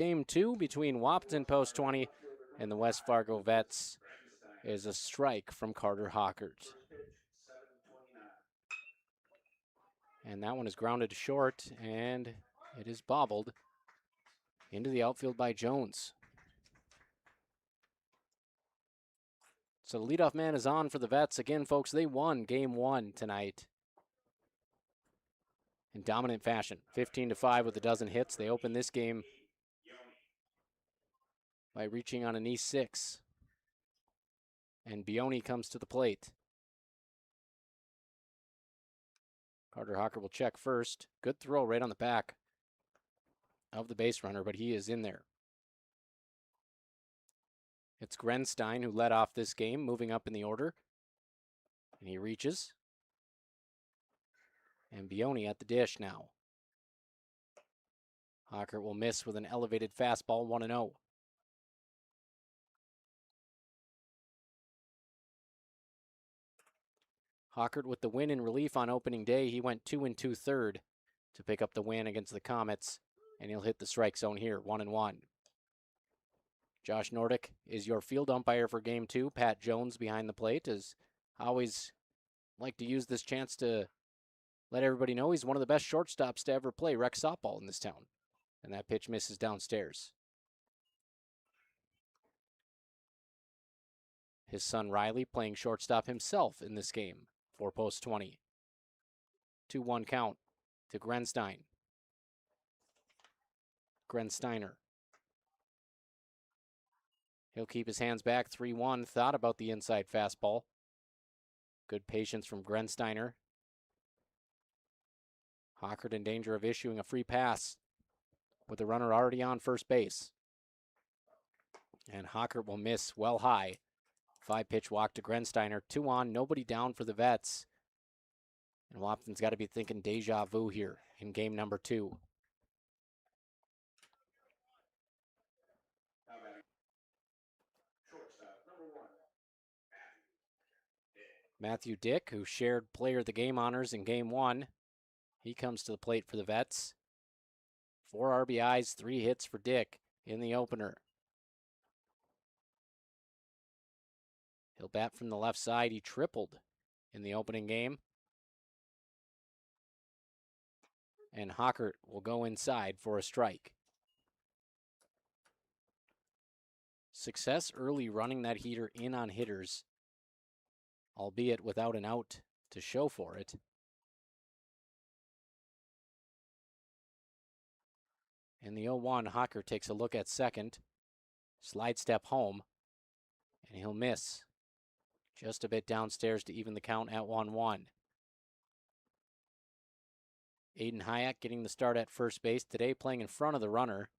Game 2 between Wahpeton Post 20 and the West Fargo Vets is a strike from Carter Hockert. And that one is grounded short, and it is bobbled into the outfield by Jones. So the leadoff man is on for the Vets. Again, folks, they won Game 1 tonight in dominant fashion. 15-5 with a dozen hits. They open this game by reaching on an E6. And Bioni comes to the plate. Carter Hockert will check first. Good throw right on the back of the base runner, but he is in there. It's Grenstein who led off this game, moving up in the order. And he reaches. And Bioni at the dish now. Hockert will miss with an elevated fastball, 1-0. Hockert with the win in relief on opening day. He went 2 2/3 to pick up the win against the Comets, and he'll hit the strike zone here, 1-1. Josh Nordick is your field umpire for Game 2. Pat Jones behind the plate. As I always like to use this chance to let everybody know he's one of the best shortstops to ever play rec softball in this town. And that pitch misses downstairs. His son Riley playing shortstop himself in this game for Post 20. 2-1 count to Grenstein. Grensteiner. He'll keep his hands back, 3-1. Thought about the inside fastball. Good patience from Grensteiner. Hockert in danger of issuing a free pass with the runner already on first base. And Hockert will miss well high. 5-pitch walk to Grensteiner. 2 on, nobody down for the Vets. And Wahpeton's got to be thinking deja vu here in game number 2. Matthew Dick, who shared player of the game honors in game 1. He comes to the plate for the Vets. 4 RBIs, 3 hits for Dick in the opener. He'll bat from the left side. He tripled in the opening game. And Hockert will go inside for a strike. Success early running that heater in on hitters, albeit without an out to show for it. In the 0-1, Hockert takes a look at second. Slide step home. And he'll miss. Just a bit downstairs to even the count at 1-1. Aiden Hayek getting the start at first base today, playing in front of the runner.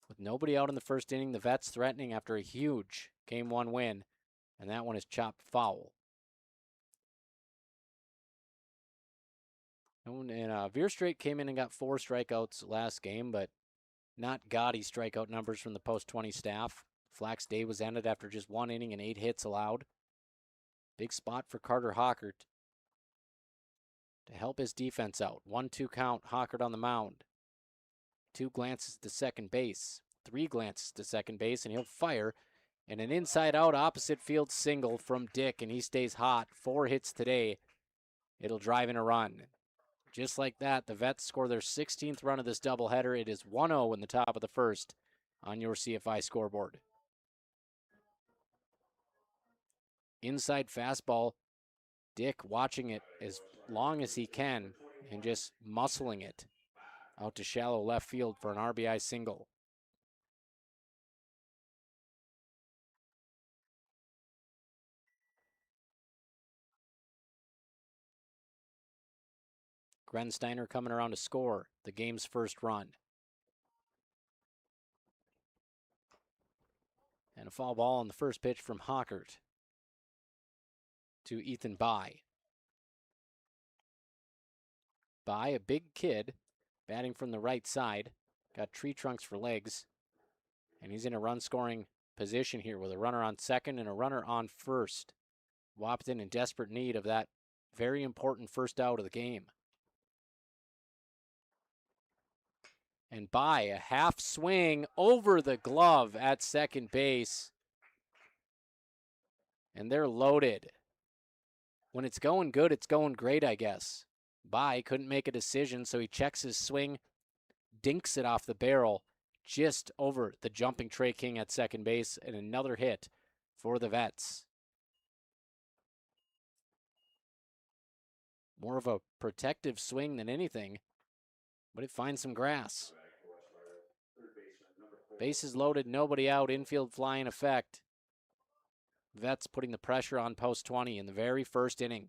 With nobody out in the first inning, the Vets threatening after a huge Game 1 win. And that one is chopped foul. And Veerstrait came in and got 4 strikeouts last game, but not gaudy strikeout numbers from the Post 20 staff. Flack's day was ended after just 1 inning and 8 hits allowed. Big spot for Carter Hockert to help his defense out. 1-2 count, Hockert on the mound. 2 glances to second base. 3 glances to second base, and he'll fire. And an inside-out opposite field single from Dick, and he stays hot. 4 hits today. It'll drive in a run. Just like that, the Vets score their 16th run of this doubleheader. It is 1-0 in the top of the first on your CFI scoreboard. Inside fastball. Dick watching it as long as he can and just muscling it out to shallow left field for an RBI single. Grensteiner coming around to score the game's first run. And a foul ball on the first pitch from Hockert to Ethan Bai. Bai, a big kid, batting from the right side. Got tree trunks for legs. And he's in a run-scoring position here with a runner on second and a runner on first. Wahpeton in desperate need of that very important first out of the game. And by a half swing over the glove at second base. And they're loaded. When it's going good, it's going great, I guess. By couldn't make a decision, so he checks his swing, dinks it off the barrel, just over the jumping Trey King at second base, and another hit for the Vets. More of a protective swing than anything, but it finds some grass. Bases loaded, nobody out, infield fly in effect. Vets putting the pressure on post 20 in the very first inning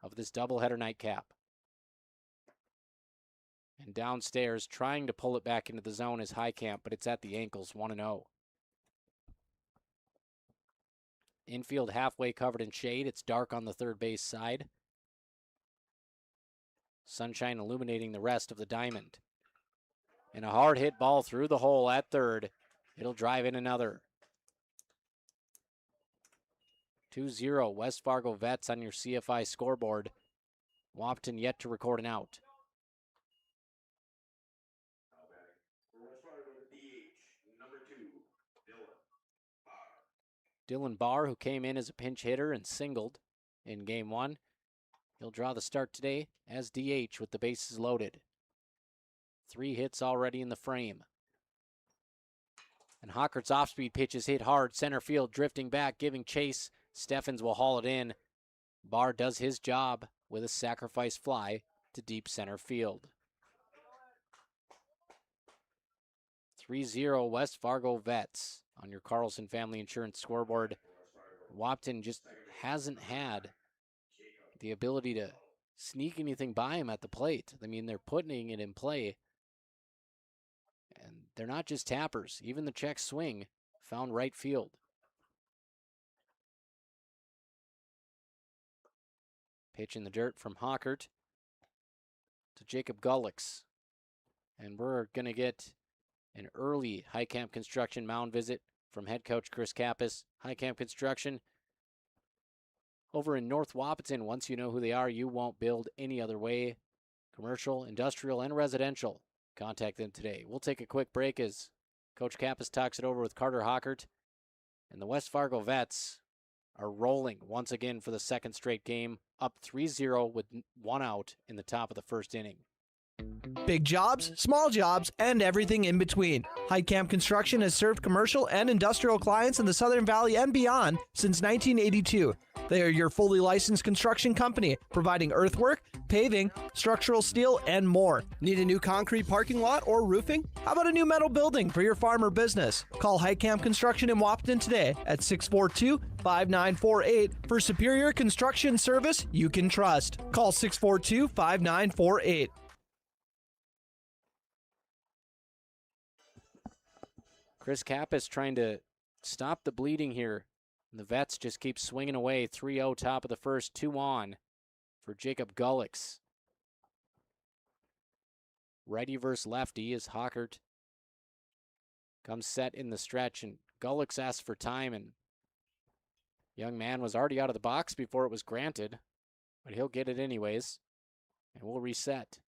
of this doubleheader nightcap. And downstairs, trying to pull it back into the zone is Heitkamp, but it's at the ankles, 1-0. Infield halfway covered in shade. It's dark on the third base side. Sunshine illuminating the rest of the diamond. And a hard hit ball through the hole at third. It'll drive in another. 2-0 West Fargo Vets on your CFI scoreboard. Wahpeton yet to record an out. Dylan Barr, who came in as a pinch hitter and singled in game one. He'll draw the start today as DH with the bases loaded. 3 hits already in the frame. And Hockert's off-speed pitch is hit hard. Center field drifting back, giving chase. Steffens will haul it in. Barr does his job with a sacrifice fly to deep center field. 3-0 West Fargo Vets on your Carlson Family Insurance scoreboard. Wahpeton just hasn't had the ability to sneak anything by him at the plate. I mean, they're putting it in play. And they're not just tappers. Even the check swing found right field. Pitch in the dirt from Hockert to Jacob Gullix. And we're going to get an early Heitkamp Construction mound visit from head coach Chris Kappas. Heitkamp Construction over in North Wahpeton. Once you know who they are, you won't build any other way. Commercial, industrial, and residential. Contact them today. We'll take a quick break as Coach Kappas talks it over with Carter Hockert. And the West Fargo Vets are rolling once again for the second straight game, up 3-0 with 1 out in the top of the first inning. Big jobs, small jobs, and everything in between. Heitkamp Construction has served commercial and industrial clients in the Southern Valley and beyond since 1982. They are your fully licensed construction company, providing earthwork, paving, structural steel, and more. Need a new concrete parking lot or roofing? How about a new metal building for your farm or business? Call Heitkamp Construction in Wahpeton today at 642-5948 for superior construction service you can trust. Call 642-5948. Chris Kappas trying to stop the bleeding here. And the Vets just keep swinging away. 3-0 top of the first, 2 on for Jacob Gullix. Righty versus lefty as Hockert comes set in the stretch, and Gullix asks for time, and young man was already out of the box before it was granted, but he'll get it anyways, and we'll reset.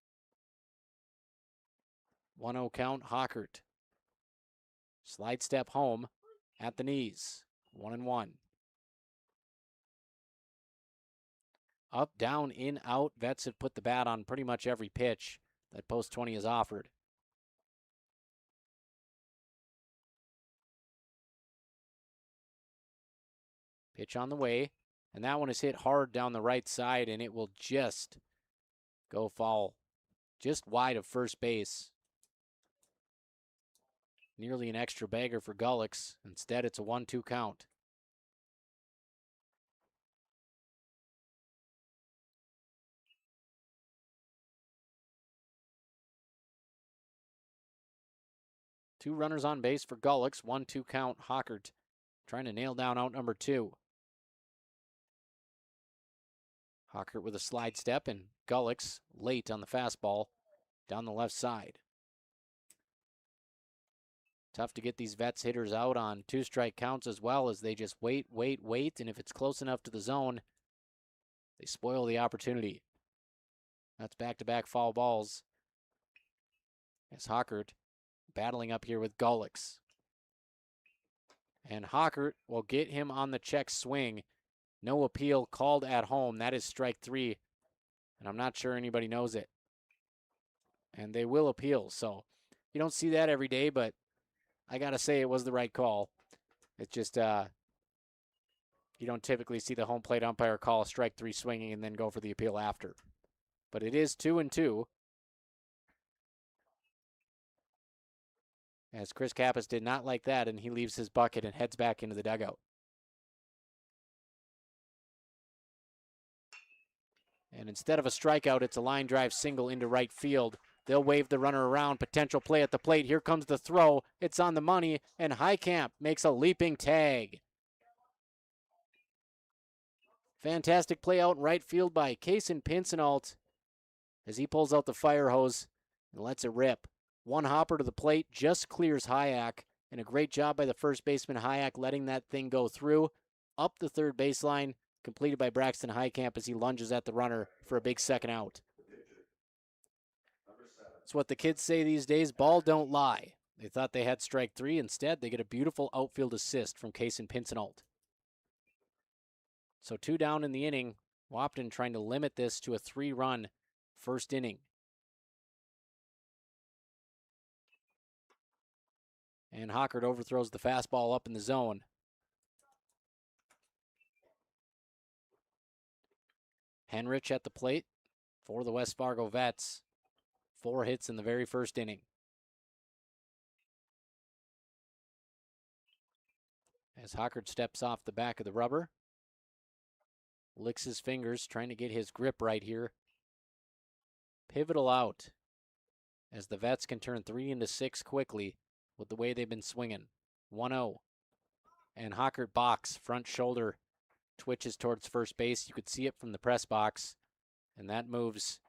1-0 count, Hockert. Slide step home at the knees. 1-1. Up, down, in, out. Vets have put the bat on pretty much every pitch that post 20 has offered. Pitch on the way, and that one is hit hard down the right side, and it will just go foul. Just wide of first base. Nearly an extra bagger for Gullix. Instead, it's a 1-2 count. Two runners on base for Gullix. 1-2 count. Hockert trying to nail down out number 2. Hockert with a slide step, and Gullix late on the fastball down the left side. Tough to get these Vets hitters out on 2-strike counts as well, as they just wait, and if it's close enough to the zone, they spoil the opportunity. That's back-to-back foul balls As Hockert battling up here with Gullix. And Hockert will get him on the check swing. No appeal called at home. That is strike 3. And I'm not sure anybody knows it. And they will appeal. So you don't see that every day, but I got to say it was the right call. It's just you don't typically see the home plate umpire call a strike 3 swinging and then go for the appeal after. But it is 2-2. As Chris Kappas did not like that, and he leaves his bucket and heads back into the dugout. And instead of a strikeout, it's a line drive single into right field. They'll wave the runner around. Potential play at the plate. Here comes the throw. It's on the money, and Heitkamp makes a leaping tag. Fantastic play out in right field by Kaysen Pinsenalt as he pulls out the fire hose and lets it rip. One hopper to the plate, just clears Hayek, and a great job by the first baseman Hayek letting that thing go through. Up the third baseline, completed by Braxton Heitkamp as he lunges at the runner for a big second out. It's what the kids say these days, ball don't lie. They thought they had strike 3. Instead, they get a beautiful outfield assist from Kaysen Pinsenalt. So 2 down in the inning. Wahpeton trying to limit this to a 3-run first inning. And Hockert overthrows the fastball up in the zone. Henrich at the plate for the West Fargo Vets. 4 hits in the very first inning. As Hockert steps off the back of the rubber. Licks his fingers, trying to get his grip right here. Pivotal out. As the Vets can turn 3 into 6 quickly with the way they've been swinging. 1-0. And Hockert box, front shoulder twitches towards first base. You could see it from the press box. And that moves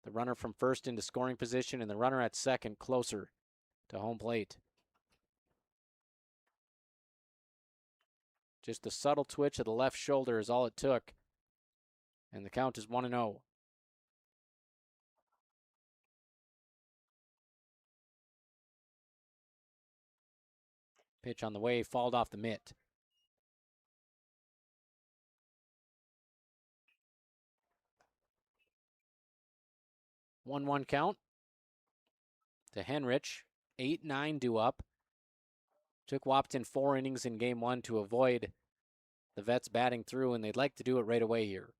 the runner from first into scoring position and the runner at second closer to home plate. Just a subtle twitch of the left shoulder is all it took. And the count is 1-0. Pitch on the way, fouled off the mitt. One count to Henrich. 8-9 due up. Took Wahpeton 4 innings in game 1 to avoid the Vets batting through, and they'd like to do it right away here.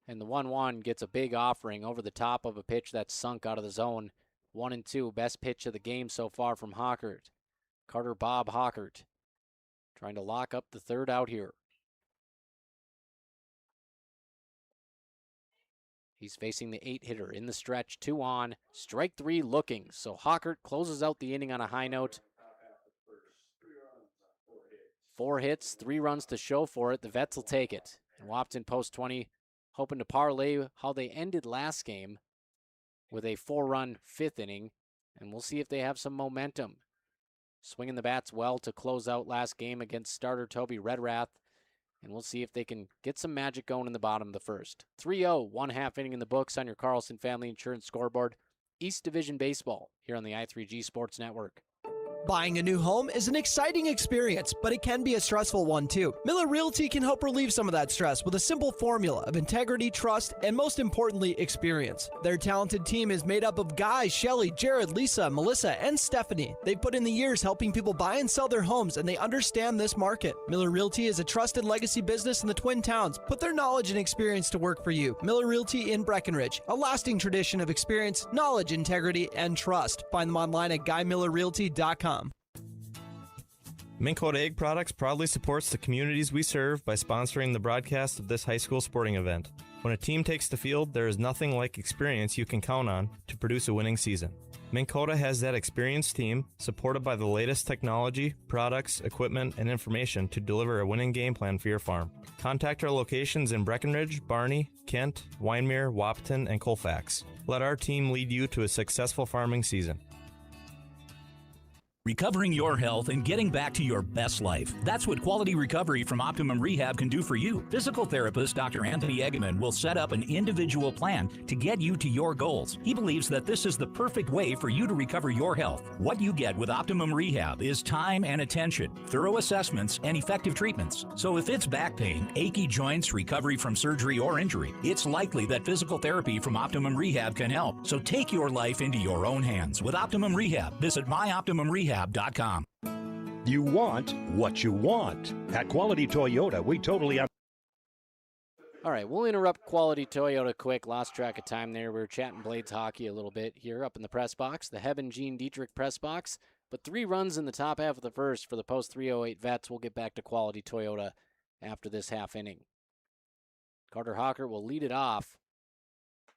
And the 1-1 gets a big offering over the top of a pitch that's sunk out of the zone. 1-2, best pitch of the game so far from Hockert. Carter Bob Hockert trying to lock up the third out here. He's facing the 8-hitter in the stretch, 2 on, strike 3 looking. So Hockert closes out the inning on a high note. 4 hits, 3 runs to show for it. The Vets will take it. And Wahpeton post 20, hoping to parlay how they ended last game with a 4-run 5th inning. And we'll see if they have some momentum. Swinging the bats well to close out last game against starter Toby Redrath. And we'll see if they can get some magic going in the bottom of the first. 3-0, 1/2 inning in the books on your Carlson Family Insurance scoreboard. East Division Baseball here on the I3G Sports Network. Buying a new home is an exciting experience, but it can be a stressful one too. Miller Realty can help relieve some of that stress with a simple formula of integrity, trust, and most importantly, experience. Their talented team is made up of Guy, Shelly, Jared, Lisa, Melissa, and Stephanie. They've put in the years helping people buy and sell their homes, and they understand this market. Miller Realty is a trusted legacy business in the Twin Towns. Put their knowledge and experience to work for you. Miller Realty in Breckenridge, a lasting tradition of experience, knowledge, integrity, and trust. Find them online at GuyMillerRealty.com. Minn Kota Egg Products proudly supports the communities we serve by sponsoring the broadcast of this high school sporting event. When a team takes the field, there is nothing like experience you can count on to produce a winning season. Minn Kota has that experienced team, supported by the latest technology, products, equipment, and information to deliver a winning game plan for your farm. Contact our locations in Breckenridge, Barney, Kent, Wyndmere, Wahpeton, and Colfax. Let our team lead you to a successful farming season. Recovering your health and getting back to your best life. That's what Quality Recovery from Optimum Rehab can do for you. Physical therapist Dr. Anthony Egeman will set up an individual plan to get you to your goals. He believes that this is the perfect way for you to recover your health. What you get with Optimum Rehab is time and attention, thorough assessments, and effective treatments. So if it's back pain, achy joints, recovery from surgery or injury, it's likely that physical therapy from Optimum Rehab can help. So take your life into your own hands with Optimum Rehab. Visit myoptimumrehab.com. You want what you want. At Quality Toyota, we totally All right, we'll interrupt Quality Toyota quick. Lost track of time there. We were chatting Blades hockey a little bit here up in the press box, the Hebben Gene Dietrich press box. But 3 runs in the top half of the first for the post 308 Vets. We'll get back to Quality Toyota after this half inning. Carter Hawker will lead it off,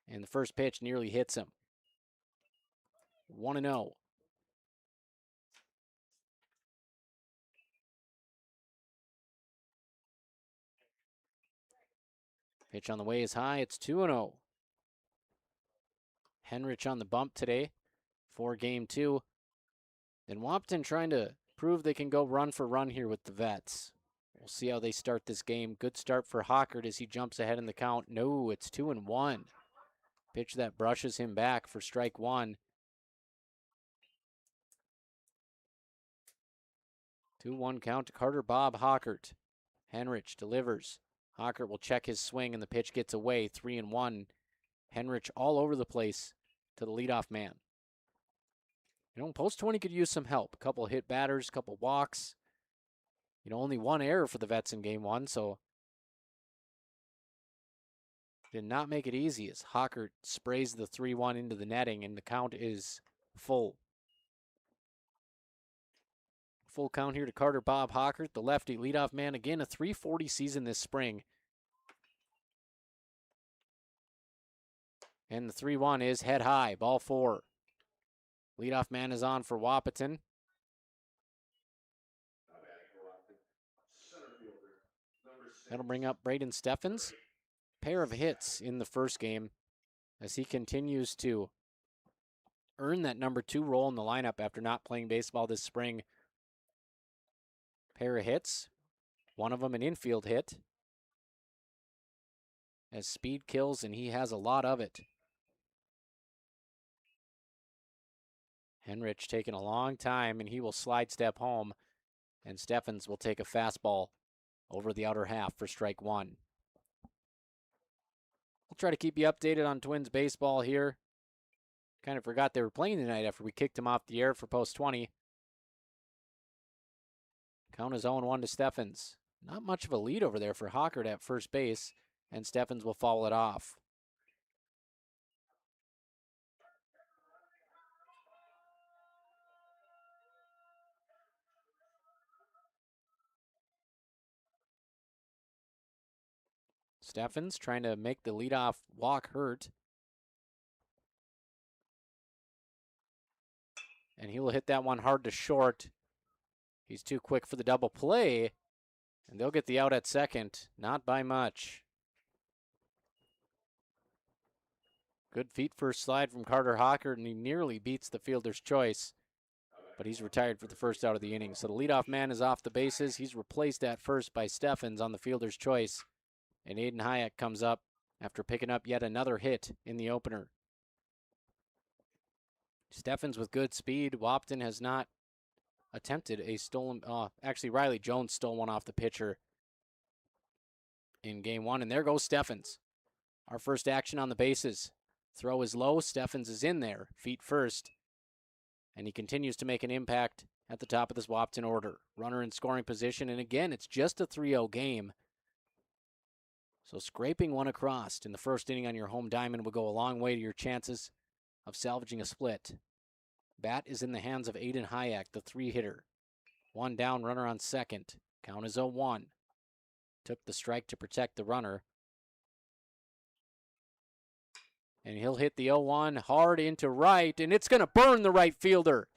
and the first pitch nearly hits him. 1-0. Pitch on the way is high. It's 2-0. Henrich on the bump today for game 2. Then Wahpeton trying to prove they can go run for run here with the Vets. We'll see how they start this game. Good start for Hockert as he jumps ahead in the count. No, it's 2-1. Pitch that brushes him back for strike 1. 2-1 count to Carter Bob Hockert. Henrich delivers. Hockert will check his swing, and the pitch gets away. 3-1. Henrich all over the place to the leadoff man. You know, post 20 could use some help. A couple hit batters, a couple walks. You know, only 1 error for the Vets in game 1, so did not make it easy as Hockert sprays the 3-1 into the netting, and the count is full. Full count here to Carter Bob Hockert, the lefty leadoff man. Again, a .340 season this spring. And the 3-1 is head high, ball 4. Leadoff man is on for Wahpeton. That'll bring up Braden Steffens. Pair of hits in the first game as he continues to earn that number 2 role in the lineup after not playing baseball this spring. Pair of hits, one of them an infield hit, as speed kills, and he has a lot of it. Henrich taking a long time, and he will slide step home, and Steffens will take a fastball over the outer half for strike 1. We'll try to keep you updated on Twins baseball here. Kind of forgot they were playing tonight after we kicked them off the air for post 20. Count is 0-1 to Steffens. Not much of a lead over there for Hockert at first base, and Steffens will foul it off. Steffens trying to make the leadoff walk hurt. And he will hit that one hard to short. He's too quick for the double play, and they'll get the out at second, not by much. Good feet first slide from Carter Hockert, and he nearly beats the fielder's choice, but he's retired for the first out of the inning. So the leadoff man is off the bases. He's replaced at first by Steffens on the fielder's choice, and Aiden Hayek comes up after picking up yet another hit in the opener. Steffens with good speed. Wahpeton has not attempted a stolen, actually Riley Jones stole one off the pitcher in game 1, and there goes Steffens. Our first action on the bases. Throw is low, Steffens is in there, feet first, and he continues to make an impact at the top of this Wahpeton order. Runner in scoring position, and again, it's just a 3-0 game. So scraping one across in the first inning on your home diamond will go a long way to your chances of salvaging a split. Bat is in the hands of Aiden Hayek, the 3-hitter. 1 down, runner on second. Count is 0-1. Took the strike to protect the runner. And he'll hit the 0-1 hard into right, and it's going to burn the right fielder.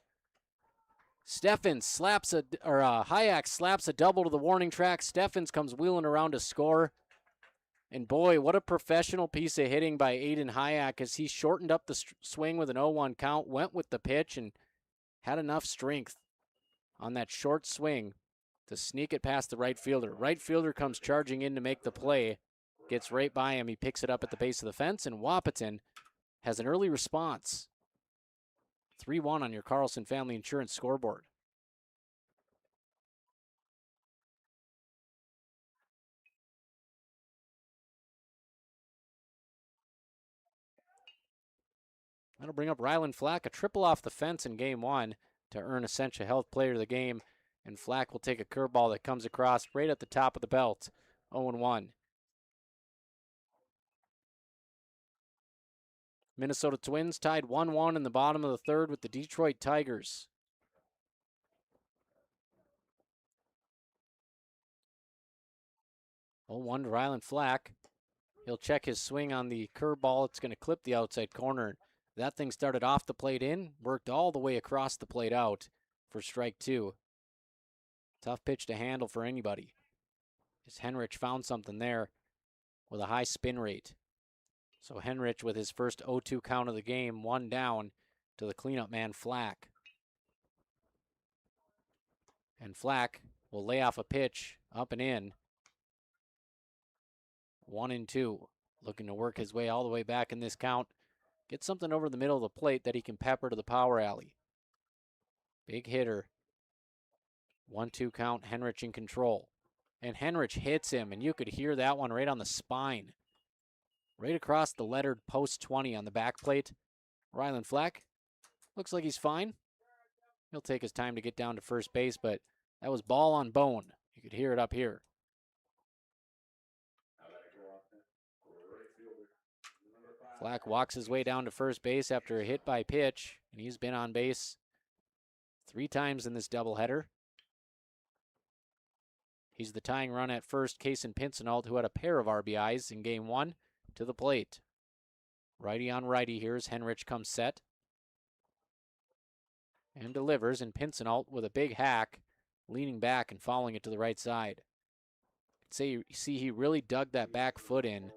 Steffens slaps Hayek slaps a double to the warning track. Steffens comes wheeling around to score. And boy, what a professional piece of hitting by Aiden Hayek as he shortened up the swing with an 0-1 count, went with the pitch, and had enough strength on that short swing to sneak it past the right fielder. Right fielder comes charging in to make the play, gets right by him. He picks it up at the base of the fence, and Wahpeton has an early response. 3-1 on your Carlson Family Insurance scoreboard. That'll bring up Rylan Flack, a triple off the fence in game one to earn Essentia Health Player of the Game. And Flack will take a curveball that comes across right at the top of the belt. 0-1. Minnesota Twins tied 1-1 in the bottom of the third with the Detroit Tigers. Oh, 1 to Rylan Flack. He'll check his swing on the curveball. It's going to clip the outside corner. That thing started off the plate in, worked all the way across the plate out for strike 2. Tough pitch to handle for anybody. As Henrich found something there with a high spin rate. So Henrich with his first 0-2 count of the game, 1 down to the cleanup man Flack. And Flack will lay off a pitch up and in. 1-2. Looking to work his way all the way back in this count. Get something over the middle of the plate that he can pepper to the power alley. Big hitter. 1-2 count, Henrich in control. And Henrich hits him, and you could hear that one right on the spine. Right across the lettered post 20 on the back plate. Rylan Flack looks like he's fine. He'll take his time to get down to first base, but that was ball on bone. You could hear it up here. Flack walks his way down to first base after a hit by pitch, and he's been on base 3 times in this doubleheader. He's the tying run at first, Kaysen Pincinalt, who had a pair of RBIs in game 1, to the plate. Righty on righty here as Henrich comes set. And delivers, and Pincinalt with a big hack, leaning back and following it to the right side. See, he really dug that back foot in.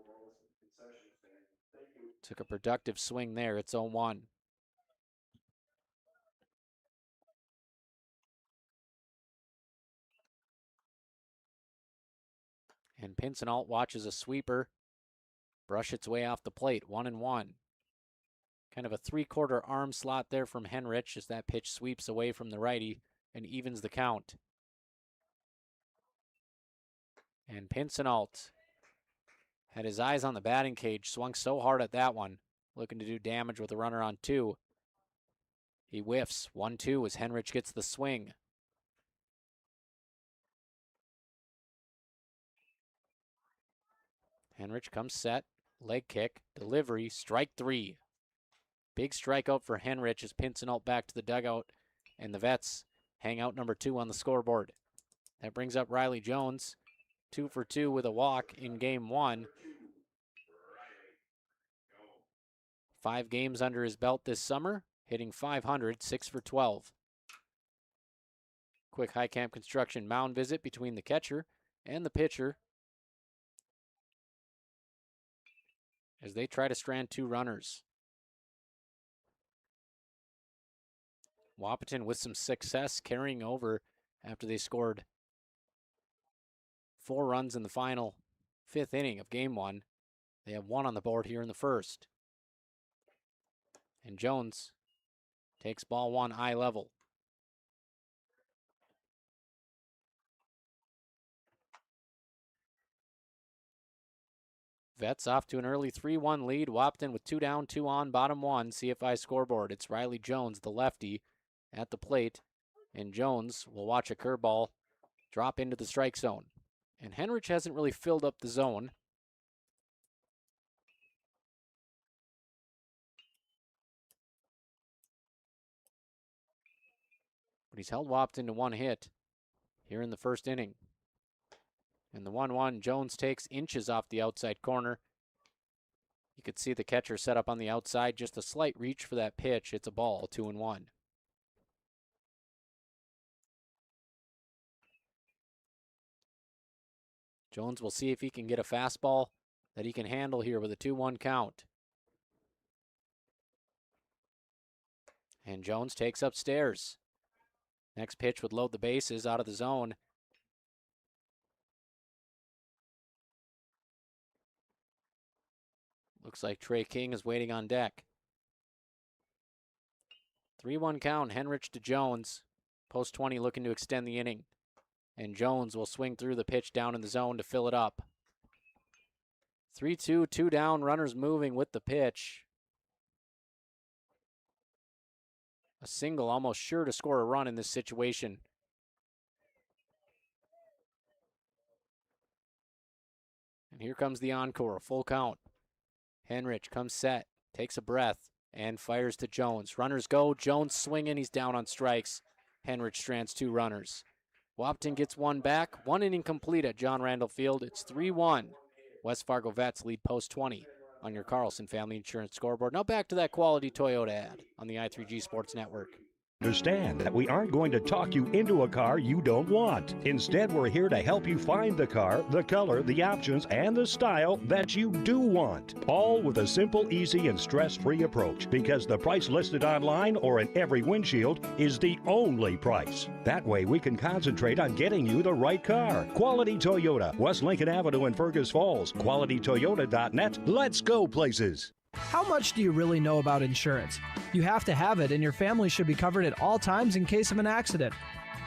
Took a productive swing there. It's 0-1. And Pincinalt watches a sweeper brush its way off the plate. 1-1. Kind of a 3/4 arm slot there from Henrich as that pitch sweeps away from the righty and evens the count. And Pincinalt had his eyes on the batting cage, swung so hard at that one, looking to do damage with a runner on 2. He whiffs. 1-2 as Henrich gets the swing. Henrich comes set, leg kick, delivery, strike 3. Big strikeout for Henrich as Pincinalt back to the dugout, and the Vets hang out number 2 on the scoreboard. That brings up Riley Jones, 2 for 2 with a walk in game 1. 5 games under his belt this summer, hitting .500, 6 for 12. Quick high camp construction mound visit between the catcher and the pitcher as they try to strand 2 runners. Wahpeton with some success carrying over after they scored 4 runs in the final 5th inning of game 1. They have 1 on the board here in the first. And Jones takes ball 1 eye level. Vets off to an early 3-1 lead. Wahpeton with 2 down, 2 on, bottom 1. CFI scoreboard. It's Riley Jones, the lefty, at the plate. And Jones will watch a curveball drop into the strike zone. And Henrich hasn't really filled up the zone. But he's held Wahpeton to 1 hit here in the first inning. And the 1-1, Jones takes inches off the outside corner. You could see the catcher set up on the outside, just a slight reach for that pitch. It's a ball, 2-1. Jones will see if he can get a fastball that he can handle here with a 2-1 count. And Jones takes upstairs. Next pitch would load the bases out of the zone. Looks like Trey King is waiting on deck. 3-1 count, Henrich to Jones. Post 20 looking to extend the inning. And Jones will swing through the pitch down in the zone to fill it up. 3-2, 2 down, runners moving with the pitch. A single almost sure to score a run in this situation. And here comes the encore, full count. Henrich comes set, takes a breath, and fires to Jones. Runners go, Jones swinging, he's down on strikes. Henrich strands 2 runners. Wahpeton gets one back, 1 inning complete at John Randall Field. It's 3-1. West Fargo Vets lead post 20 on your Carlson Family Insurance scoreboard. Now back to that quality Toyota ad on the i3G Sports Network. Understand that we aren't going to talk you into a car you don't want. Instead, we're here to help you find the car, the color, the options, and the style that you do want. All with a simple, easy, and stress-free approach, because the price listed online or in every windshield is the only price. That way, we can concentrate on getting you the right car. Quality Toyota, West Lincoln Avenue in Fergus Falls. QualityToyota.net. Let's go places. How much do you really know about insurance? You have to have it, and your family should be covered at all times in case of an accident.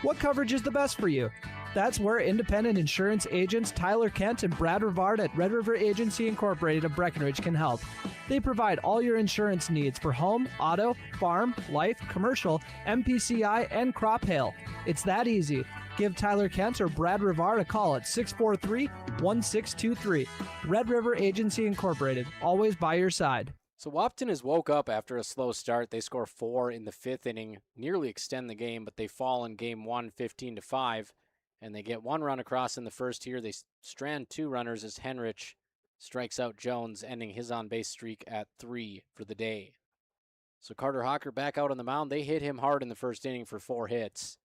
What coverage is the best for you? That's where independent insurance agents Tyler Kent and Brad Rivard at Red River Agency Incorporated of Breckenridge can help. They provide all your insurance needs for home, auto, farm, life, commercial, MPCI, and crop hail. It's that easy. Give Tyler Kent or Brad Rivard a call at 643-1623. Red River Agency Incorporated, always by your side. So Wahpeton has woke up after a slow start. They score 4 in the 5th inning, nearly extend the game, but they fall in game 1, 15-5, and they get 1 run across in the first here. They strand 2 runners as Henrich strikes out Jones, ending his on-base streak at 3 for the day. So Carter Hocker back out on the mound. They hit him hard in the first inning for 4 hits.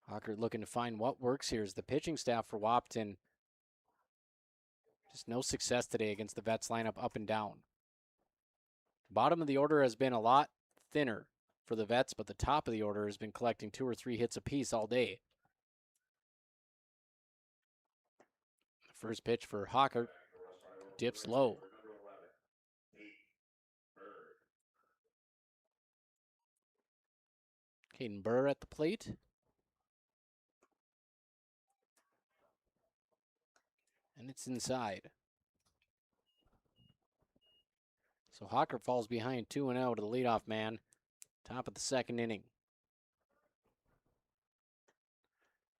Hocker looking to find what works here as the pitching staff for Wahpeton. Just no success today against the Vets lineup up and down. Bottom of the order has been a lot thinner for the Vets, but the top of the order has been collecting 2 or 3 hits apiece all day. The first pitch for Hocker dips low. Caden Burr at the plate. And it's inside. So Hocker falls behind 2-0 to the leadoff man. Top of the 2nd inning.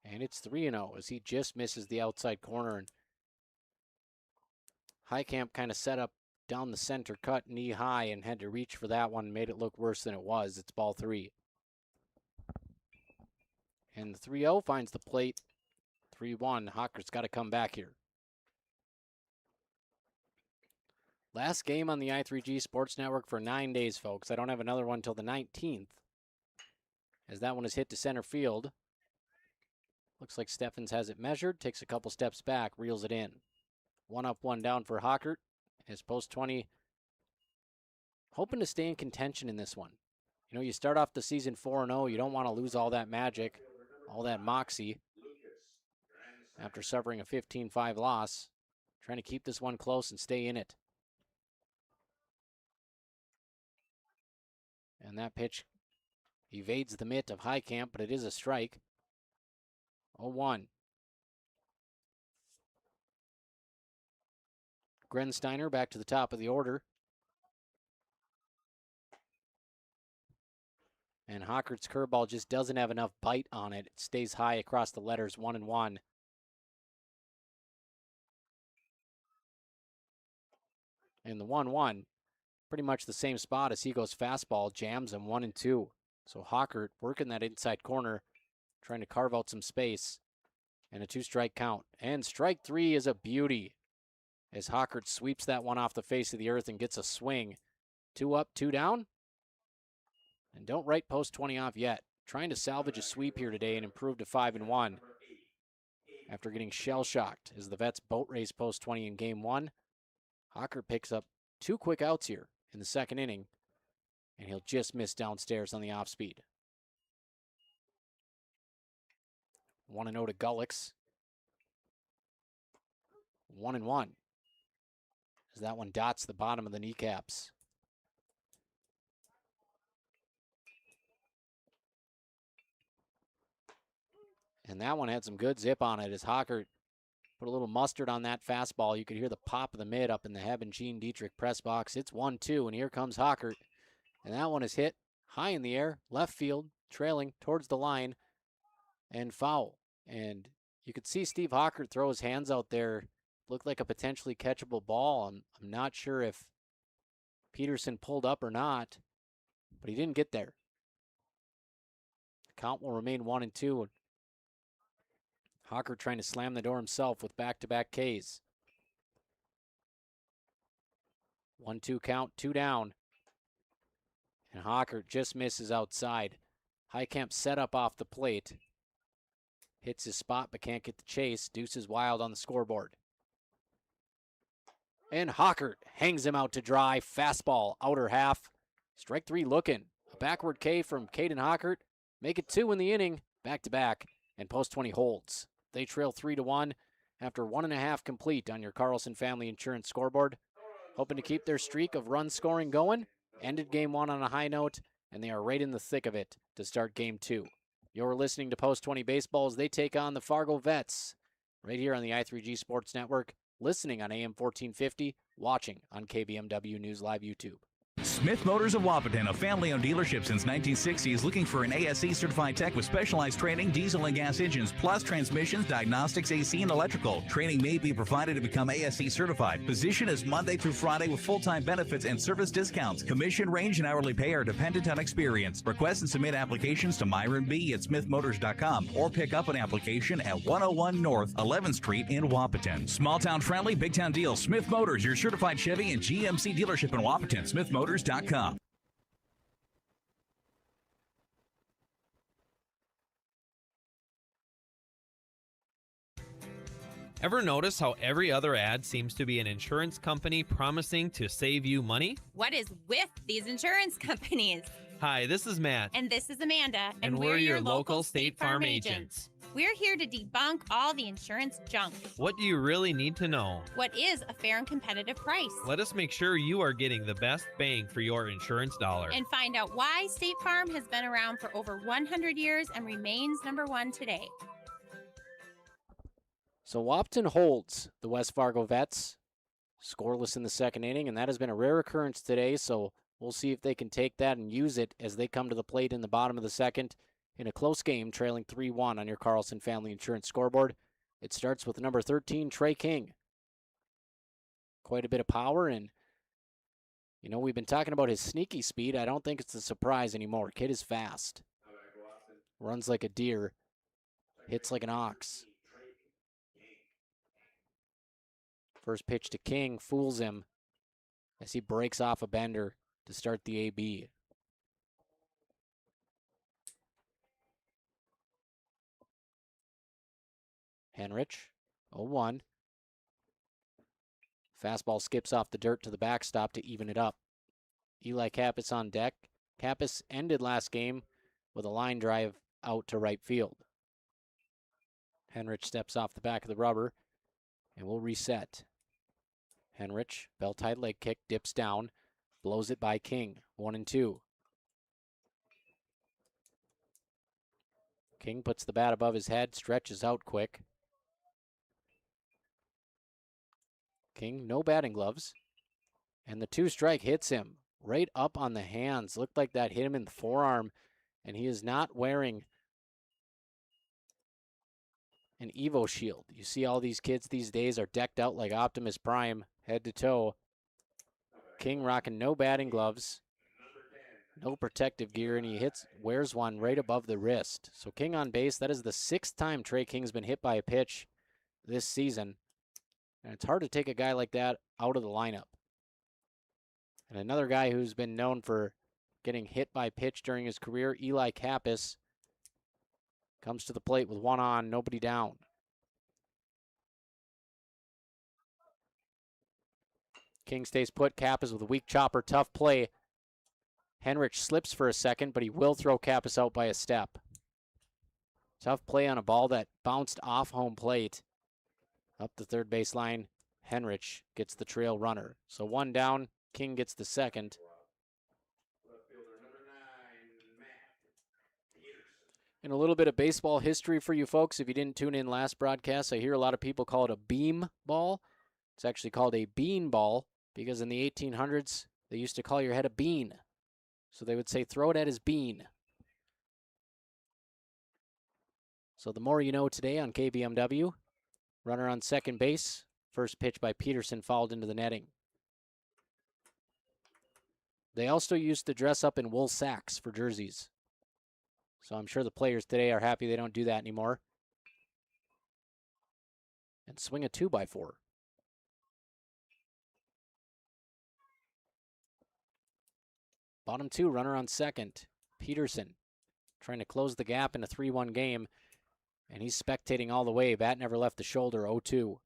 And it's 3-0 as he just misses the outside corner. And Heitkamp kind of set up down the center cut knee high and had to reach for that one and made it look worse than it was. It's ball 3. And the 3-0 finds the plate. 3-1. Hocker's got to come back here. Last game on the i3G Sports Network for 9 days, folks. I don't have another one until the 19th, as that one is hit to center field. Looks like Steffens has it measured, takes a couple steps back, reels it in. 1 up, 1 down for Hockert. His post 20, hoping to stay in contention in this one. You know, you start off the season 4-0. You don't want to lose all that magic, all that moxie after suffering a 15-5 loss. Trying to keep this one close and stay in it. And that pitch evades the mitt of Heitkamp, but it is a strike. 0-1. Grensteiner back to the top of the order. And Hockert's curveball just doesn't have enough bite on it. It stays high across the letters 1-1. And the 1-1. Pretty much the same spot as he goes fastball, jams him 1-2. So Hockert working that inside corner, trying to carve out some space. And a 2-strike count. And strike 3 is a beauty as Hockert sweeps that one off the face of the earth and gets a swing. 2 up, 2 down. And don't write post 20 off yet. Trying to salvage a sweep here today and improve to 5-1 after getting shell-shocked as the Vets boat race post 20 in game 1. Hockert picks up 2 quick outs here in the 2nd inning, and he'll just miss downstairs on the off speed. 1-0 to Gullix. 1-1. As that one dots the bottom of the kneecaps. And that one had some good zip on it as Hockert put a little mustard on that fastball. You could hear the pop of the mid up in the Heb and Gene Dietrich press box. It's 1-2, and here comes Hockert. And that one is hit high in the air, left field, trailing towards the line, and foul. And you could see Steve Hockert throw his hands out there. Looked like a potentially catchable ball. I'm not sure if Peterson pulled up or not, but he didn't get there. The count will remain 1-2. Hockert trying to slam the door himself with back-to-back Ks. 1-2 count, 2 down. And Hockert just misses outside. Heitkamp set up off the plate. Hits his spot but can't get the chase. Deuces wild on the scoreboard. And Hockert hangs him out to dry. Fastball, outer half. Strike 3 looking. A backward K from Caden Hockert. Make it 2 in the inning. Back-to-back. And post 20 holds. They trail 3-1 after 1.5 complete on your Carlson Family Insurance scoreboard. Hoping to keep their streak of run scoring going. Ended game 1 on a high note, and they are right in the thick of it to start game 2. You're listening to Post 20 Baseball as they take on the Fargo Vets right here on the I3G Sports Network, listening on AM 1450, watching on KBMW News Live YouTube. Smith Motors of Wahpeton, a family-owned dealership since 1960, is looking for an ASE certified tech with specialized training, diesel and gas engines, plus transmissions, diagnostics, AC, and electrical. Training may be provided to become ASE certified. Position is Monday through Friday with full-time benefits and service discounts. Commission range and hourly pay are dependent on experience. Request and submit applications to Myron B. at smithmotors.com or pick up an application at 101 North 11th Street in Wahpeton. Small-town friendly, big-town deals. Smith Motors, your certified Chevy and GMC dealership in Wahpeton. smithmotors.com. Ever notice how every other ad seems to be an insurance company promising to save you money? What is with these insurance companies? Hi, this is Matt. And this is Amanda. And we're your local State Farm agents. We're here to debunk all the insurance junk. What do you really need to know? What is a fair and competitive price? Let us make sure you are getting the best bang for your insurance dollar. And find out why State Farm has been around for over 100 years and remains #1 today. So Wahpeton holds the West Fargo Vets scoreless in the second inning, and that has been a rare occurrence today, so we'll see if they can take that and use it as they come to the plate in the bottom of the second in a close game, trailing 3-1 on your Carlson Family Insurance scoreboard. It starts with number 13, Trey King. Quite a bit of power, and you know, we've been talking about his sneaky speed. I don't think it's a surprise anymore. Kid is fast. Runs like a deer. Hits like an ox. First pitch to King fools him as he breaks off a bender to start the AB. Henrich, 0-1. Fastball skips off the dirt to the backstop to even it up. Eli Kappas on deck. Kappas ended last game with a line drive out to right field. Henrich steps off the back of the rubber and will reset. Henrich, bell-tied leg kick, dips down, blows it by King, 1-2. King puts the bat above his head, stretches out quick. King, no batting gloves. And the 2-strike hits him right up on the hands. Looked like that hit him in the forearm, and he is not wearing an Evo shield. You see all these kids these days are decked out like Optimus Prime, head to toe. King rocking no batting gloves, no protective gear, and he wears one right above the wrist. So King on base. That is the 6th time Trey King's been hit by a pitch this season. And it's hard to take a guy like that out of the lineup. And another guy who's been known for getting hit by pitch during his career, Eli Kappas, comes to the plate with one on, nobody down. King stays put. Kappas with a weak chopper. Tough play. Henrich slips for a second, but he will throw Kappas out by a step. Tough play on a ball that bounced off home plate. Up the third base line, Henrich gets the trail runner. So one down, King gets the second. And a little bit of baseball history for you folks. If you didn't tune in last broadcast, I hear a lot of people call it a beam ball. It's actually called a bean ball because in the 1800s, they used to call your head a bean. So they would say, throw it at his bean. So the more you know today on KBMW. Runner on second base. First pitch by Peterson fouled into the netting. They also used to dress up in wool sacks for jerseys. So I'm sure the players today are happy they don't do that anymore. And swing a 2x4. Bottom two, runner on second. Peterson trying to close the gap in a 3-1 game. And he's spectating all the way. Bat never left the shoulder, 0-2.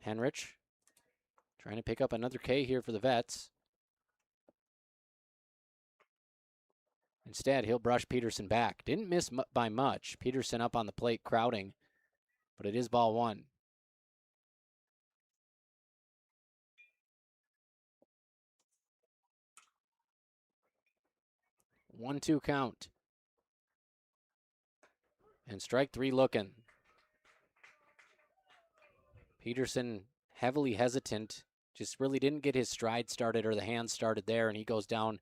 Henrich trying to pick up another K here for the Vets. Instead, he'll brush Peterson back. Didn't miss by much. Peterson up on the plate crowding, but it is ball one. One-two count. And strike three looking. Peterson heavily hesitant. Just really didn't get his stride started or the hands started there, and he goes down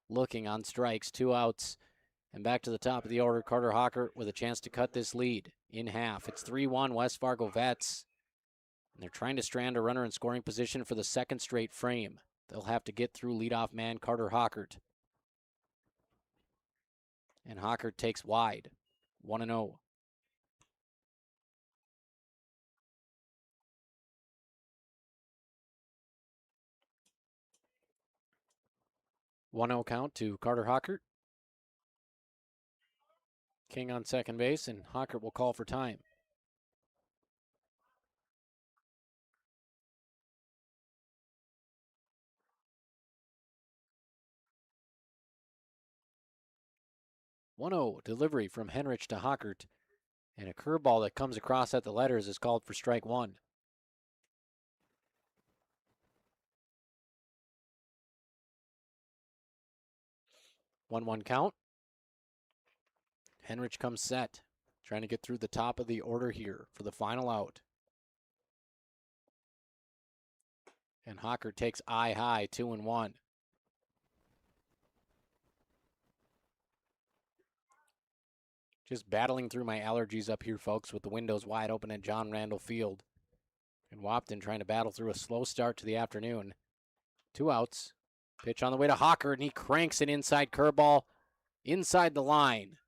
looking on strikes. 2 outs. And back to the top of the order, Carter Hawker with a chance to cut this lead in half. It's 3-1 West Fargo Vets. And they're trying to strand a runner in scoring position for the second straight frame. They'll have to get through leadoff man Carter Hawkert. And Hawkert takes wide. 1-0. 1-0 count to Carter Hawkert. King on second base, and Hawkert will call for time. Delivery from Henrich to Hawkert, and a curveball that comes across at the letters is called for strike one. One count. Henrich comes set, trying to get through the top of the order here for the final out. And Hawkert takes eye high, 2-1. Just battling through my allergies up here, folks, with the windows wide open at John Randall Field. And Wahpeton trying to battle through a slow start to the afternoon. 2 outs. Pitch on the way to Hawker, and he cranks an inside curveball inside the line.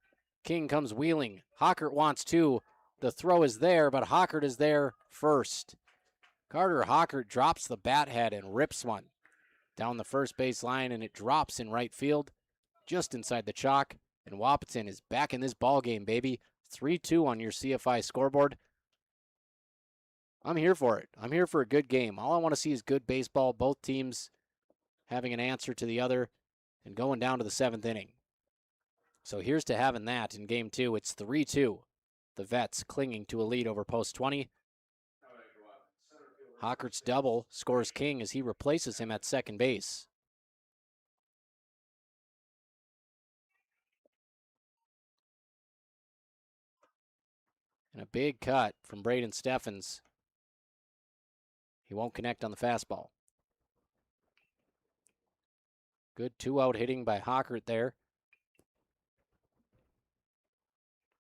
King comes wheeling. Hawkert wants 2. The throw is there, but Hawkert is there first. Carter Hawkert drops the bat head and rips one down the first base line, and it drops in right field just inside the chalk. And Wahpeton is back in this ball game, baby. 3-2 on your CFI scoreboard. I'm here for it. I'm here for a good game. All I want to see is good baseball. Both teams having an answer to the other and going down to the 7th inning. So here's to having that in game 2. It's 3-2. The Vets clinging to a lead over post 20. Hawkert's double scores King as he replaces him at second base. And a big cut from Braden Steffens. He won't connect on the fastball. Good 2-out hitting by Hawkert there.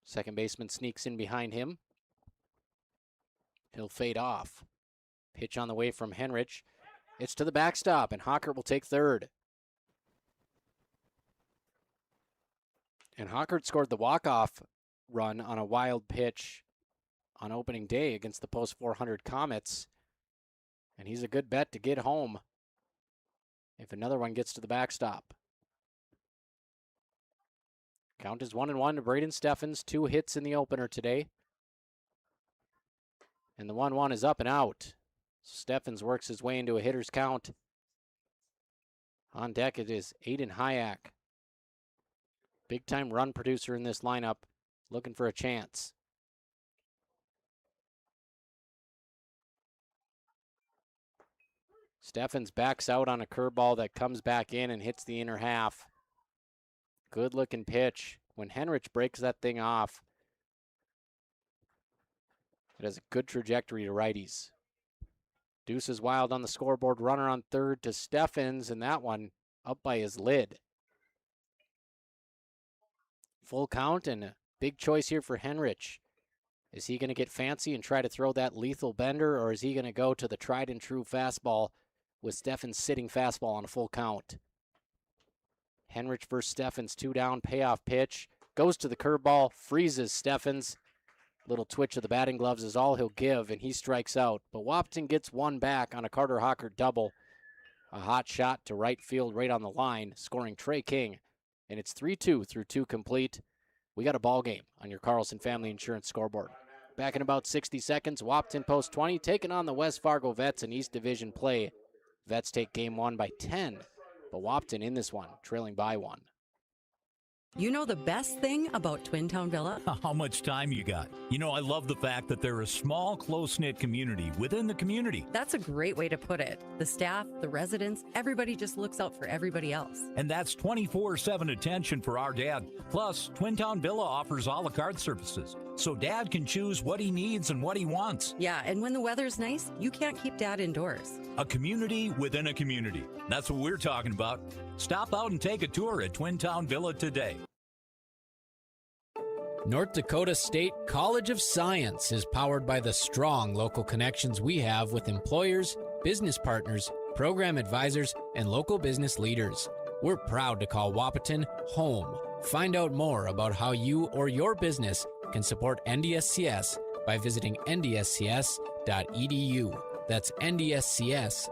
Second baseman sneaks in behind him. He'll fade off. Pitch on the way from Henrich. It's to the backstop, and Hawkert will take third. And Hawkert scored the walk-off run on a wild pitch on opening day against the post 400 Comets. And he's a good bet to get home if another one gets to the backstop. Count is 1-1 to Braden Steffens. 2 hits in the opener today. And the 1-1 is up and out. Steffens works his way into a hitter's count. On deck it is Aiden Hayek. Big-time run producer in this lineup, looking for a chance. Steffens backs out on a curveball that comes back in and hits the inner half. Good-looking pitch. When Henrich breaks that thing off, it has a good trajectory to righties. Deuce is wild on the scoreboard. Runner on third to Steffens, and that one up by his lid. Full count and a big choice here for Henrich. Is he going to get fancy and try to throw that lethal bender, or is he going to go to the tried and true fastball with Steffens sitting fastball on a full count? Henrich versus Steffens, 2 down, payoff pitch. Goes to the curveball, freezes Steffens. Little twitch of the batting gloves is all he'll give, and he strikes out. But Wahpeton gets one back on a Carter Hockert double. A hot shot to right field right on the line, scoring Trey King. And it's 3-2 through 2 complete. We got a ball game on your Carlson Family Insurance scoreboard. Back in about 60 seconds, Wahpeton post 20, taking on the West Fargo Vets in East Division play. Vets take game 1 by 10, but Wahpeton in this one, trailing by 1. You know the best thing about Twin Town Villa? How much time you got? You know, I love the fact that they're a small, close-knit community within the community. That's a great way to put it. The staff, the residents, everybody just looks out for everybody else. And that's 24/7 attention for our dad. Plus, Twin Town Villa offers a la carte services, so dad can choose what he needs and what he wants. Yeah, and when the weather's nice, you can't keep dad indoors. A community within a community. That's what we're talking about. Stop out and take a tour at Twin Town Villa today. North Dakota State College of Science is powered by the strong local connections we have with employers, business partners, program advisors, and local business leaders. We're proud to call Wahpeton home. Find out more about how you or your business can support NDSCS by visiting ndscs.edu. That's ndscs.edu.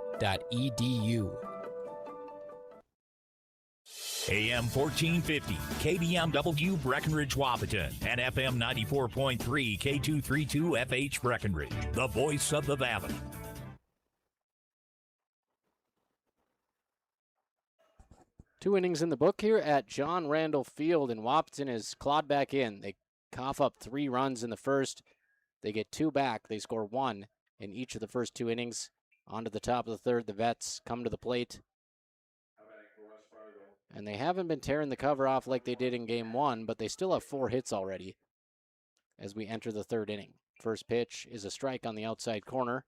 AM 1450, KDMW Breckenridge Wahpeton, and FM 94.3, K232 FH Breckenridge, the voice of the valley. Two innings in the book here at John Randall Field, and Wahpeton is clawed back in. They cough up 3 runs in the first. They get 2 back. They score 1 in each of the first 2 innings. On to the top of the third, the Vets come to the plate. And they haven't been tearing the cover off like they did in game 1, but they still have 4 hits already as we enter the third inning. First pitch is a strike on the outside corner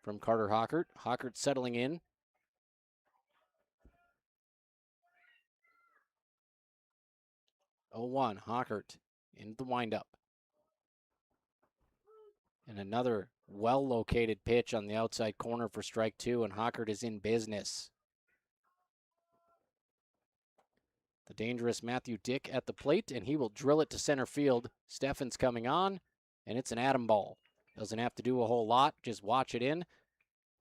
from Carter Hockert. Hockert settling in. 0-1, Hockert into the windup. And another well-located pitch on the outside corner for strike 2, and Hockert is in business. The dangerous Matthew Dick at the plate, and he will drill it to center field. Steffens coming on, and it's an atom ball. Doesn't have to do a whole lot, just watch it in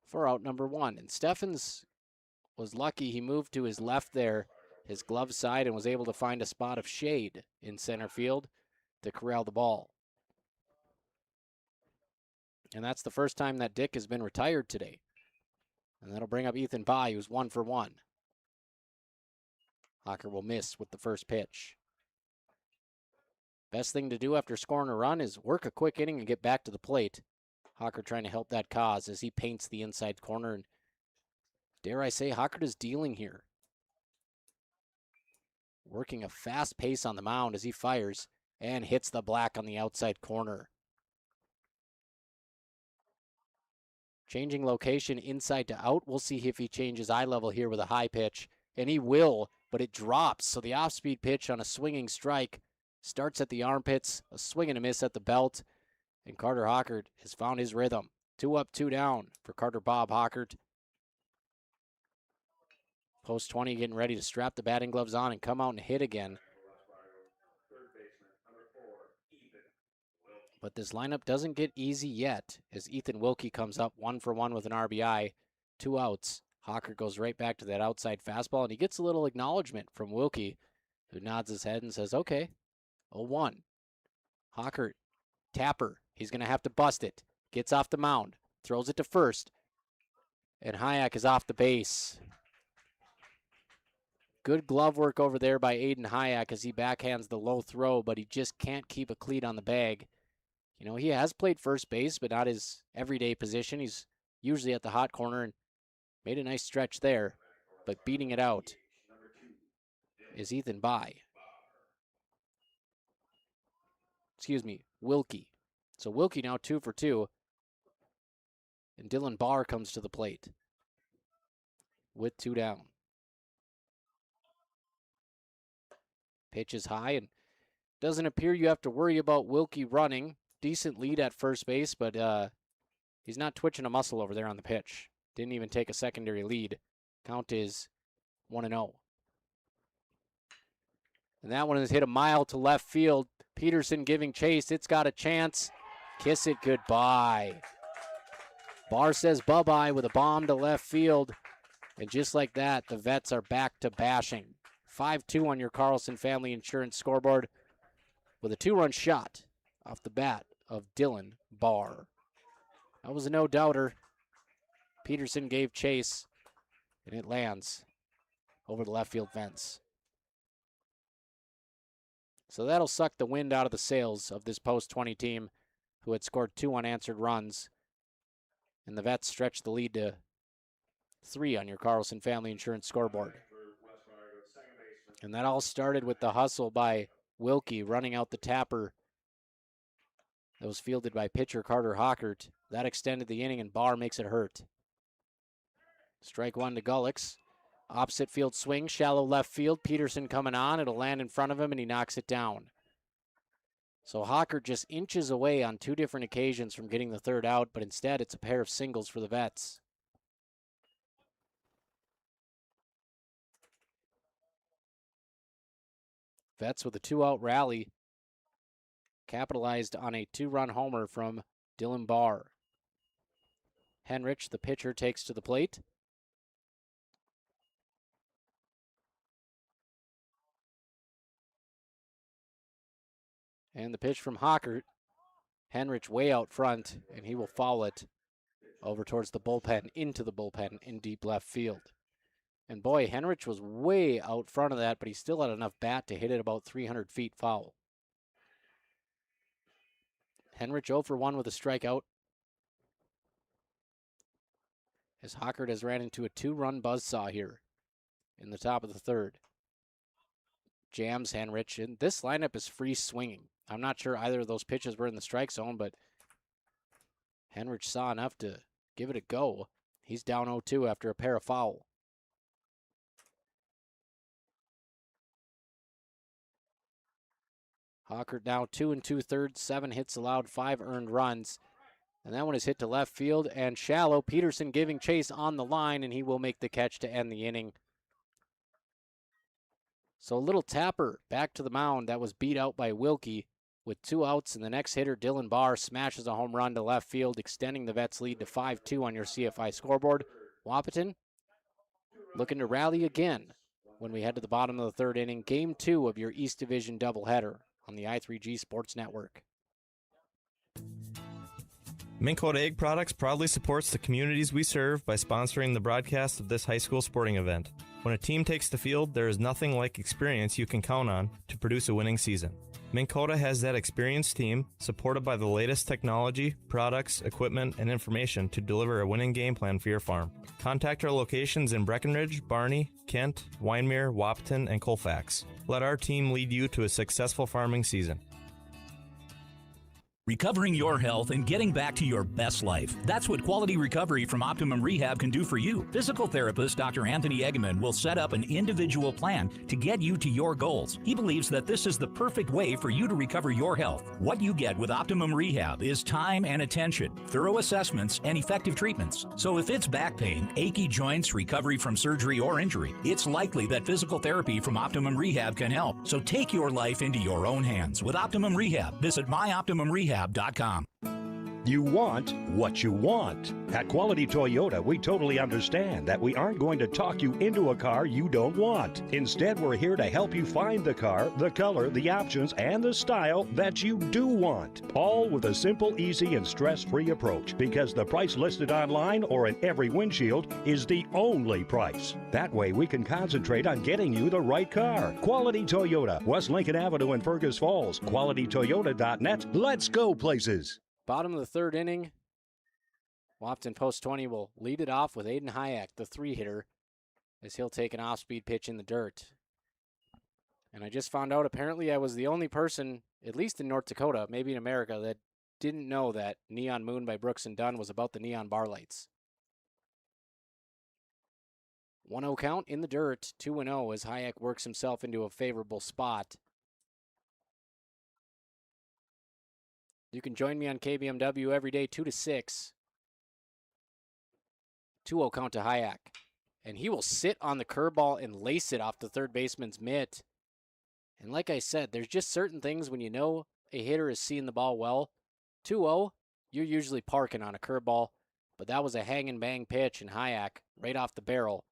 for out number 1. And Steffens was lucky he moved to his left there, his glove side, and was able to find a spot of shade in center field to corral the ball. And that's the first time that Dick has been retired today. And that'll bring up Ethan Pye, who's 1 for 1. Hocker will miss with the first pitch. Best thing to do after scoring a run is work a quick inning and get back to the plate. Hocker trying to help that cause as he paints the inside corner. And dare I say, Hocker is dealing here. Working a fast pace on the mound as he fires and hits the black on the outside corner. Changing location inside to out. We'll see if he changes eye level here with a high pitch. And he will, but it drops. So the off-speed pitch on a swinging strike starts at the armpits, a swing and a miss at the belt. And Carter Hockert has found his rhythm. 2 up, 2 down for Carter Bob Hockert. Post 20 getting ready to strap the batting gloves on and come out and hit again. But this lineup doesn't get easy yet as Ethan Wilkie comes up 1 for 1 with an RBI, 2 outs. Hockert goes right back to that outside fastball, and he gets a little acknowledgement from Wilkie, who nods his head and says, okay, 0-1. Hockert, tapper, he's going to have to bust it. Gets off the mound, throws it to first, and Hayek is off the base. Good glove work over there by Aiden Hayek as he backhands the low throw, but he just can't keep a cleat on the bag. You know, he has played first base, but not his everyday position. He's usually at the hot corner and made a nice stretch there, but beating it out is Ethan Wilkie. So Wilkie now 2 for 2. And Dylan Barr comes to the plate with 2 down. Pitch is high, and doesn't appear you have to worry about Wilkie running. Decent lead at first base, but he's not twitching a muscle over there on the pitch. Didn't even take a secondary lead. Count is 1-0. And that one is hit a mile to left field. Peterson giving chase. It's got a chance. Kiss it goodbye. Barr says bye-bye with a bomb to left field. And just like that, the Vets are back to bashing. 5-2 on your Carlson Family Insurance scoreboard with a 2-run shot off the bat of Dylan Barr. That was a no-doubter. Peterson gave chase, and it lands over the left field fence. So that'll suck the wind out of the sails of this post-20 team who had scored 2 unanswered runs. And the Vets stretch the lead to 3 on your Carlson Family Insurance scoreboard. And that all started with the hustle by Wilkie running out the tapper that was fielded by pitcher Carter Hockert. That extended the inning, and Barr makes it hurt. Strike 1 to Gullix. Opposite field swing, shallow left field. Peterson coming on. It'll land in front of him, and he knocks it down. So Hockert just inches away on 2 different occasions from getting the third out, but instead it's a pair of singles for the Vets. Vets with a 2-out rally capitalized on a 2-run homer from Dylan Barr. Henrich, the pitcher, takes to the plate. And the pitch from Hockert. Henrich way out front, and he will foul it over towards the bullpen, into the bullpen in deep left field. And boy, Henrich was way out front of that, but he still had enough bat to hit it about 300 feet foul. Henrich 0 for 1 with a strikeout. As Hockert has ran into a 2-run buzzsaw here in the top of the third. Jams Henrich, and this lineup is free swinging. I'm not sure either of those pitches were in the strike zone, but Henrich saw enough to give it a go. He's down 0-2 after a pair of foul. Hockert now 2 2/3, 7 hits allowed, 5 earned runs. And that one is hit to left field and shallow. Peterson giving chase on the line, and he will make the catch to end the inning. So a little tapper back to the mound that was beat out by Wilkie with 2 outs, and the next hitter, Dylan Barr, smashes a home run to left field, extending the Vets' lead to 5-2 on your CFI scoreboard. Wahpeton looking to rally again when we head to the bottom of the third inning. Game 2 of your East Division doubleheader on the i3G Sports Network. Minn Kota Egg Products proudly supports the communities we serve by sponsoring the broadcast of this high school sporting event. When a team takes the field, there is nothing like experience you can count on to produce a winning season. Minn Kota has that experienced team, supported by the latest technology, products, equipment, and information to deliver a winning game plan for your farm. Contact our locations in Breckenridge, Barney, Kent, Wyndmere, Wahpeton, and Colfax. Let our team lead you to a successful farming season. Recovering your health and getting back to your best life. That's what quality recovery from Optimum Rehab can do for you. Physical therapist Dr. Anthony Egeman will set up an individual plan to get you to your goals. He believes that this is the perfect way for you to recover your health. What you get with Optimum Rehab is time and attention, thorough assessments, and effective treatments. So if it's back pain, achy joints, recovery from surgery or injury, it's likely that physical therapy from Optimum Rehab can help. So take your life into your own hands with Optimum Rehab. Visit myoptimumrehab.com. You want what you want. At Quality Toyota, we totally understand that we aren't going to talk you into a car you don't want. Instead, we're here to help you find the car, the color, the options, and the style that you do want. All with a simple, easy, and stress-free approach, because the price listed online or in every windshield is the only price. That way, we can concentrate on getting you the right car. Quality Toyota, West Lincoln Avenue in Fergus Falls. QualityToyota.net. Let's go places. Bottom of the third inning, Wahpeton post 20 will lead it off with Aiden Hayek, the 3-hitter, as he'll take an off-speed pitch in the dirt. And I just found out apparently I was the only person, at least in North Dakota, maybe in America, that didn't know that Neon Moon by Brooks and Dunn was about the neon bar lights. 1-0 count in the dirt, 2-0 as Hayek works himself into a favorable spot. You can join me on KBMW every day, 2 to 6. 2-0 count to Hayek. And he will sit on the curveball and lace it off the third baseman's mitt. And like I said, there's just certain things when you know a hitter is seeing the ball well. 2-0, you're usually parking on a curveball. But that was a hang and bang pitch, and Hayek, right off the barrel,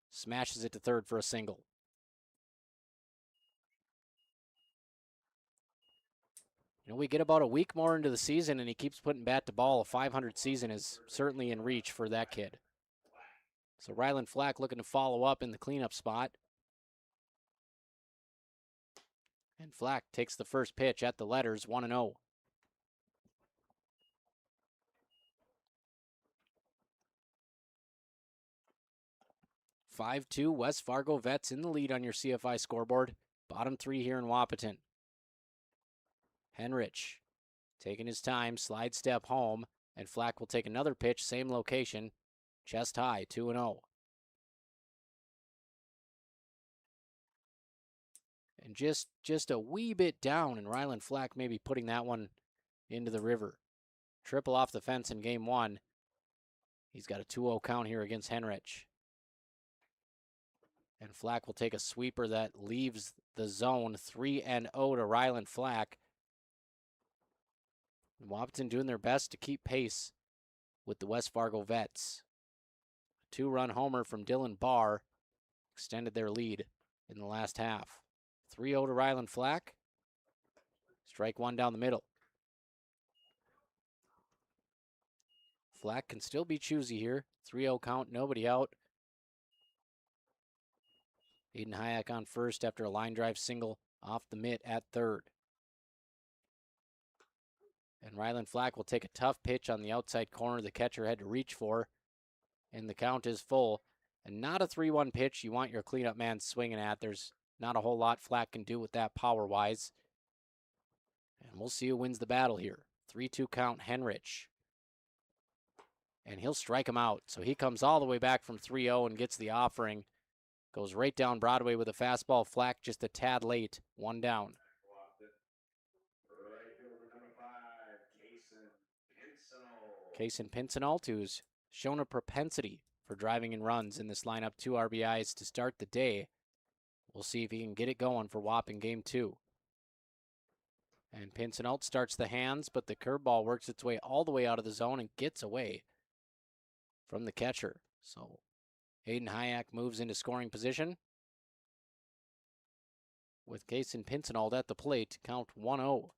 smashes it to third for a single. You know, we get about a week more into the season, and he keeps putting bat to ball. A 500 season is certainly in reach for that kid. So Ryland Flack looking to follow up in the cleanup spot. And Flack takes the first pitch at the letters, 1-0. (5-2) West Fargo Vets in the lead on your CFI scoreboard. Bottom 3 here in Wahpeton. Henrich taking his time, slide step home, and Flack will take another pitch, same location, chest high, 2-0. And just a wee bit down, and Ryland Flack maybe putting that one into the river. Triple off the fence in game 1. He's got a 2-0 count here against Henrich. And Flack will take a sweeper that leaves the zone, 3-0 to Ryland Flack. Wahpeton doing their best to keep pace with the West Fargo Vets. A 2-run homer from Dylan Barr extended their lead in the last half. 3-0 to Ryland Flack. Strike one down the middle. Flack can still be choosy here. 3-0 count, nobody out. Aiden Hayek on first after a line drive single off the mitt at third. And Ryland Flack will take a tough pitch on the outside corner the catcher had to reach for. And the count is full. And not a 3-1 pitch you want your cleanup man swinging at. There's not a whole lot Flack can do with that power-wise. And we'll see who wins the battle here. 3-2 count, Henrich. And he'll strike him out. So he comes all the way back from 3-0 and gets the offering. Goes right down Broadway with a fastball. Flack just a tad late. 1 down. Kason Pincinalt, who's shown a propensity for driving in runs in this lineup. 2 RBIs to start the day. We'll see if he can get it going for Wahp in game 2. And Pincinalt starts the hands, but the curveball works its way all the way out of the zone and gets away from the catcher. So Aiden Hayek moves into scoring position with Kason Pincinalt at the plate. Count 1-0.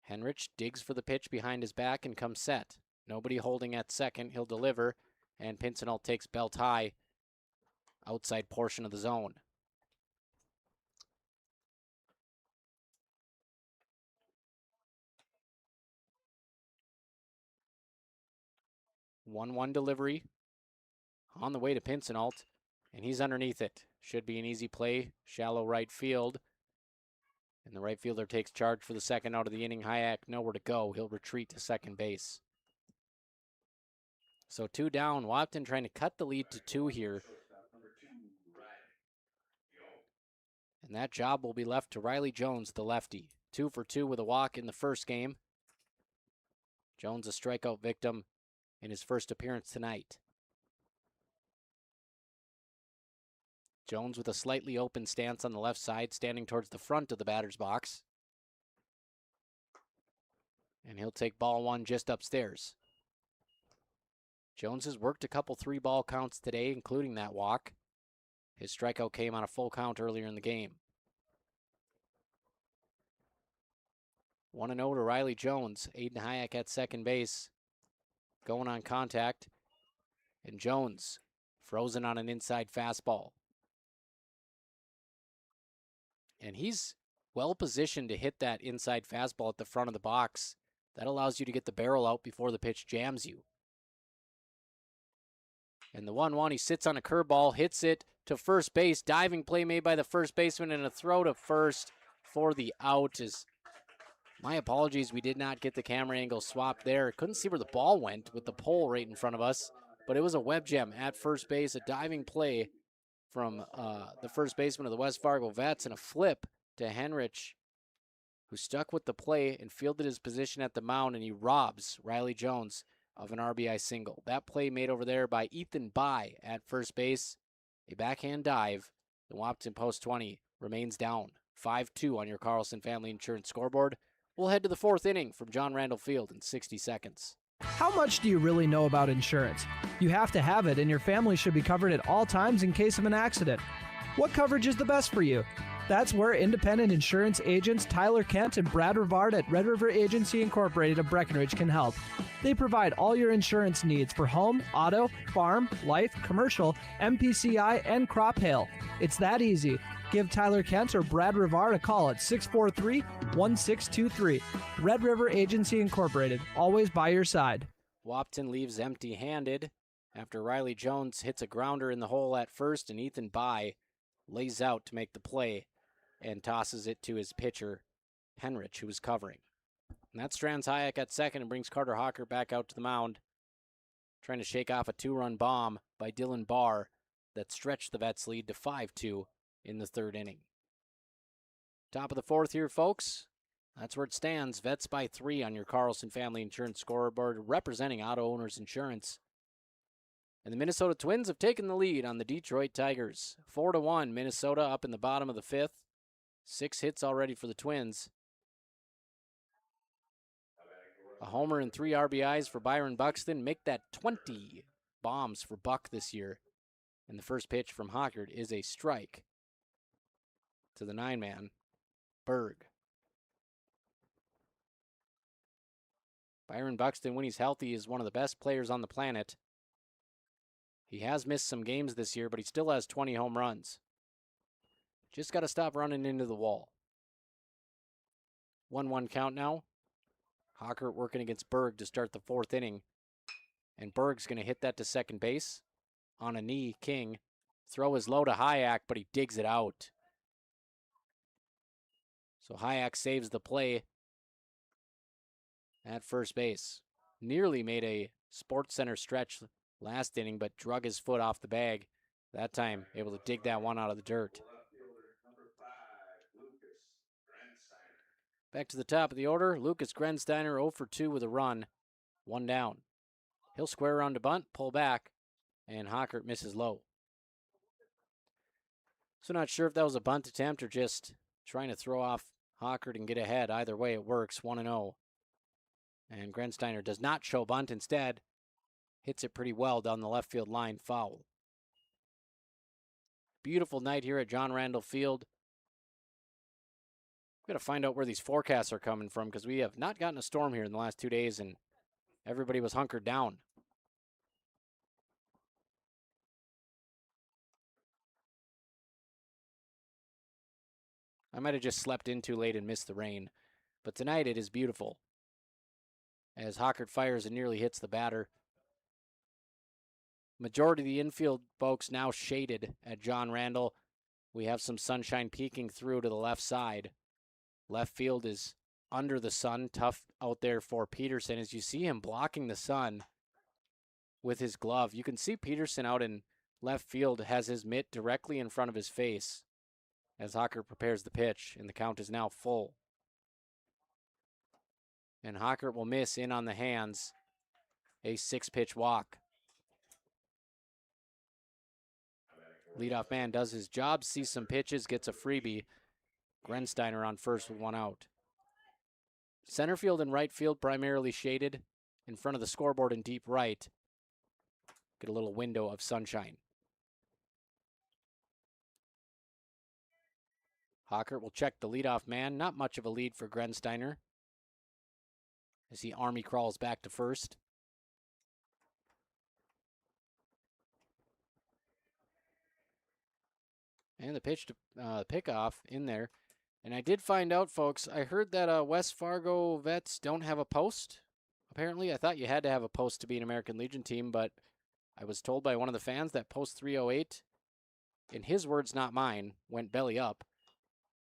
Henrich digs for the pitch behind his back and comes set. Nobody holding at second. He'll deliver, and Pincinalt takes belt high, outside portion of the zone. One delivery on the way to Pincinalt, and he's underneath it. Should be an easy play, shallow right field. And the right fielder takes charge for the second out of the inning. Hayek nowhere to go. He'll retreat to second base. So 2 down. Wahpeton trying to cut the lead to 2 here. And that job will be left to Riley Jones, the lefty. 2 for 2 with a walk in the first game. Jones a strikeout victim in his first appearance tonight. Jones with a slightly open stance on the left side, standing towards the front of the batter's box. And he'll take ball one just upstairs. Jones has worked a couple 3-ball counts today, including that walk. His strikeout came on a full count earlier in the game. 1-0 to Riley Jones. Aiden Hayek at second base. Going on contact. And Jones frozen on an inside fastball. And he's well positioned to hit that inside fastball at the front of the box. That allows you to get the barrel out before the pitch jams you. And the 1-1, he sits on a curveball, hits it to first base. Diving play made by the first baseman and a throw to first for the out. My apologies, we did not get the camera angle swapped there. Couldn't see where the ball went with the pole right in front of us. But it was a web gem at first base, a diving play from the first baseman of the West Fargo Vets, and a flip to Henrich, who stuck with the play and fielded his position at the mound, and he robs Riley Jones of an RBI single. That play made over there by Ethan By at first base. A backhand dive. The Wahpeton Post 20 remains down 5-2 on your Carlson Family Insurance scoreboard. We'll head to the fourth inning from John Randall Field in 60 seconds. How much do you really know about insurance? You have to have it, and your family should be covered at all times in case of an accident. What coverage is the best for you? That's where independent insurance agents Tyler Kent and Brad Rivard at Red River Agency Incorporated of Breckenridge can help. They provide all your insurance needs for home, auto, farm, life, commercial, MPCI, and crop hail. It's that easy. Give Tyler Kent or Brad Rivard a call at 643-1623. Red River Agency Incorporated, always by your side. Wahpeton leaves empty-handed after Riley Jones hits a grounder in the hole at first, and Ethan By lays out to make the play and tosses it to his pitcher, Henrich, who was covering. And that strands Hayek at second and brings Carter Hawker back out to the mound, trying to shake off a 2-run bomb by Dylan Barr that stretched the Vets' lead to 5-2 in the third inning. Top of the fourth here, folks. That's where it stands. Vets by 3 on your Carlson Family Insurance scoreboard, representing Auto Owners Insurance. And the Minnesota Twins have taken the lead on the Detroit Tigers. 4-1, Minnesota up in the bottom of the fifth. 6 hits already for the Twins. A homer and 3 RBIs for Byron Buxton make that 20 bombs for Buck this year. And the first pitch from Hockert is a strike to the 9-man, Berg. Byron Buxton, when he's healthy, is one of the best players on the planet. He has missed some games this year, but he still has 20 home runs. Just got to stop running into the wall. 1-1 count now. Hockert working against Berg to start the fourth inning. And Berg's going to hit that to second base. On a knee, King. Throw is low to Hayek, but he digs it out. So Hayek saves the play at first base. Nearly made a Sports Center stretch last inning, but drug his foot off the bag. That time, able to dig that one out of the dirt. Back to the top of the order, Lucas Grensteiner 0 for 2 with a run, 1 down. He'll square around to bunt, pull back, and Hockert misses low. So not sure if that was a bunt attempt or just trying to throw off Hockert and get ahead. Either way, it works, 1-0. And Grensteiner does not show bunt. Instead, hits it pretty well down the left field line, foul. Beautiful night here at John Randall Field. We've got to find out where these forecasts are coming from, because we have not gotten a storm here in the last 2 days, and everybody was hunkered down. I might have just slept in too late and missed the rain, but tonight it is beautiful. As Hockert fires and nearly hits the batter. Majority of the infield folks now shaded at John Randall. We have some sunshine peeking through to the left side. Left field is under the sun. Tough out there for Peterson as you see him blocking the sun with his glove. You can see Peterson out in left field has his mitt directly in front of his face as Hockert prepares the pitch, and the count is now full. And Hockert will miss in on the hands. A 6-pitch walk. Leadoff man does his job, sees some pitches, gets a freebie. Grensteiner on first with one out. Center field and right field primarily shaded. In front of the scoreboard in deep right, get a little window of sunshine. Hockert will check the leadoff man. Not much of a lead for Grensteiner as he army crawls back to first. And the pitch to pickoff in there. And I did find out, folks, I heard that West Fargo Vets don't have a post. Apparently, I thought you had to have a post to be an American Legion team, but I was told by one of the fans that post 308, in his words, not mine, went belly up.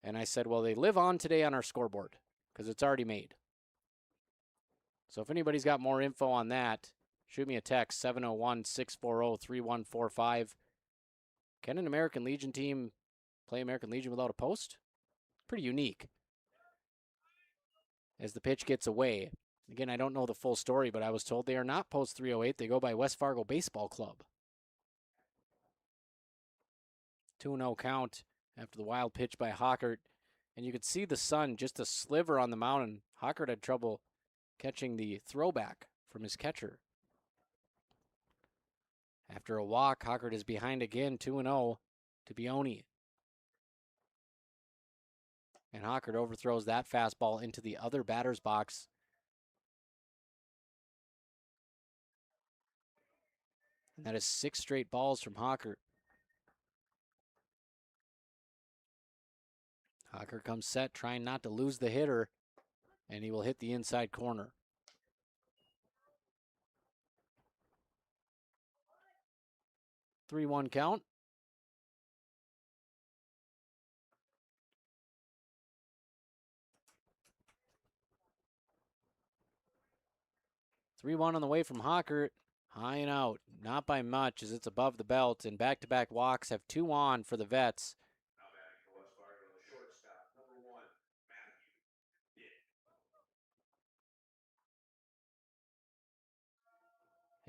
And I said, well, they live on today on our scoreboard because it's already made. So if anybody's got more info on that, shoot me a text, 701-640-3145. Can an American Legion team play American Legion without a post? Pretty unique. As the pitch gets away. Again, I don't know the full story, but I was told they are not post 308. They go by West Fargo Baseball Club. 2-0 count after the wild pitch by Hockert. And you could see the sun, just a sliver on the mound, and Hockert had trouble catching the throwback from his catcher. After a walk, Hockert is behind again, 2-0 to Bioni. And Hockert overthrows that fastball into the other batter's box. And that is 6 straight balls from Hockert. Hockert comes set, trying not to lose the hitter, and he will hit the inside corner. Three-one count. Three-one on the way from Hockert. High and out. Not by much as it's above the belt, and back-to-back walks have 2 on for the Vets.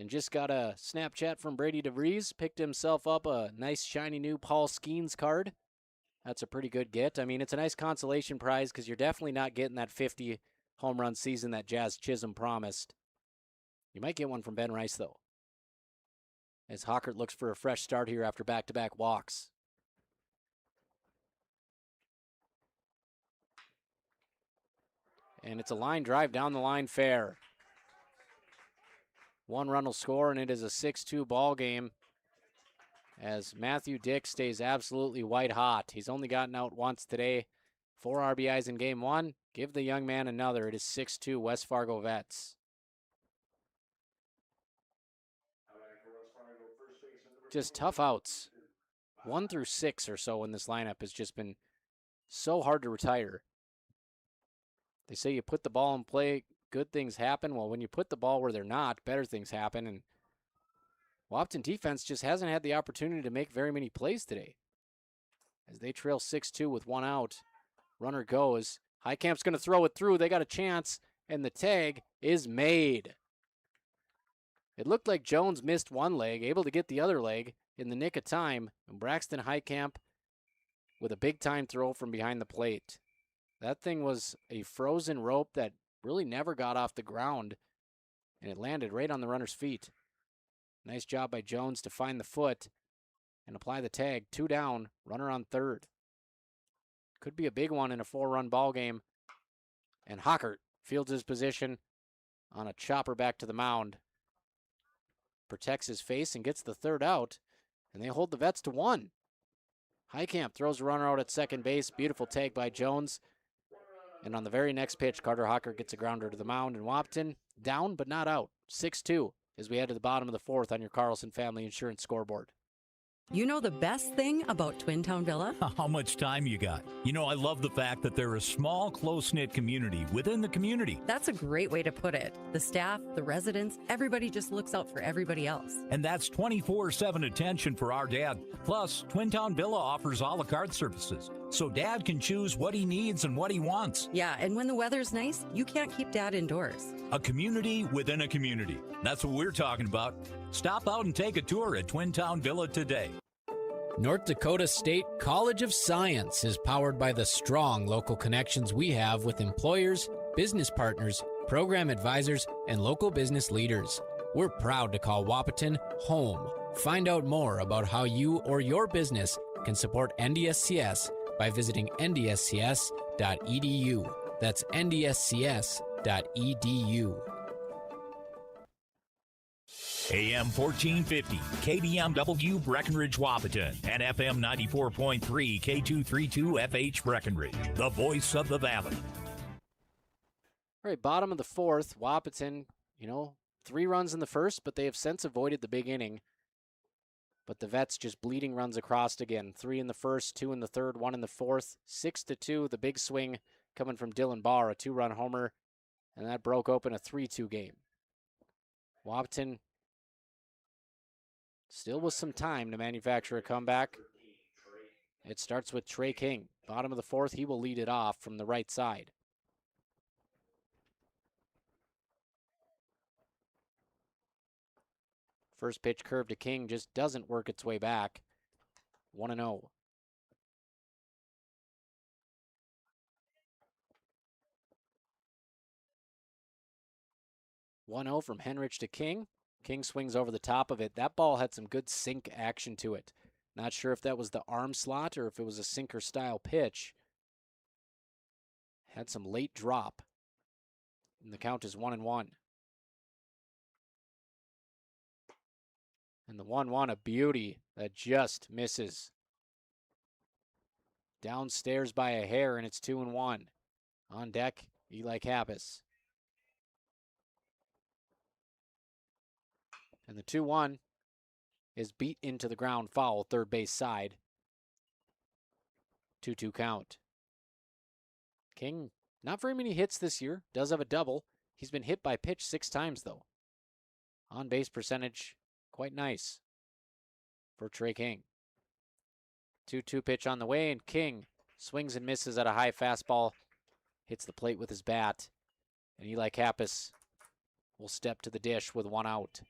And just got a Snapchat from Brady DeVries. Picked himself up a nice shiny new Paul Skeens card. That's a pretty good get. I mean, it's a nice consolation prize because you're definitely not getting that 50 home run season that Jazz Chisholm promised. You might get one from Ben Rice, though, as Hockert looks for a fresh start here after back-to-back walks. And it's a line drive down the line fair. 1 run will score, and it is a 6-2 ball game as Matthew Dick stays absolutely white hot. He's only gotten out once today. 4 RBIs in game 1. Give the young man another. It is 6-2 West Fargo Vets. Just tough outs. 1 through 6 or so in this lineup has just been so hard to retire. They say you put the ball in play, good things happen. Well, when you put the ball where they're not, better things happen. And Wahpeton defense just hasn't had the opportunity to make very many plays today. As they trail 6-2 with 1 out, runner goes. Highcamp's going to throw it through. They got a chance, and the tag is made. It looked like Jones missed one leg, able to get the other leg in the nick of time. And Braxton Highcamp with a big-time throw from behind the plate. That thing was a frozen rope that really never got off the ground, and it landed right on the runner's feet. Nice job by Jones to find the foot and apply the tag. 2 down, runner on third. Could be a big one in a 4-run ball game. And Hockert fields his position on a chopper back to the mound. Protects his face and gets the 3rd out, and they hold the Vets to 1. Highcamp throws a runner out at second base. Beautiful tag by Jones. And on the very next pitch, Carter Hockert gets a grounder to the mound, and Wahpeton down but not out. 6-2 as we head to the bottom of the 4th on your Carlson Family Insurance scoreboard. You know the best thing about Twin Town Villa? How much time you got? You know, I love the fact that they're a small, close-knit community within the community. That's a great way to put it. The staff, the residents, everybody just looks out for everybody else. And that's 24/7 attention for our dad. Plus, Twin Town Villa offers a la carte services, so Dad can choose what he needs and what he wants. Yeah, and when the weather's nice, you can't keep Dad indoors. A community within a community. That's what we're talking about. Stop out and take a tour at Twin Town Villa today. North Dakota State College of Science is powered by the strong local connections we have with employers, business partners, program advisors, and local business leaders. We're proud to call Wahpeton home. Find out more about how you or your business can support NDSCS by visiting ndscs.edu. That's ndscs.edu. AM 1450, KBMW Breckenridge Wahpeton, and FM 94.3, K232 FH Breckenridge, the voice of the valley. All right, bottom of the fourth, Wahpeton, 3 runs in the first, but they have since avoided the big inning. But the Vets just bleeding runs across again. 3 in the first, 2 in the third, 1 in the fourth. 6-2, the big swing coming from Dylan Barr, a 2-run homer, and that broke open a 3-2 game. Wahpeton still with some time to manufacture a comeback. It starts with Trey King. Bottom of the fourth, he will lead it off from the right side. First pitch curve to King just doesn't work its way back. 1-0. 1-0 from Henrich to King. King swings over the top of it. That ball had some good sink action to it. Not sure if that was the arm slot or if it was a sinker style pitch. Had some late drop. And the count is 1-1. And the 1-1, a beauty that just misses. Downstairs by a hair, and it's 2-1. On deck, Eli Kappas. And the 2-1 is beat into the ground foul, third base side. 2-2 count. King, not very many hits this year. Does have a double. He's been hit by pitch 6 times, though. On base percentage, quite nice for Trey King. 2-2 pitch on the way, and King swings and misses at a high fastball. Hits the plate with his bat. And Eli Kappas will step to the dish with 1 out.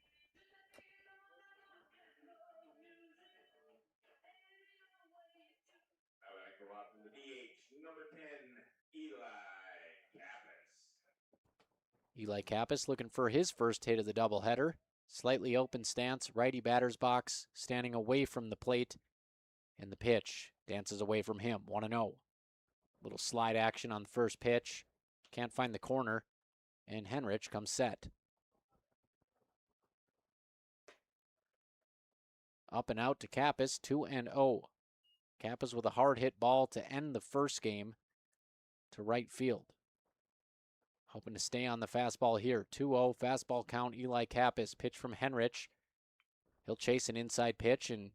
Eli Kappas looking for his first hit of the doubleheader. Slightly open stance, righty batter's box, standing away from the plate. And the pitch dances away from him, 1-0. Little slide action on the first pitch. Can't find the corner. And Henrich comes set. Up and out to Kappas, 2-0. Kappas with a hard hit ball to end the first game to right field. Hoping to stay on the fastball here. 2-0 fastball count. Eli Kappas. Pitch from Henrich. He'll chase an inside pitch, and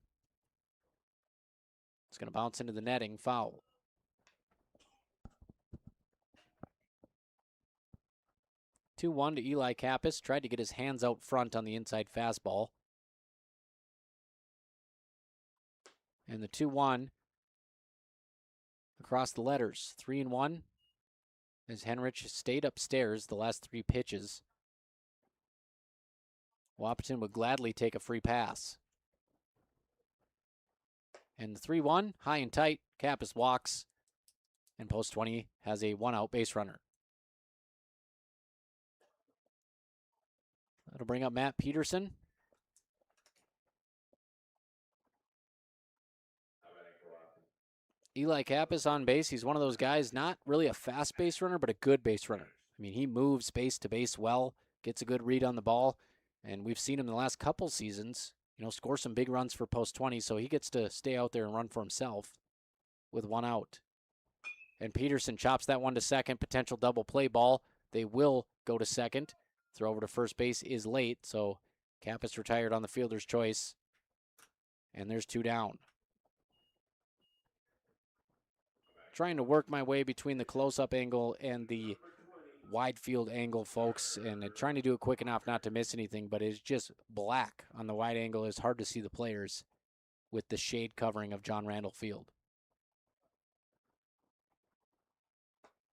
it's going to bounce into the netting. Foul. Two 2-1 to Eli Kappas. Tried to get his hands out front on the inside fastball. And the 2-1 across the letters. 3-1. As Henrich stayed upstairs the last 3 pitches. Wahpeton would gladly take a free pass. And the 3-1, high and tight. Kappas walks. And post 20 has a 1-out base runner. That'll bring up Matt Peterson. Eli Kappas on base. He's one of those guys, not really a fast base runner, but a good base runner. I mean, he moves base to base well, gets a good read on the ball, and we've seen him in the last couple seasons, score some big runs for post 20, so he gets to stay out there and run for himself with 1 out. And Peterson chops that one to second, potential double play ball. They will go to second. Throw over to first base is late, so Kappas retired on the fielder's choice. And there's 2 down. Trying to work my way between the close-up angle and the wide field angle, folks, and trying to do it quick enough not to miss anything, but it's just black on the wide angle. It's hard to see the players with the shade covering of John Randall Field.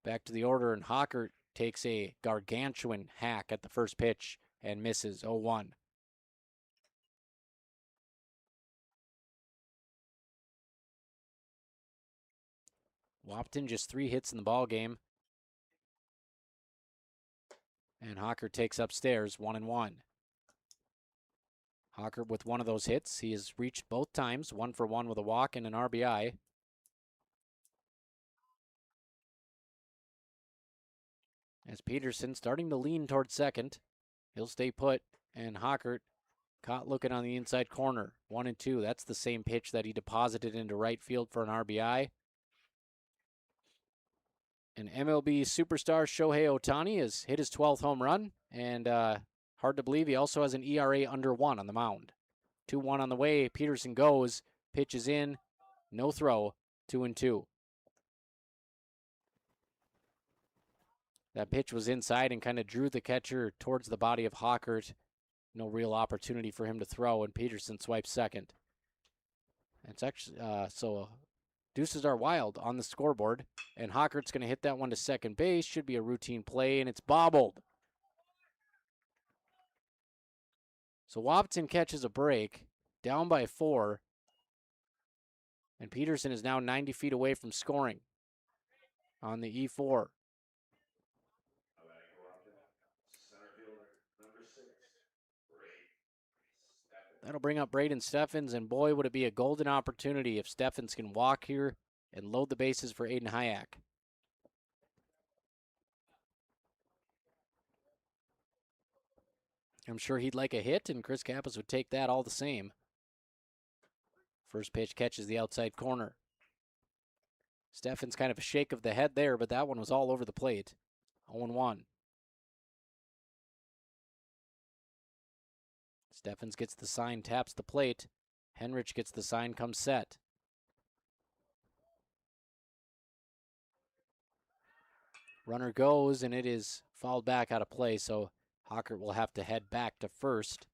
Back to the order, and Hawker takes a gargantuan hack at the first pitch and misses 0-1. Wahpeton just 3 hits in the ball game. And Hockert takes upstairs, 1-1. Hockert with one of those hits. He has reached both times, 1 for 1 with a walk and an RBI. As Peterson starting to lean towards second. He'll stay put, and Hockert caught looking on the inside corner. 1-2. That's the same pitch that he deposited into right field for an RBI. And MLB superstar Shohei Ohtani has hit his 12th home run, and hard to believe he also has an ERA under 1 on the mound. 2-1 on the way. Peterson goes, pitches in, no throw, 2-2. That pitch was inside and kind of drew the catcher towards the body of Hockert. No real opportunity for him to throw, and Peterson swipes second. It's actually so deuces are wild on the scoreboard, and Hockert's going to hit that one to second base. Should be a routine play, and it's bobbled. So Wahpeton catches a break, down by 4, and Peterson is now 90 feet away from scoring on the E4. That'll bring up Braden Steffens, and boy, would it be a golden opportunity if Steffens can walk here and load the bases for Aiden Hayek. I'm sure he'd like a hit, and Chris Kappas would take that all the same. First pitch catches the outside corner. Steffens kind of a shake of the head there, but that one was all over the plate. 0-1. Steffens gets the sign, taps the plate. Henrich gets the sign, comes set. Runner goes, and it is fouled back out of play, so Hockert will have to head back to first.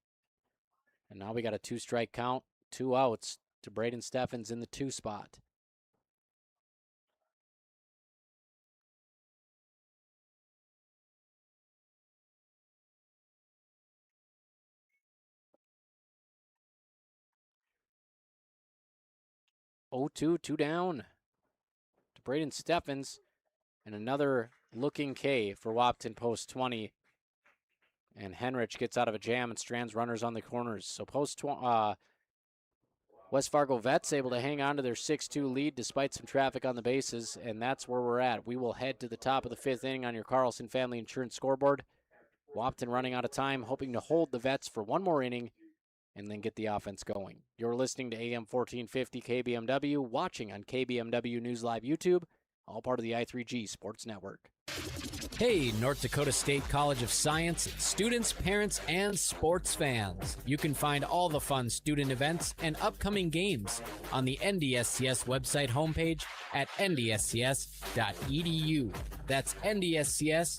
And now we got a 2-strike count, 2 outs to Braden Steffens in the 2 spot. Oh, 2 down to Braden Steffens, and another looking K for Wahpeton post 20. And Henrich gets out of a jam and strands runners on the corners. So post West Fargo Vets able to hang on to their 6-2 lead despite some traffic on the bases, and that's where we're at. We will head to the top of the 5th inning on your Carlson Family Insurance scoreboard. Wahpeton running out of time, hoping to hold the Vets for one more inning and then get the offense going. You're listening to AM 1450 KBMW, watching on KBMW News Live YouTube, all part of the I3G Sports Network. Hey, North Dakota State College of Science, students, parents, and sports fans. You can find all the fun student events and upcoming games on the NDSCS website homepage at ndscs.edu. That's ndscs.edu.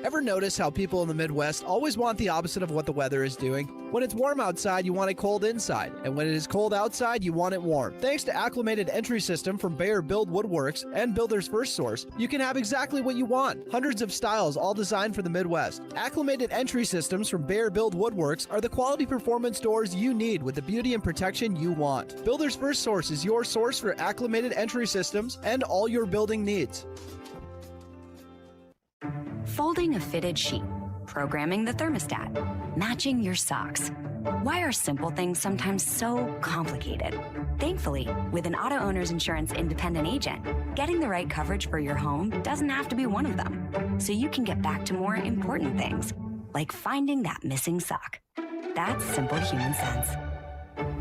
Ever notice how people in the Midwest always want the opposite of what the weather is doing? When it's warm outside, you want it cold inside. And when it is cold outside, you want it warm. Thanks to Acclimated Entry System from Bayer Build Woodworks and Builder's First Source, you can have exactly what you want. Hundreds of styles, all designed for the Midwest. Acclimated Entry Systems from Bayer Build Woodworks are the quality performance doors you need with the beauty and protection you want. Builder's First Source is your source for acclimated entry systems and all your building needs. Folding a fitted sheet, programming the thermostat, matching your socks. Why are simple things sometimes so complicated? Thankfully, with an auto owner's insurance independent agent, getting the right coverage for your home doesn't have to be one of them. So you can get back to more important things, like finding that missing sock. That's simple human sense.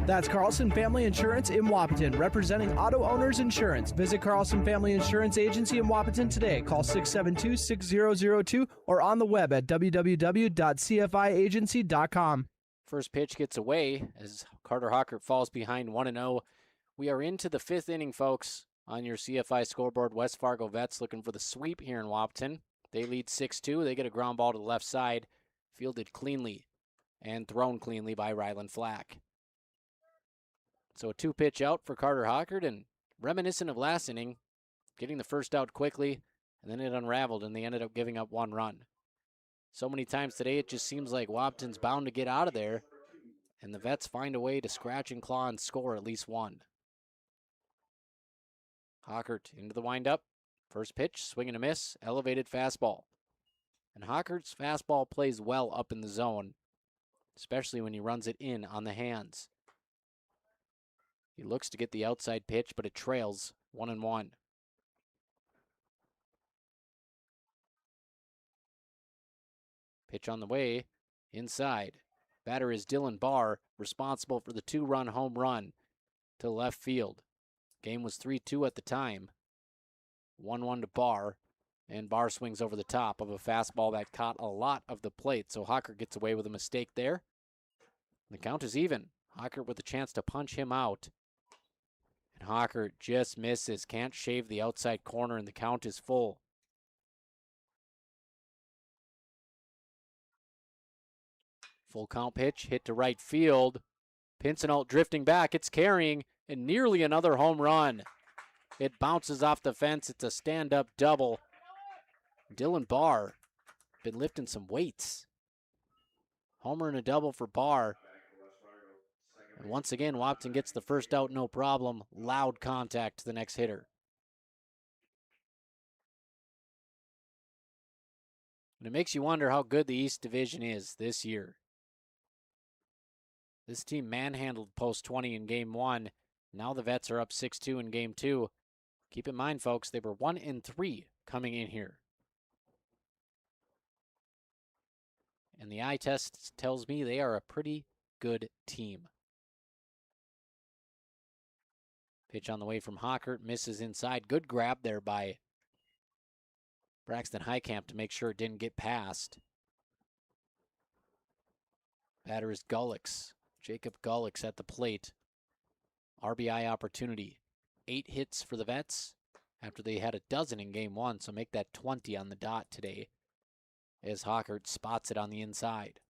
That's Carlson Family Insurance in Wahpeton, representing auto owners insurance. Visit Carlson Family Insurance Agency in Wahpeton today. Call 672-6002 or on the web at www.cfiagency.com. First pitch gets away as Carter Hockert falls behind 1-0. We are into the 5th inning, folks, on your CFI scoreboard. West Fargo Vets looking for the sweep here in Wahpeton. They lead 6-2. They get a ground ball to the left side, fielded cleanly and thrown cleanly by Ryland Flack. So a 2-pitch out for Carter Hockert, and reminiscent of last inning, getting the first out quickly, and then it unraveled, and they ended up giving up 1 run. So many times today, it just seems like Wahpeton's bound to get out of there, and the Vets find a way to scratch and claw and score at least one. Hockert into the windup. First pitch, swing and a miss, elevated fastball. And Hockert's fastball plays well up in the zone, especially when he runs it in on the hands. He looks to get the outside pitch, but it trails 1-1. Pitch on the way, inside. Batter is Dylan Barr, responsible for the 2-run home run to left field. Game was 3-2 at the time. 1-1 to Barr, and Barr swings over the top of a fastball that caught a lot of the plate, so Hockert gets away with a mistake there. The count is even. Hockert with a chance to punch him out. And Hockert just misses, can't shave the outside corner, and the count is full. Full count pitch, hit to right field. Pincinot drifting back, it's carrying, and nearly another home run. It bounces off the fence, it's a stand-up double. Dylan Barr, been lifting some weights. Homer and a double for Barr. And once again, Wahpeton gets the first out, no problem. Loud contact to the next hitter. And it makes you wonder how good the East Division is this year. This team manhandled Post 20 in Game 1. Now the Vets are up 6-2 in Game 2. Keep in mind, folks, they were 1-3 coming in here. And the eye test tells me they are a pretty good team. Pitch on the way from Hockert, misses inside. Good grab there by Braxton Highcamp to make sure it didn't get past. Batter is Gullix. Jacob Gullix at the plate. RBI opportunity. 8 hits for the Vets after they had a dozen in Game 1, so make that 20 on the dot today as Hockert spots it on the inside.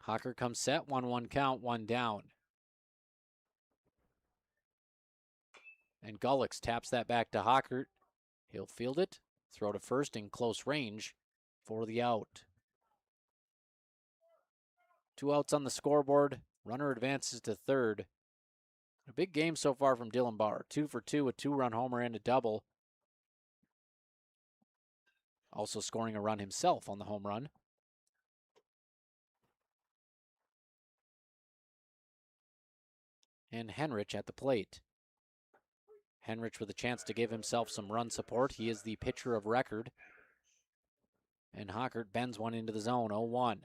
Hockert comes set, 1-1 count, 1 down. And Gullix taps that back to Hockert. He'll field it, throw to first in close range for the out. 2 outs on the scoreboard. Runner advances to third. A big game so far from Dylan Barr. 2 for 2, a 2-run homer and a double. Also scoring a run himself on the home run. And Henrich at the plate. Henrich with a chance to give himself some run support. He is the pitcher of record. And Hockert bends one into the zone, 0-1.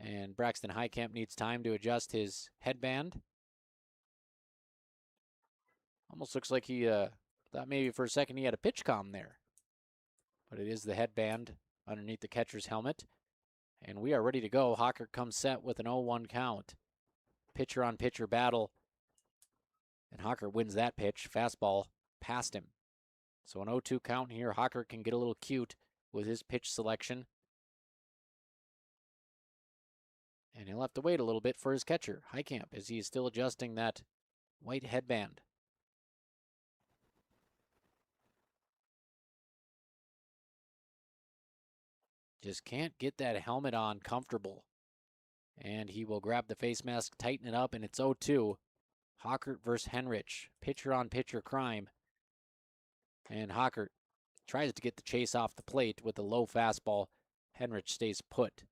And Braxton Highcamp needs time to adjust his headband. Almost looks like he thought maybe for a second he had a pitch comm there. But it is the headband underneath the catcher's helmet. And we are ready to go. Hockert comes set with an 0-1 count. Pitcher on pitcher battle. And Hockert wins that pitch. Fastball past him. So an 0-2 count here. Hockert can get a little cute with his pitch selection. And he'll have to wait a little bit for his catcher, Highcamp, as he is still adjusting that white headband. Just can't get that helmet on comfortable. And he will grab the face mask, tighten it up, and it's 0-2. Hockert versus Henrich. Pitcher on pitcher crime. And Hockert tries to get the chase off the plate with a low fastball. Henrich stays put.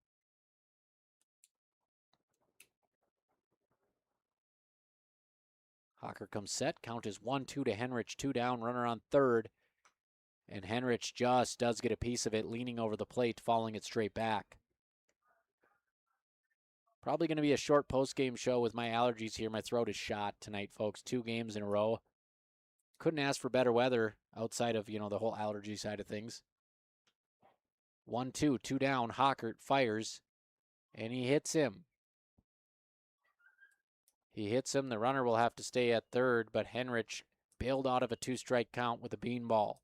Hockert comes set. Count is 1-2 to Henrich. 2 down, runner on third. And Henrich just does get a piece of it, leaning over the plate, falling it straight back. Probably going to be a short post-game show with my allergies here. My throat is shot tonight, folks. 2 games in a row. Couldn't ask for better weather outside of, the whole allergy side of things. 1-2, 2 down. Hockert fires, and he hits him. He hits him. The runner will have to stay at third, but Henrich bailed out of a 2-strike count with a beanball.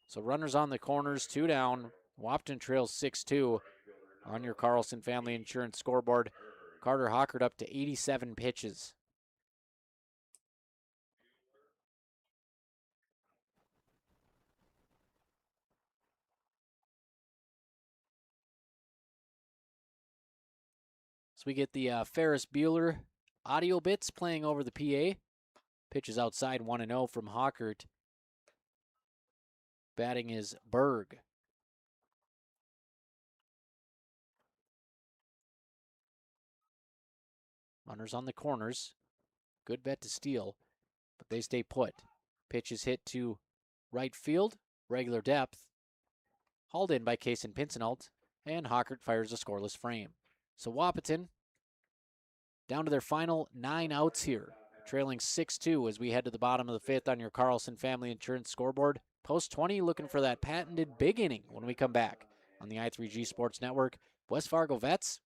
So runners on the corners, 2 down. Wahpeton trails 6-2 on your Carlson Family Insurance scoreboard. Carter Hockert up to 87 pitches. So we get the Ferris Bueller audio bits playing over the PA. Pitch is outside 1-0 from Hawkert. Batting is Berg. Runners on the corners. Good bet to steal, but they stay put. Pitch is hit to right field, regular depth. Hauled in by Kaysen Pincenalt, and Hawkert fires a scoreless frame. So Wahpeton down to their final 9 outs here, trailing 6-2 as we head to the bottom of the 5th on your Carlson Family Insurance scoreboard. Post 20 looking for that patented big inning when we come back on the I3G Sports Network. West Fargo Vets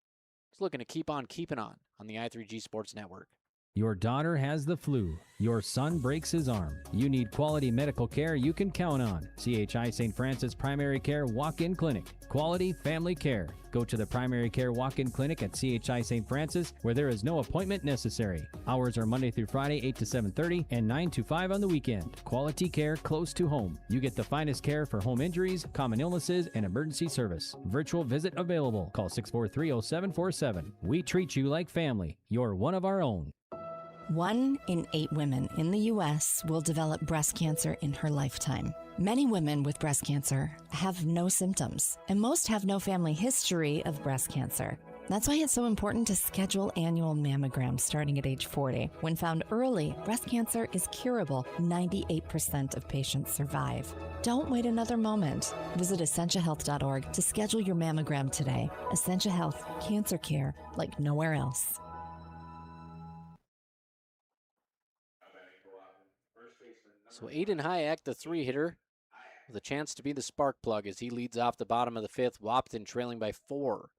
is looking to keep on keeping on the I3G Sports Network. Your daughter has the flu. Your son breaks his arm. You need quality medical care you can count on. CHI St. Francis Primary Care Walk-In Clinic. Quality family care. Go to the Primary Care Walk-In Clinic at CHI St. Francis, where there is no appointment necessary. Hours are Monday through Friday, 8 to 7:30 and 9 to 5 on the weekend. Quality care close to home. You get the finest care for home injuries, common illnesses, and emergency service. Virtual visit available. Call 643-0747. We treat you like family. You're one of our own. 1 in 8 women in the U.S. will develop breast cancer in her lifetime. Many women with breast cancer have no symptoms, and most have no family history of breast cancer. That's why it's so important to schedule annual mammograms starting at age 40. When found early, breast cancer is curable. 98% of patients survive. Don't wait another moment. Visit EssentiaHealth.org to schedule your mammogram today. Essentia Health, cancer care like nowhere else. So Aiden Hayek, the 3-hitter, with a chance to be the spark plug as he leads off the bottom of the 5th. Wahpeton trailing by 4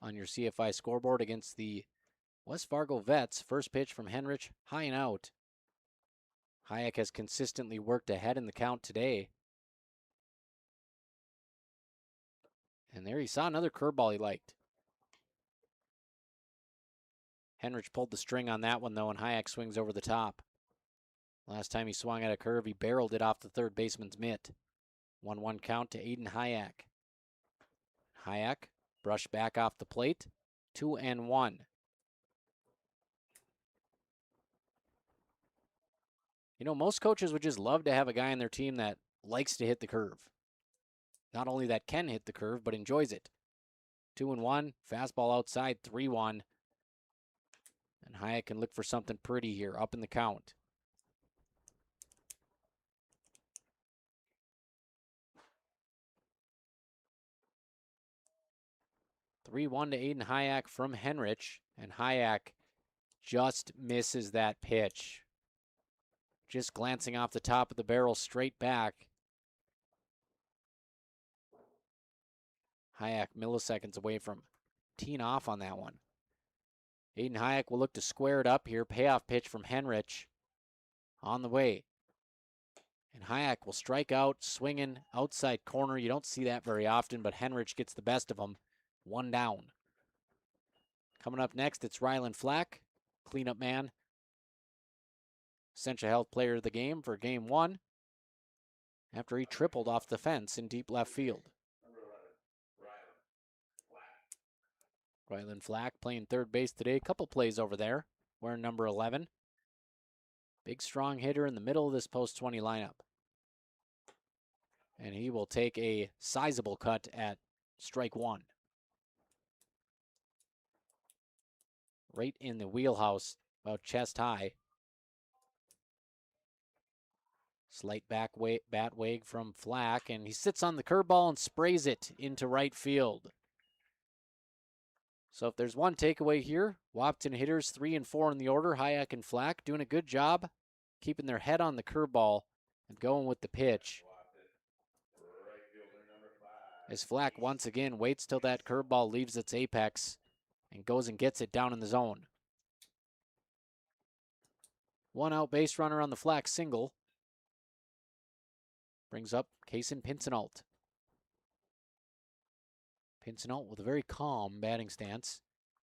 on your CFI scoreboard against the West Fargo Vets. First pitch from Henrich, high and out. Hayek has consistently worked ahead in the count today. And there he saw another curveball he liked. Henrich pulled the string on that one, though, and Hayek swings over the top. Last time he swung at a curve, he barreled it off the third baseman's mitt. 1-1 count to Aiden Hayek. Hayek brushed back off the plate. 2-1. You know, most coaches would just love to have a guy on their team that likes to hit the curve. Not only that can hit the curve, but enjoys it. 2-1, fastball outside, 3-1. And Hayek can look for something pretty here, up in the count. (3-1) to Aiden Hayek from Henrich, and Hayek just misses that pitch. Just glancing off the top of the barrel straight back. Hayek milliseconds away from teeing off on that one. Aiden Hayek will look to square it up here. Payoff pitch from Henrich on the way. And Hayek will strike out, swinging outside corner. You don't see that very often, but Henrich gets the best of him. 1 down. Coming up next, it's Rylan Flack, cleanup man. Essentia Health player of the game for game 1 after he tripled off the fence in deep left field. Rylan Flack playing third base today. Couple plays over there, wearing number 11. Big, strong hitter in the middle of this post 20 lineup. And he will take a sizable cut at strike 1. Right in the wheelhouse, about chest high. Slight bat wag from Flack, and he sits on the curveball and sprays it into right field. So if there's one takeaway here, Wahpeton hitters 3 and 4 in the order, Hayek and Flack doing a good job keeping their head on the curveball and going with the pitch. As Flack once again waits till that curveball leaves its apex and goes and gets it down in the zone. 1 out base runner on the Flack single. Brings up Kaysen Pincenalt. Pincenalt with a very calm batting stance.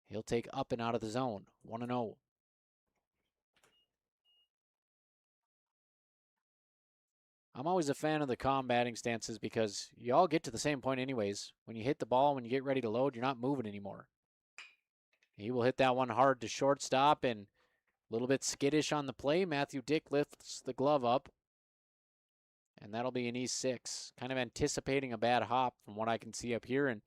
He'll take up and out of the zone. 1-0. I'm always a fan of the calm batting stances because you all get to the same point anyways. When you hit the ball, when you get ready to load, you're not moving anymore. He will hit that one hard to shortstop, and a little bit skittish on the play. Matthew Dick lifts the glove up, and that'll be an E6. Kind of anticipating a bad hop from what I can see up here, and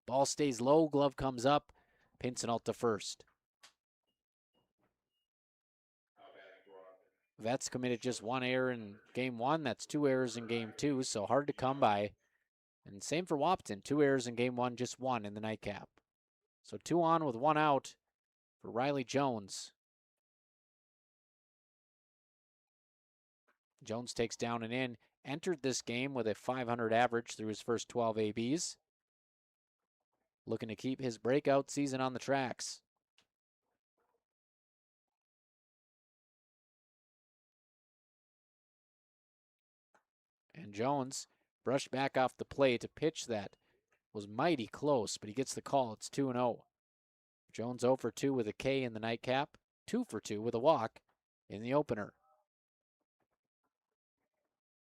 ball stays low, glove comes up, Pinson out to first. Vets committed just one error in game one. That's 2 errors in game two, so hard to come by. And same for Wahpeton, 2 errors in game one, just 1 in the nightcap. So 2 on with 1 out for Riley Jones. Jones takes down and in. Entered this game with a .500 average through his first 12 ABs. Looking to keep his breakout season on the tracks. And Jones brushed back off the plate. A pitch that was mighty close, but he gets the call. It's 2-0. Jones 0 for 2 with a K in the nightcap. 2 for 2 with a walk in the opener.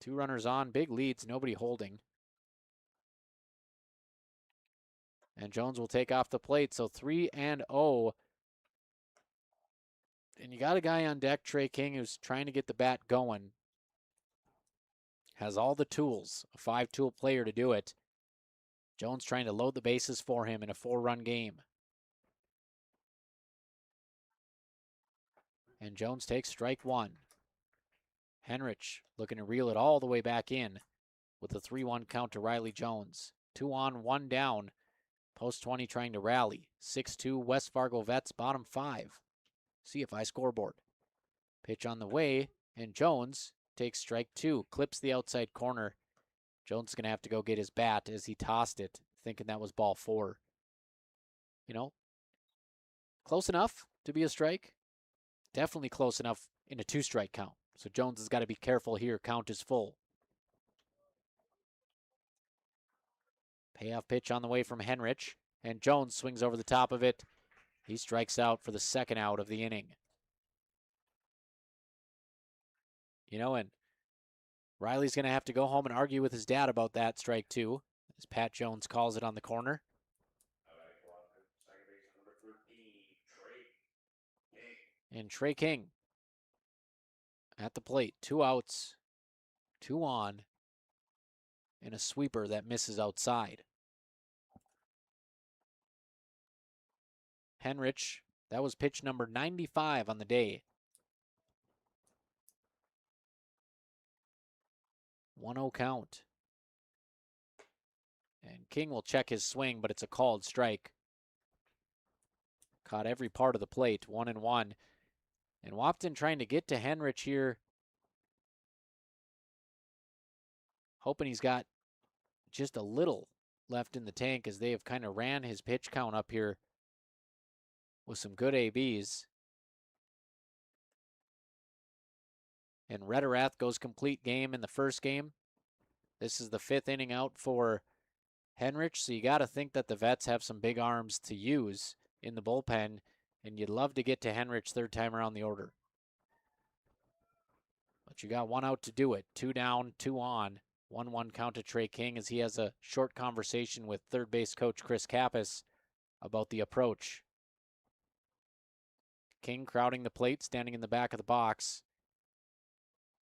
2 runners on, big leads, nobody holding. And Jones will take off the plate, so 3-0. And you got a guy on deck, Trey King, who's trying to get the bat going. Has all the tools, a 5-tool player to do it. Jones trying to load the bases for him in a 4-run game. And Jones takes strike 1. Henrich looking to reel it all the way back in with a 3-1 count to Riley Jones. 2 on, 1 down. Post 20 trying to rally. 6-2 West Fargo Vets, bottom 5. CFI scoreboard. Pitch on the way, and Jones takes strike 2. Clips the outside corner. Jones is going to have to go get his bat as he tossed it, thinking that was ball 4. You know, close enough to be a strike. Definitely close enough in a 2-strike count. So Jones has got to be careful here. Count is full. Payoff pitch on the way from Henrich, and Jones swings over the top of it. He strikes out for the 2nd out of the inning. You know, and Riley's going to have to go home and argue with his dad about that strike 2, as Pat Jones calls it on the corner. And Trey King at the plate. 2 outs, 2 on, and a sweeper that misses outside. Henrich, that was pitch number 95 on the day. 1-0 count. And King will check his swing, but it's a called strike. Caught every part of the plate, 1-1. And Wahpeton trying to get to Henrich here. Hoping he's got just a little left in the tank as they have kind of ran his pitch count up here with some good ABs. And Rederath goes complete game in the first game. This is the 5th inning out for Henrich, so you got to think that the Vets have some big arms to use in the bullpen, and you'd love to get to Henrich 3rd time around the order. But you got 1 out to do it. 2 down, 2 on. 1-1 count to Trey King as he has a short conversation with third base coach Chris Kappas about the approach. King crowding the plate, standing in the back of the box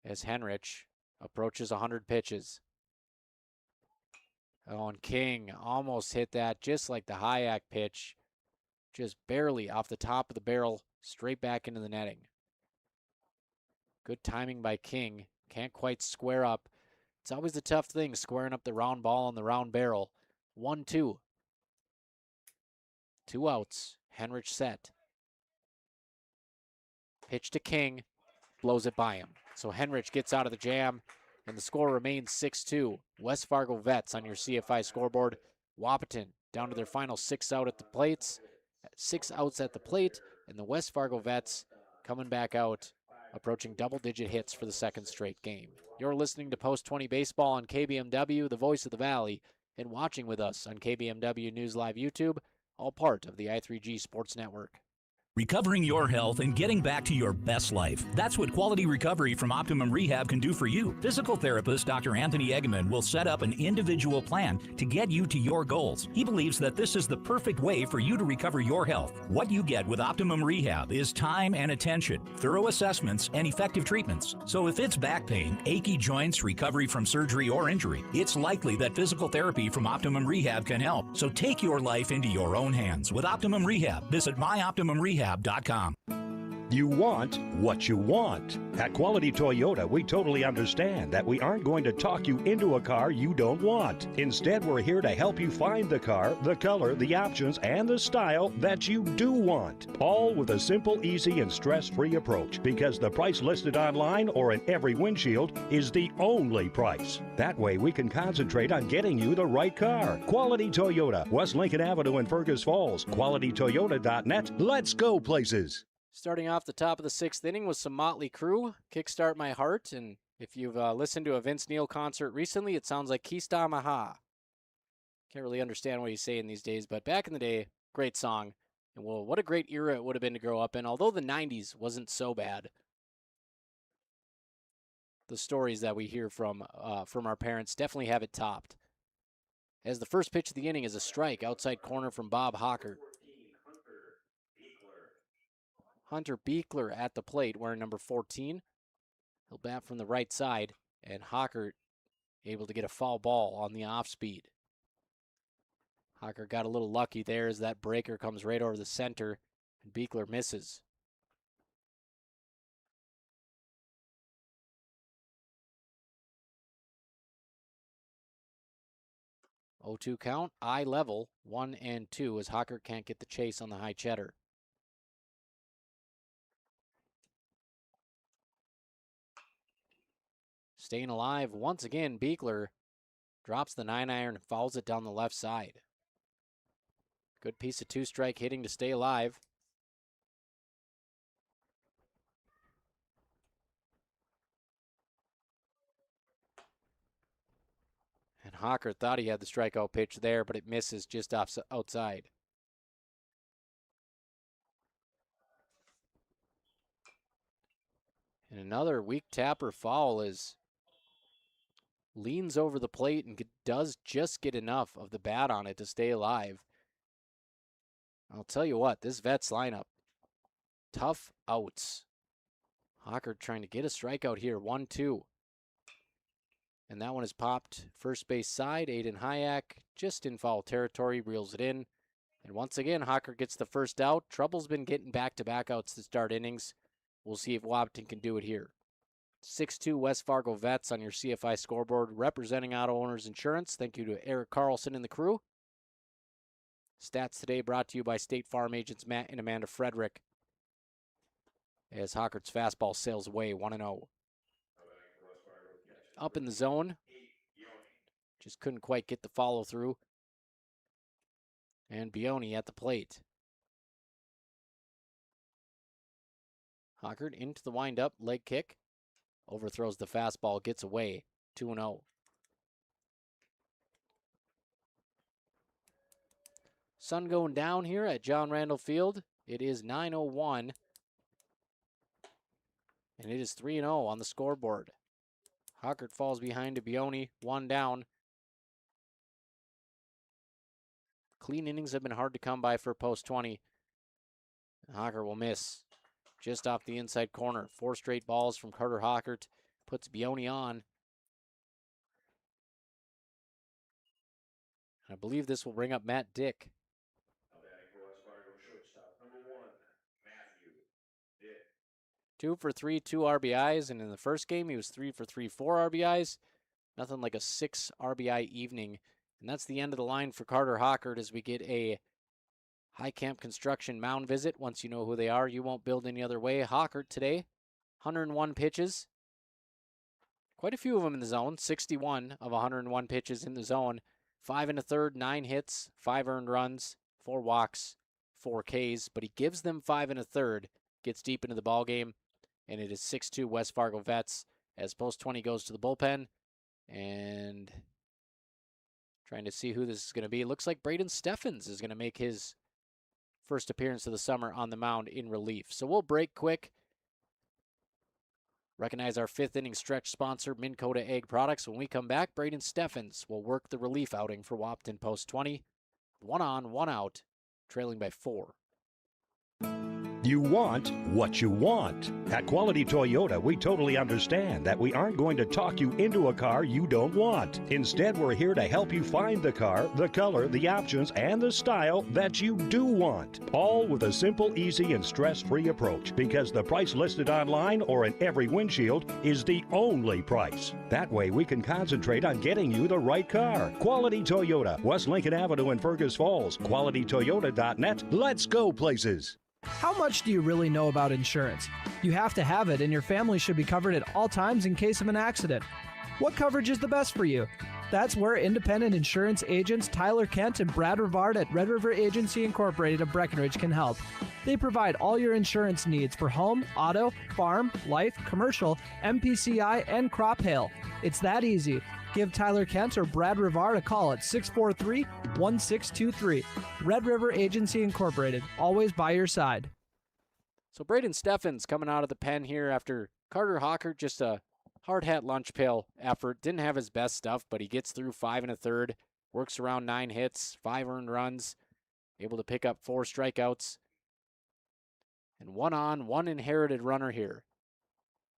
as Henrich approaches 100 pitches. Oh, and King almost hit that just like the Hayek pitch. Just barely off the top of the barrel, straight back into the netting. Good timing by King. Can't quite square up. It's always a tough thing, squaring up the round ball on the round barrel. 1-2. 2 outs. Henrich set. Pitch to King. Blows it by him. So Henrich gets out of the jam, and the score remains 6-2. West Fargo Vets on your CFI scoreboard. Wahpeton down to their final 6 out at the plates. 6 outs at the plate, and the West Fargo Vets coming back out, approaching double-digit hits for the 2nd straight game. You're listening to Post 20 Baseball on KBMW, the voice of the Valley, and watching with us on KBMW News Live YouTube, all part of the I3G Sports Network. Recovering your health and getting back to your best life. That's what quality recovery from Optimum Rehab can do for you. Physical therapist Dr. Anthony Egeman will set up an individual plan to get you to your goals. He believes that this is the perfect way for you to recover your health. What you get with Optimum Rehab is time and attention, thorough assessments, and effective treatments. So if it's back pain, achy joints, recovery from surgery or injury, it's likely that physical therapy from Optimum Rehab can help. So take your life into your own hands with Optimum Rehab. Visit myoptimumrehab.com. You want what you want. At Quality Toyota, we totally understand that we aren't going to talk you into a car you don't want. Instead, we're here to help you find the car, the color, the options, and the style that you do want. All with a simple, easy, and stress-free approach, because the price listed online or in every windshield is the only price. That way, we can concentrate on getting you the right car. Quality Toyota, West Lincoln Avenue in Fergus Falls. QualityToyota.net. Let's go places. Starting off the top of the sixth inning with some Motley Crue, Kickstart My Heart, and if you've listened to a Vince Neil concert recently, it sounds like Kista Maha. Can't really understand what he's saying these days, but back in the day, great song. And well, what a great era it would have been to grow up in, although the 90s wasn't so bad. The stories that we hear from our parents definitely have it topped. As the first pitch of the inning is a strike outside corner from Bob Hockert. Hunter Beekler at the plate wearing number 14. He'll bat from the right side, and Hockert able to get a foul ball on the off speed. Hockert got a little lucky there as that breaker comes right over the center, and Beekler misses. Oh, 2 count, eye level, 1-2 as Hockert can't get the chase on the high cheddar. Staying alive once again, Beekler drops the 9-iron and fouls it down the left side. Good piece of two-strike hitting to stay alive. And Hockert thought he had the strikeout pitch there, but it misses just outside. And another weak tapper foul is leans over the plate and does just get enough of the bat on it to stay alive. I'll tell you what, this Vets lineup, tough outs. Hockert trying to get a strikeout here, 1-2. And that one is popped first base side. Aiden Hayek just in foul territory, reels it in. And once again, Hockert gets the first out. Trouble's been getting back-to-back outs to start innings. We'll see if Wahpeton can do it here. 6-2 West Fargo Vets on your CFI scoreboard, representing Auto Owners Insurance. Thank you to Eric Carlson and the crew. Stats today brought to you by State Farm agents Matt and Amanda Frederick. As Hockert's fastball sails away, 1-0. Up in the zone. Just couldn't quite get the follow through. And Bioni at the plate. Hockert into the windup, leg kick. Overthrows the fastball, gets away, 2-0. Sun going down here at John Randall Field. It is 9:01. And it is 3-0 on the scoreboard. Hockert falls behind to Bioni, 1 down. Clean innings have been hard to come by for post 20. Hockert will miss. Just off the inside corner. 4 straight balls from Carter Hockert. Puts Bioni on. I believe this will bring up Matt Dick. 2 for 3, 2 RBIs. And in the first game, he was 3 for 3, 4 RBIs. Nothing like a 6 RBI evening. And that's the end of the line for Carter Hockert as we get a High Camp Construction mound visit. Once you know who they are, you won't build any other way. Hockert today, 101 pitches. Quite a few of them in the zone. 61 of 101 pitches in the zone. 5 1/3, 9 hits, 5 earned runs, 4 walks, 4 Ks. But he gives them 5 1/3, gets deep into the ball game, and it is 6-2 West Fargo Vets as post 20 goes to the bullpen. And trying to see who this is going to be. It looks like Braden Steffens is going to make his first appearance of the summer on the mound in relief. So we'll break quick. Recognize our fifth inning stretch sponsor, Minn Kota Egg Products. When we come back, Braden Steffens will work the relief outing for Wahpeton Post 20. 1 on, 1 out, trailing by 4. You want what you want. At Quality Toyota, we totally understand that we aren't going to talk you into a car you don't want. Instead, we're here to help you find the car, the color, the options, and the style that you do want. All with a simple, easy, and stress-free approach, because the price listed online or in every windshield is the only price. That way, we can concentrate on getting you the right car. Quality Toyota, West Lincoln Avenue in Fergus Falls. QualityToyota.net. Let's go places. How much do you really know about insurance? You have to have it, and your family should be covered at all times in case of an accident. What coverage is the best for you? That's where independent insurance agents Tyler Kent and Brad Rivard at Red River Agency Incorporated of Breckenridge can help. They provide all your insurance needs for home, auto, farm, life, commercial, MPCI, and crop hail. It's that easy. Give Tyler Kent or Brad Rivard a call at 643-1623. Red River Agency Incorporated, always by your side. So Braden Steffens coming out of the pen here after Carter Hawker, just a hard hat lunch pail effort. Didn't have his best stuff, but he gets through 5 1/3, works around 9 hits, 5 earned runs, able to pick up 4 strikeouts. And 1 on, 1 inherited runner here.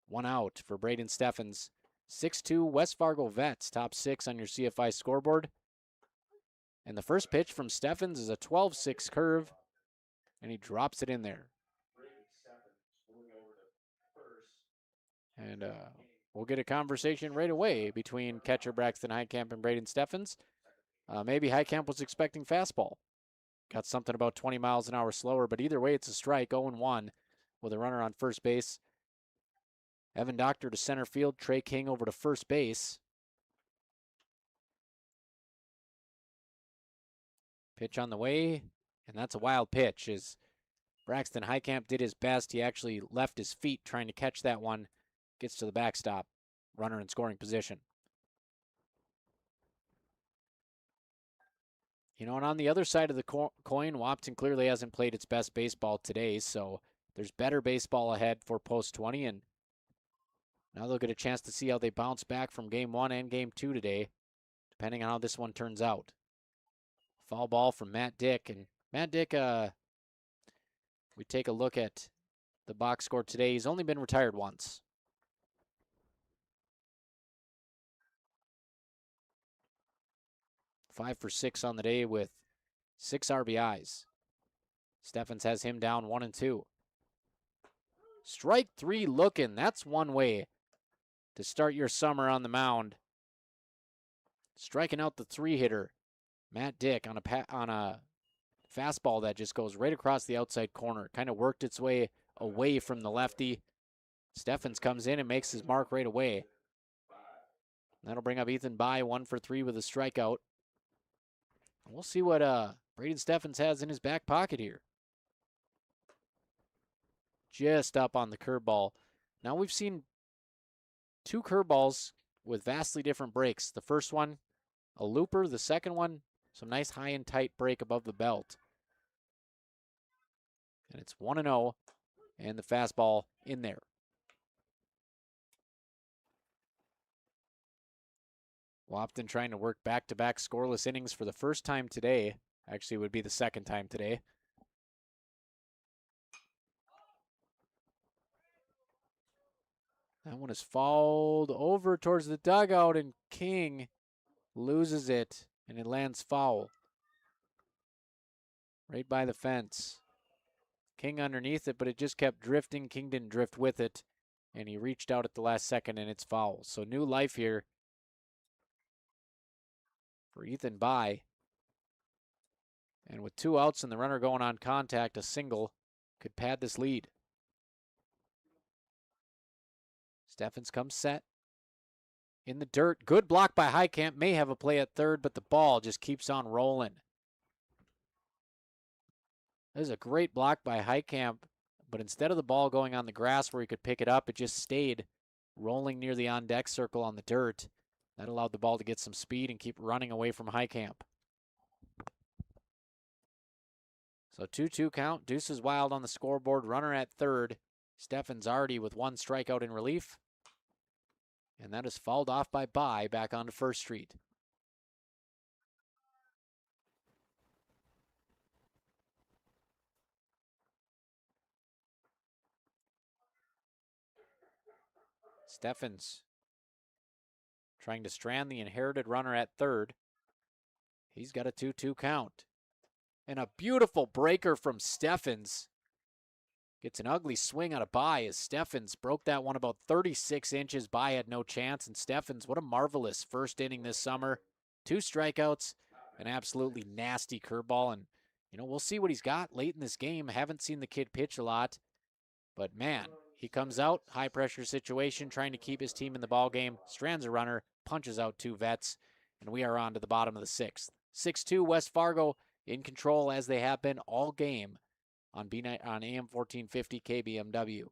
1 out for Braden Steffens. 6'2", West Fargo Vets, top 6 on your CFI scoreboard. And the first pitch from Steffens is a 12-6 curve, and he drops it in there. And we'll get a conversation right away between catcher Braxton Heitkamp and Braden Steffens. Maybe Heitkamp was expecting fastball. Got something about 20 miles an hour slower, but either way, it's a strike, 0-1 with a runner on first base. Evan Doctor to center field, Trey King over to first base. Pitch on the way, and that's a wild pitch as Braxton Heitkamp did his best. He actually left his feet trying to catch that one. Gets to the backstop, runner in scoring position. You know, and on the other side of the coin, Wahpeton clearly hasn't played its best baseball today, so there's better baseball ahead for Post 20, and now they'll get a chance to see how they bounce back from Game 1 and Game 2 today, depending on how this one turns out. Foul ball from Matt Dick, and Matt Dick, we take a look at the box score today. He's only been retired once. Five for 6 on the day with 6 RBIs. Steffens has him down 1-2. Strike 3 looking. That's one way to start your summer on the mound. Striking out the 3-hitter, Matt Dick, on a fastball that just goes right across the outside corner. Kind of worked its way away from the lefty. Steffens comes in and makes his mark right away. That'll bring up Ethan By, 1 for 3 with a strikeout. We'll see what Braden Steffens has in his back pocket here. Just up on the curveball. Now we've seen 2 curveballs with vastly different breaks. The first one, a looper. The second one, some nice high and tight break above the belt. And it's 1-0, and the fastball in there. Wahpeton trying to work back-to-back scoreless innings for the first time today. Actually, it would be the second time today. That one is fouled over towards the dugout, and King loses it, and it lands foul. Right by the fence. King underneath it, but it just kept drifting. King didn't drift with it, and he reached out at the last second, and it's foul. So new life here for Ethan By. And with 2 outs and the runner going on contact, a single could pad this lead. Steffens comes set in the dirt. Good block by Heitkamp. May have a play at third, but the ball just keeps on rolling. There's a great block by Heitkamp, but instead of the ball going on the grass where he could pick it up, it just stayed rolling near the on-deck circle on the dirt. That allowed the ball to get some speed and keep running away from Heitkamp. So 2-2 count. Deuce is wild on the scoreboard. Runner at third. Steffens already with one strikeout in relief. And that is fouled off by back onto First Street. Steffens trying to strand the inherited runner at third. He's got a 2-2 count. And a beautiful breaker from Steffens. Gets an ugly swing out of as Steffens broke that one about 36 inches. Had no chance. And Steffens, what a marvelous first inning this summer. 2 strikeouts, an absolutely nasty curveball. And, we'll see what he's got late in this game. Haven't seen the kid pitch a lot. But, man, he comes out, high-pressure situation, trying to keep his team in the ballgame. Strands a runner, punches out 2 vets, and we are on to the bottom of the 6th. 6-2, West Fargo in control as they have been all game on AM 1450 KBMW.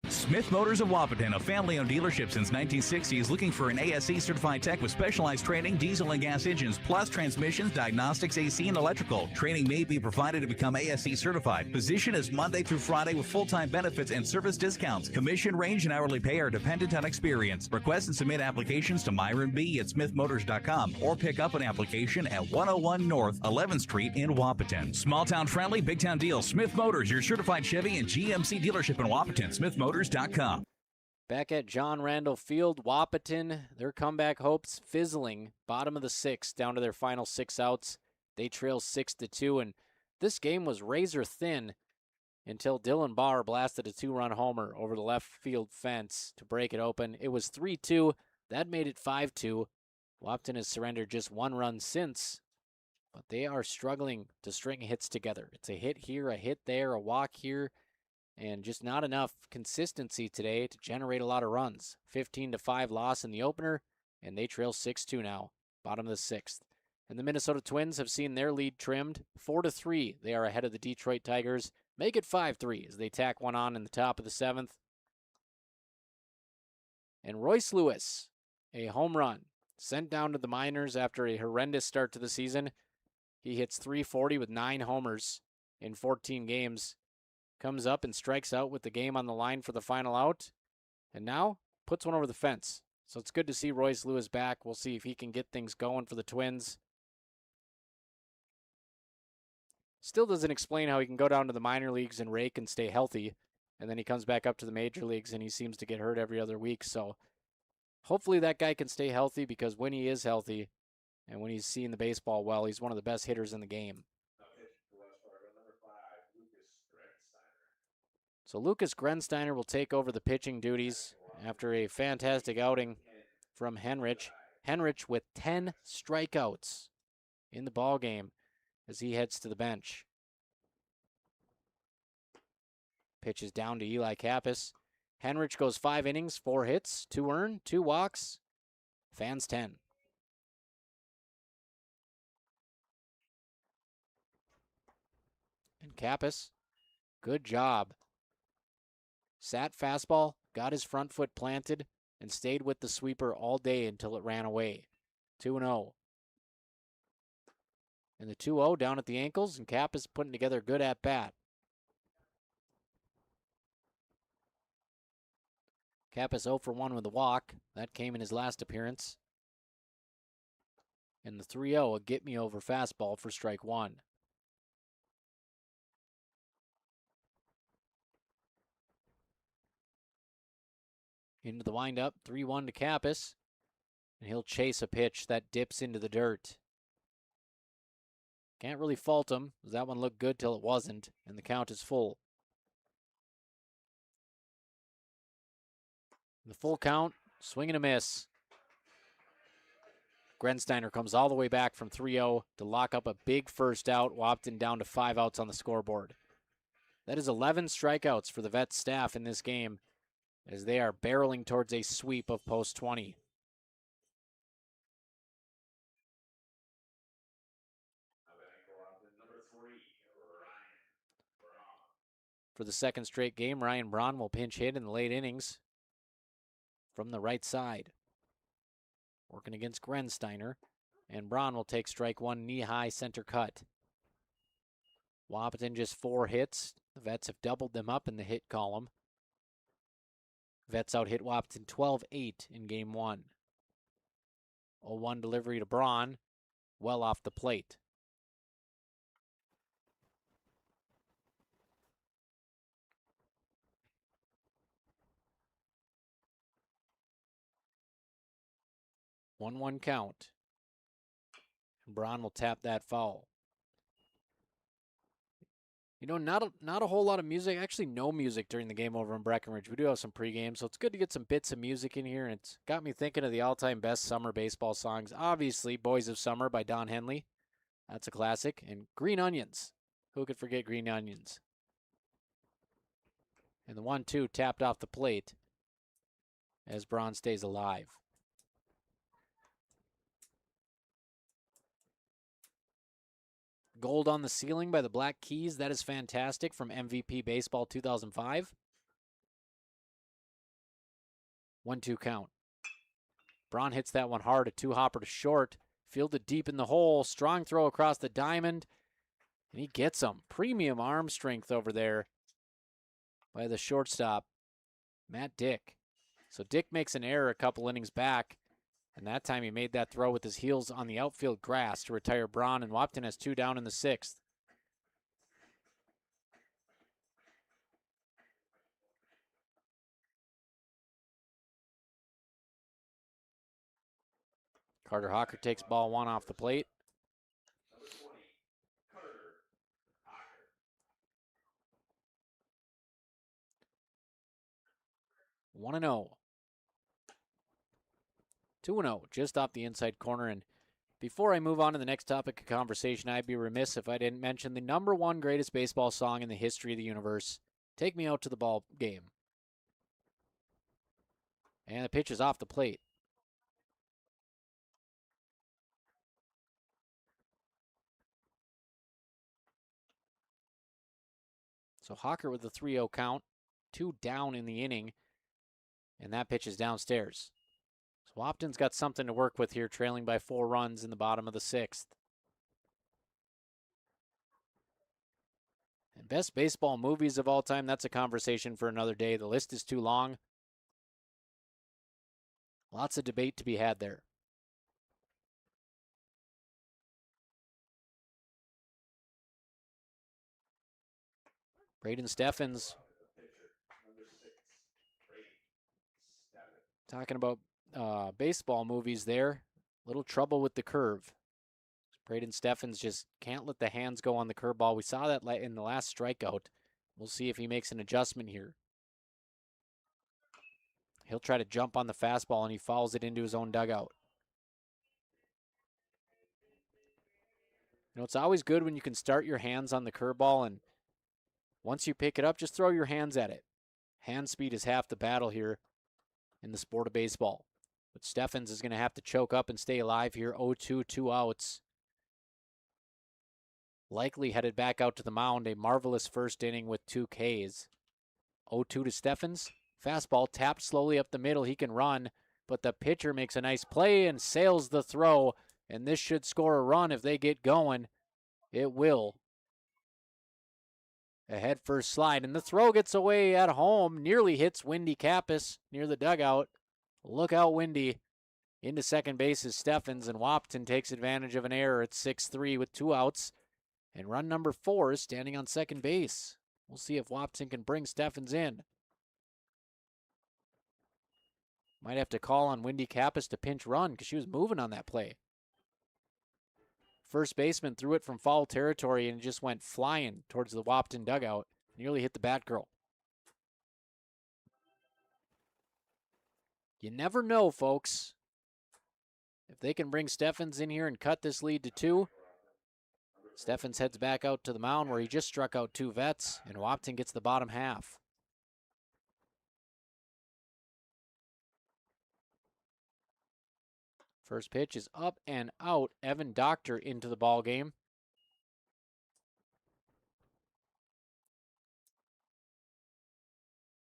Smith Motors of Wahpeton, a family-owned dealership since 1960, is looking for an ASE certified tech with specialized training, diesel and gas engines, plus transmissions, diagnostics, AC, and electrical. Training may be provided to become ASE certified. Position is Monday through Friday with full-time benefits and service discounts. Commission range and hourly pay are dependent on experience. Request and submit applications to Myron B. at smithmotors.com or pick up an application at 101 North 11th Street in Wahpeton. Small-town friendly, big-town deals. Smith Motors, your certified Chevy and GMC dealership in Wahpeton. SmithMotors.com. Back at John Randall Field, Wahpeton, their comeback hopes fizzling. Bottom of the 6th, down to their final 6 outs. They trail 6-2, and this game was razor thin until Dylan Barr blasted a 2-run homer over the left field fence to break it open. It was 3-2. That made it 5-2. Wahpeton has surrendered just 1 run since, but they are struggling to string hits together. It's a hit here, a hit there, a walk here, and just not enough consistency today to generate a lot of runs. 15-5 loss in the opener, and they trail 6-2 now, bottom of the 6th. And the Minnesota Twins have seen their lead trimmed. 4-3, they are ahead of the Detroit Tigers. Make it 5-3 as they tack one on in the top of the 7th. And Royce Lewis, a home run, sent down to the minors after a horrendous start to the season. He hits .340 with 9 homers in 14 games. Comes up and strikes out with the game on the line for the final out. And now puts one over the fence. So it's good to see Royce Lewis back. We'll see if he can get things going for the Twins. Still doesn't explain how he can go down to the minor leagues and rake and stay healthy. And then he comes back up to the major leagues and he seems to get hurt every other week. So hopefully that guy can stay healthy, because when he is healthy and when he's seeing the baseball well, he's one of the best hitters in the game. So Lucas Grensteiner will take over the pitching duties after a fantastic outing from Henrich. Henrich with 10 strikeouts in the ballgame as he heads to the bench. Pitches down to Eli Kappas. Henrich goes 5 innings, 4 hits, 2 earned, 2 walks. Fans 10. And Kappas, good job. Sat fastball, got his front foot planted, and stayed with the sweeper all day until it ran away. 2-0. And the 2-0 down at the ankles, and Kappas putting together a good at-bat. Kappas 0 for 1 with a walk. That came in his last appearance. And the 3-0, a get-me-over fastball for strike 1. Into the windup, 3-1 to Kappas. And he'll chase a pitch that dips into the dirt. Can't really fault him, as that one looked good till it wasn't, and the count is full. The full count, swing and a miss. Grensteiner comes all the way back from 3-0 to lock up a big first out. Wahpeton down to 5 outs on the scoreboard. That is 11 strikeouts for the Vets staff in this game, as they are barreling towards a sweep of post 20. For the second straight game, Ryan Braun will pinch hit in the late innings from the right side. Working against Grensteiner, and Braun will take strike 1, knee-high center cut. Wahpeton just 4 hits. The Vets have doubled them up in the hit column. Vets out hit Wahpeton 12-8 in game 1. 0-1 delivery to Braun, well off the plate. One count. And Braun will tap that foul. You know, not a whole lot of music, actually no music during the game over in Breckenridge. We do have some pregame, so it's good to get some bits of music in here. And it's got me thinking of the all-time best summer baseball songs. Obviously, Boys of Summer by Don Henley. That's a classic. And Green Onions. Who could forget Green Onions? And the 1-2 tapped off the plate as Braun stays alive. Gold on the Ceiling by the Black Keys. That is fantastic from MVP Baseball 2005. 1-2 count. Braun hits that one hard. A 2-hopper to short. Fielded deep in the hole. Strong throw across the diamond. And he gets him. Premium arm strength over there by the shortstop, Matt Dick. So Dick makes an error a couple innings back. And that time he made that throw with his heels on the outfield grass to retire Braun, and Wahpeton has 2 down in the 6th. Carter Hawker takes ball 1 off the plate. One and 0. 2-0, just off the inside corner. And before I move on to the next topic of conversation, I'd be remiss if I didn't mention the #1 greatest baseball song in the history of the universe, Take Me Out to the Ball Game. And the pitch is off the plate. So Hawker with the 3-0 count, 2 down in the inning, and that pitch is downstairs. So Wahpeton's got something to work with here, trailing by 4 runs in the bottom of the 6th. And best baseball movies of all time, that's a conversation for another day. The list is too long. Lots of debate to be had there. Braden Steffens talking about baseball movies there. Little trouble with the curve. Braden Steffens just can't let the hands go on the curveball. We saw that in the last strikeout. We'll see if he makes an adjustment here. He'll try to jump on the fastball, and he fouls it into his own dugout. You know, it's always good when you can start your hands on the curveball, and once you pick it up, just throw your hands at it. Hand speed is half the battle here in the sport of baseball. But Steffens is going to have to choke up and stay alive here. 0-2, 2 outs. Likely headed back out to the mound. A marvelous first inning with 2 Ks. 0-2 to Steffens. Fastball tapped slowly up the middle. He can run, but the pitcher makes a nice play and sails the throw. And this should score a run if they get going. It will. A head first slide, and the throw gets away at home. Nearly hits Windy Kappas near the dugout. Look out, Windy. Into second base is Steffens, and Wahpeton takes advantage of an error at 6-3 with 2 outs. And run number 4 is standing on second base. We'll see if Wahpeton can bring Steffens in. Might have to call on Windy Kappas to pinch run because she was moving on that play. First baseman threw it from foul territory and just went flying towards the Wahpeton dugout. Nearly hit the bat girl. You never know, folks. If they can bring Steffens in here and cut this lead to 2, Steffens heads back out to the mound where he just struck out 2 Vets, and Wahpeton gets the bottom half. First pitch is up and out. Evan Doctor into the ball game.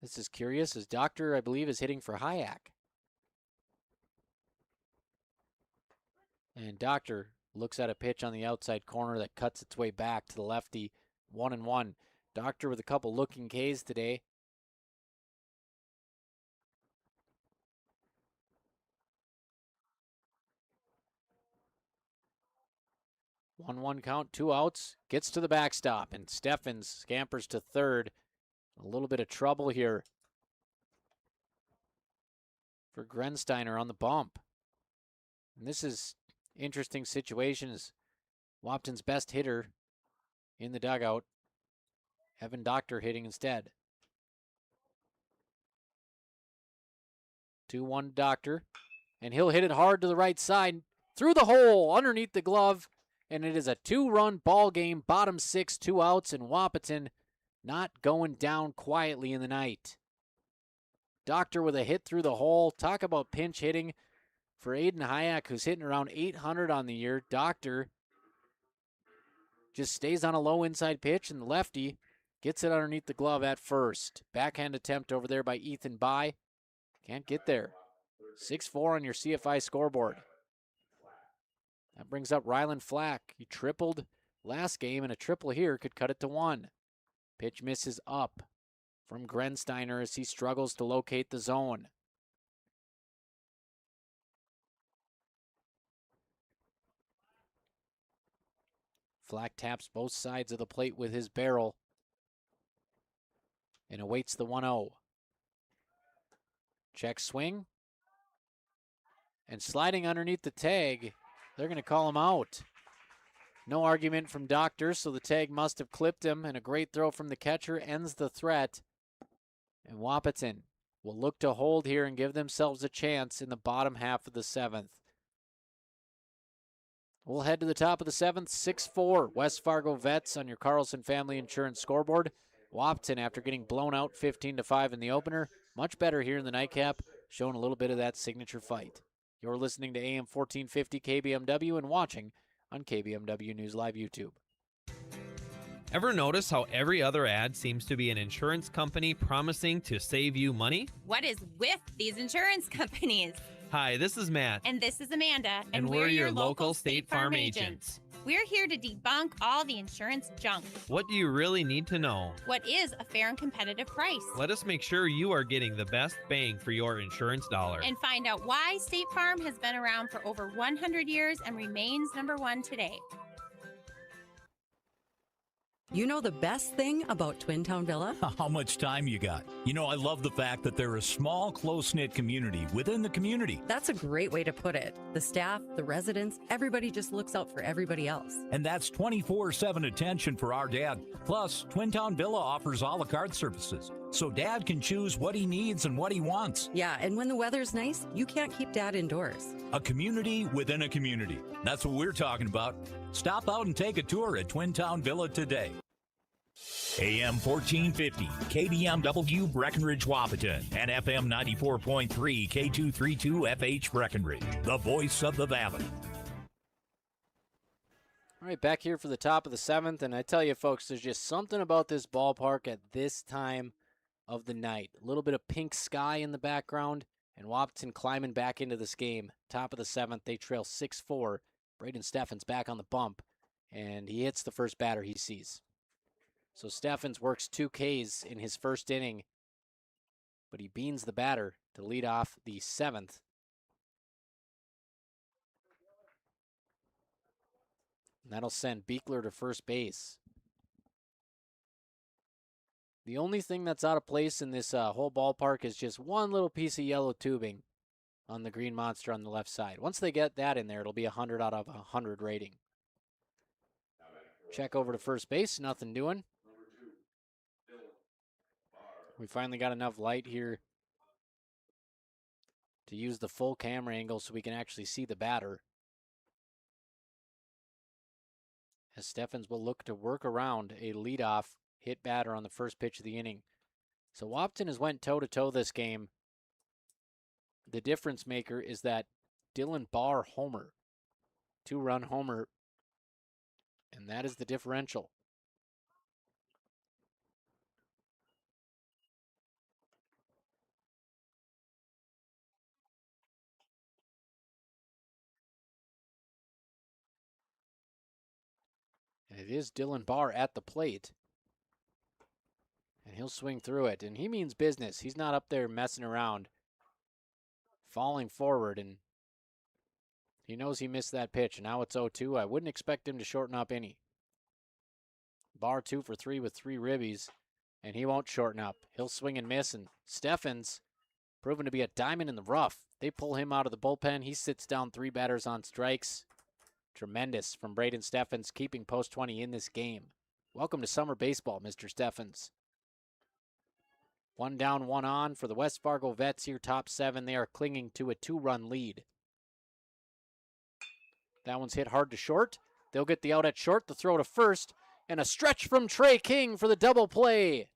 This is curious, as Doctor, I believe, is hitting for Hayek. And Doctor looks at a pitch on the outside corner that cuts its way back to the lefty. 1-1. Doctor with a couple looking Ks today. One count, 2 outs, gets to the backstop, and Steffens scampers to third. A little bit of trouble here for Grensteiner on the bump. And this is interesting situations. Wahpeton's best hitter in the dugout. Evan Doctor hitting instead. 2-1 Doctor. And he'll hit it hard to the right side. Through the hole, underneath the glove. And it is a 2-run ball game. Bottom 6, 2 outs. And Wahpeton not going down quietly in the night. Doctor with a hit through the hole. Talk about pinch hitting for Aiden Hayek, who's hitting around 800 on the year. Doctor just stays on a low inside pitch, and the lefty gets it underneath the glove at first. Backhand attempt over there by Ethan By. Can't get there. 6-4 on your CFI scoreboard. That brings up Rylan Flack. He tripled last game, and a triple here could cut it to 1. Pitch misses up from Grensteiner as he struggles to locate the zone. Flack taps both sides of the plate with his barrel and awaits the 1-0. Check swing. And sliding underneath the tag, they're going to call him out. No argument from Doctor, so the tag must have clipped him, and a great throw from the catcher ends the threat. And Wahpeton will look to hold here and give themselves a chance in the bottom half of the 7th. We'll head to the top of the 7th, 6-4. West Fargo Vets on your Carlson Family Insurance scoreboard. Wahpeton, after getting blown out 15-5 in the opener, much better here in the nightcap, showing a little bit of that signature fight. You're listening to AM 1450 KBMW and watching on KBMW News Live YouTube. Ever notice how every other ad seems to be an insurance company promising to save you money? What is with these insurance companies? Hi, this is Matt. And this is Amanda. And we're your local State Farm agents. We're here to debunk all the insurance junk. What do you really need to know? What is a fair and competitive price? Let us make sure you are getting the best bang for your insurance dollar. And find out why State Farm has been around for over 100 years and remains #1 today. You know the best thing about Twin Town Villa? How much time you got? You know, I love the fact that they're a small, close-knit community within the community. That's a great way to put it. The staff, the residents, everybody just looks out for everybody else. And that's 24/7 attention for our dad. Plus, Twin Town Villa offers a la carte services, so Dad can choose what he needs and what he wants. Yeah, and when the weather's nice, you can't keep Dad indoors. A community within a community. That's what we're talking about. Stop out and take a tour at Twin Town Villa today. AM 1450, KBMW Breckenridge Wahpeton, and FM 94.3 K232 FH Breckenridge, the voice of the valley. All right, back here for the top of the 7th, and I tell you, folks, there's just something about this ballpark at this time of the night. A little bit of pink sky in the background, and Wahpeton climbing back into this game. Top of the 7th, they trail 6-4. Braden Steffens back on the bump, and he hits the first batter he sees. So Steffens works 2 Ks in his first inning, but he beans the batter to lead off the 7th. And that'll send Beekler to first base. The only thing that's out of place in this whole ballpark is just one little piece of yellow tubing on the green monster on the left side. Once they get that in there, it'll be 100 out of 100 rating. Check over to first base, nothing doing. We finally got enough light here to use the full camera angle so we can actually see the batter. As Steffens will look to work around a leadoff hit batter on the first pitch of the inning. So Wahpeton has went toe-to-toe this game. The difference maker is that Dylan Barr homer. 2-run homer. And that is the differential. And it is Dylan Barr at the plate. he'll swing through it, and he means business. He's not up there messing around, falling forward, and he knows he missed that pitch. Now it's 0-2. I wouldn't expect him to shorten up any. Barr 2 for 3 with 3 ribbies, and he won't shorten up. He'll swing and miss, and Steffens proven to be a diamond in the rough. They pull him out of the bullpen. He sits down 3 batters on strikes. Tremendous from Braden Steffens, keeping post 20 in this game. Welcome to summer baseball, Mr. Steffens. 1 down, 1 on for the West Fargo Vets here, top 7. They are clinging to a 2-run lead. That one's hit hard to short. They'll get the out at short, the throw to first, and a stretch from Trey King for the double play.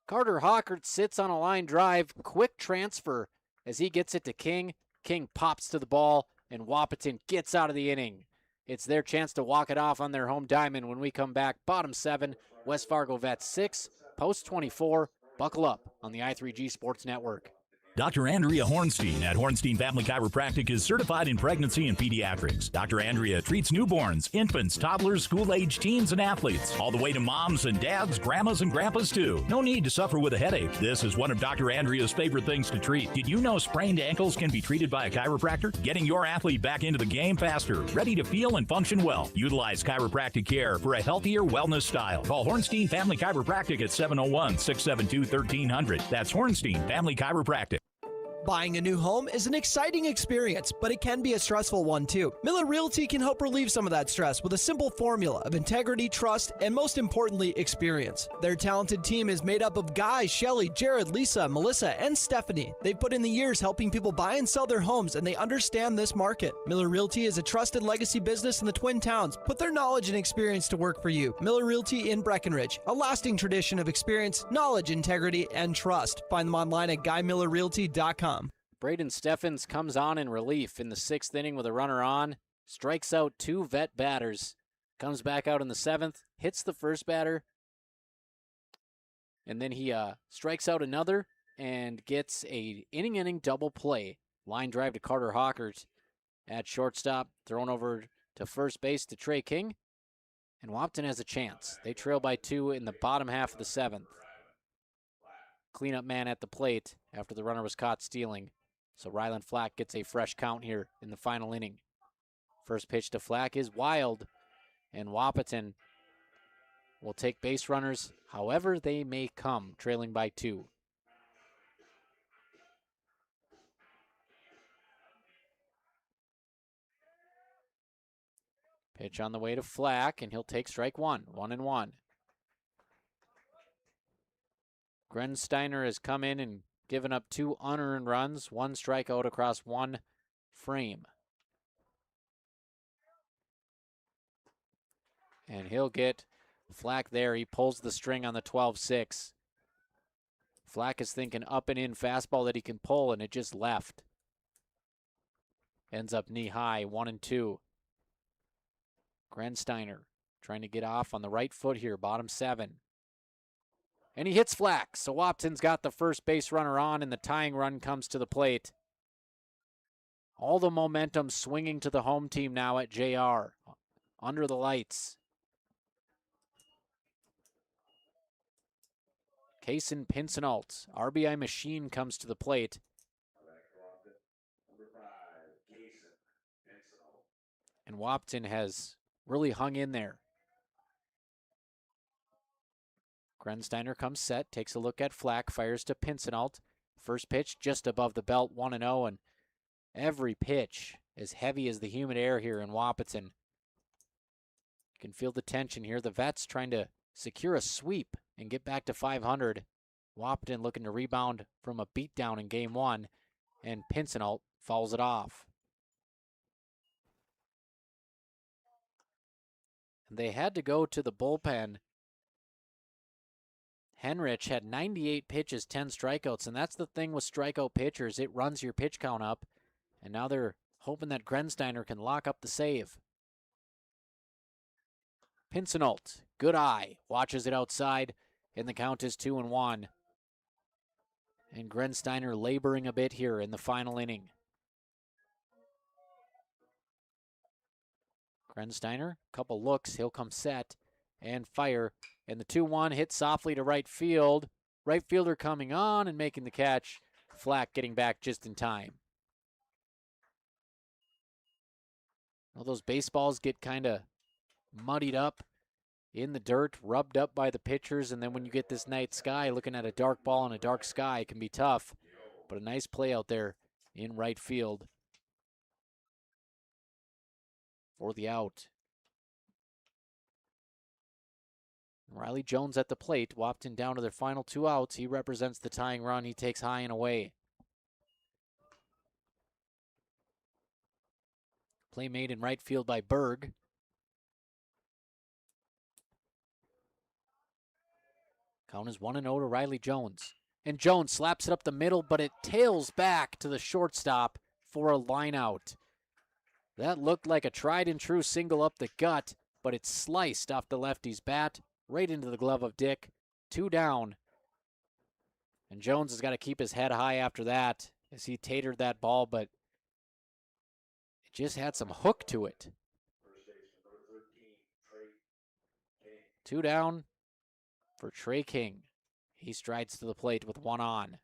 Carter Hawkert sits on a line drive. Quick transfer as he gets it to King. King pops to the ball, and Wahpeton gets out of the inning. It's their chance to walk it off on their home diamond when we come back. Bottom 7, West Fargo Vets 6, post 24. Buckle up on the i3G Sports Network. Dr. Andrea Hornstein at Hornstein Family Chiropractic is certified in pregnancy and pediatrics. Dr. Andrea treats newborns, infants, toddlers, school-age teens, and athletes, all the way to moms and dads, grandmas and grandpas too. No need to suffer with a headache. This is one of Dr. Andrea's favorite things to treat. Did you know sprained ankles can be treated by a chiropractor? Getting your athlete back into the game faster, ready to feel and function well. Utilize chiropractic care for a healthier wellness style. Call Hornstein Family Chiropractic at 701-672-1300. That's Hornstein Family Chiropractic. Buying a new home is an exciting experience, but it can be a stressful one too. Miller Realty can help relieve some of that stress with a simple formula of integrity, trust, and most importantly, experience. Their talented team is made up of Guy, Shelly, Jared, Lisa, Melissa, and Stephanie. They've put in the years helping people buy and sell their homes, and they understand this market. Miller Realty is a trusted legacy business in the Twin Towns. Put their knowledge and experience to work for you. Miller Realty in Breckenridge, a lasting tradition of experience, knowledge, integrity, and trust. Find them online at GuyMillerRealty.com. Braden Steffens comes on in relief in the 6th inning with a runner on, strikes out 2 vet batters, comes back out in the 7th, hits the first batter, and then he strikes out another and gets a inning double play. Line drive to Carter Hawkert at shortstop, thrown over to first base to Trey King, and Wahpeton has a chance. They trail by 2 in the bottom half of the 7th. Cleanup man at the plate after the runner was caught stealing. So Ryland Flack gets a fresh count here in the final inning. First pitch to Flack is wild, and Wahpeton will take base runners however they may come, trailing by 2. Pitch on the way to Flack, and he'll take strike 1, 1-1. Grensteiner has come in and given up 2 unearned runs, 1 strikeout across 1 frame. And he'll get Flack there. He pulls the string on the 12-6. Flack is thinking up and in fastball that he can pull, and it just left. Ends up knee high, 1-2. Grensteiner trying to get off on the right foot here, bottom 7. And he hits Flack, so Wahpeton's got the first base runner on, and the tying run comes to the plate. All the momentum swinging to the home team now at JR, under the lights. Kaysen Pincinalt, RBI machine, comes to the plate. And Wahpeton has really hung in there. Grensteiner comes set, takes a look at Flack, fires to Pincinalt. First pitch just above the belt, 1-0, and every pitch as heavy as the humid air here in Wahpeton. You can feel the tension here. The Vets trying to secure a sweep and get back to 500. Wahpeton looking to rebound from a beatdown in game 1, and Pincinalt fouls it off. And they had to go to the bullpen. Henrich had 98 pitches, 10 strikeouts, and that's the thing with strikeout pitchers. It runs your pitch count up, and now they're hoping that Grensteiner can lock up the save. Pincinalt, good eye, watches it outside, and the count is 2-1. And Grensteiner laboring a bit here in the final inning. Grensteiner, couple looks, he'll come set and fire. And the 2-1 hit softly to right field. Right fielder coming on and making the catch. Flack getting back just in time. Well, those baseballs get kind of muddied up in the dirt, rubbed up by the pitchers, and then when you get this night sky, looking at a dark ball in a dark sky, it can be tough. But a nice play out there in right field for the out. Riley Jones at the plate. Wahpeton down to their final 2 outs. He represents the tying run. He takes high and away. Play made in right field by Berg. Count is 1-0 to Riley Jones. And Jones slaps it up the middle, but it tails back to the shortstop for a line out. That looked like a tried and true single up the gut, but it sliced off the lefty's bat right into the glove of Dick. 2 down. And Jones has got to keep his head high after that as he tatered that ball, but it just had some hook to it. 2 down for Trey King. He strides to the plate with 1 on.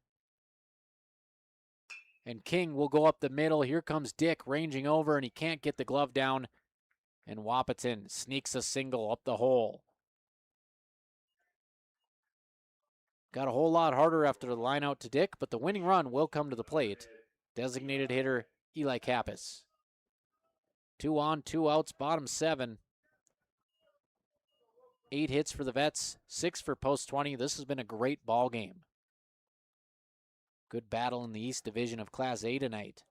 And King will go up the middle. Here comes Dick ranging over, and he can't get the glove down. And Wahpeton sneaks a single up the hole. Got a whole lot harder after the line out to Dick, but the winning run will come to the plate. Designated hitter Eli Kappas. 2 on, 2 outs, bottom 7. 8 hits for the Vets, 6 for Post 20. This has been a great ball game. Good battle in the East Division of Class A tonight.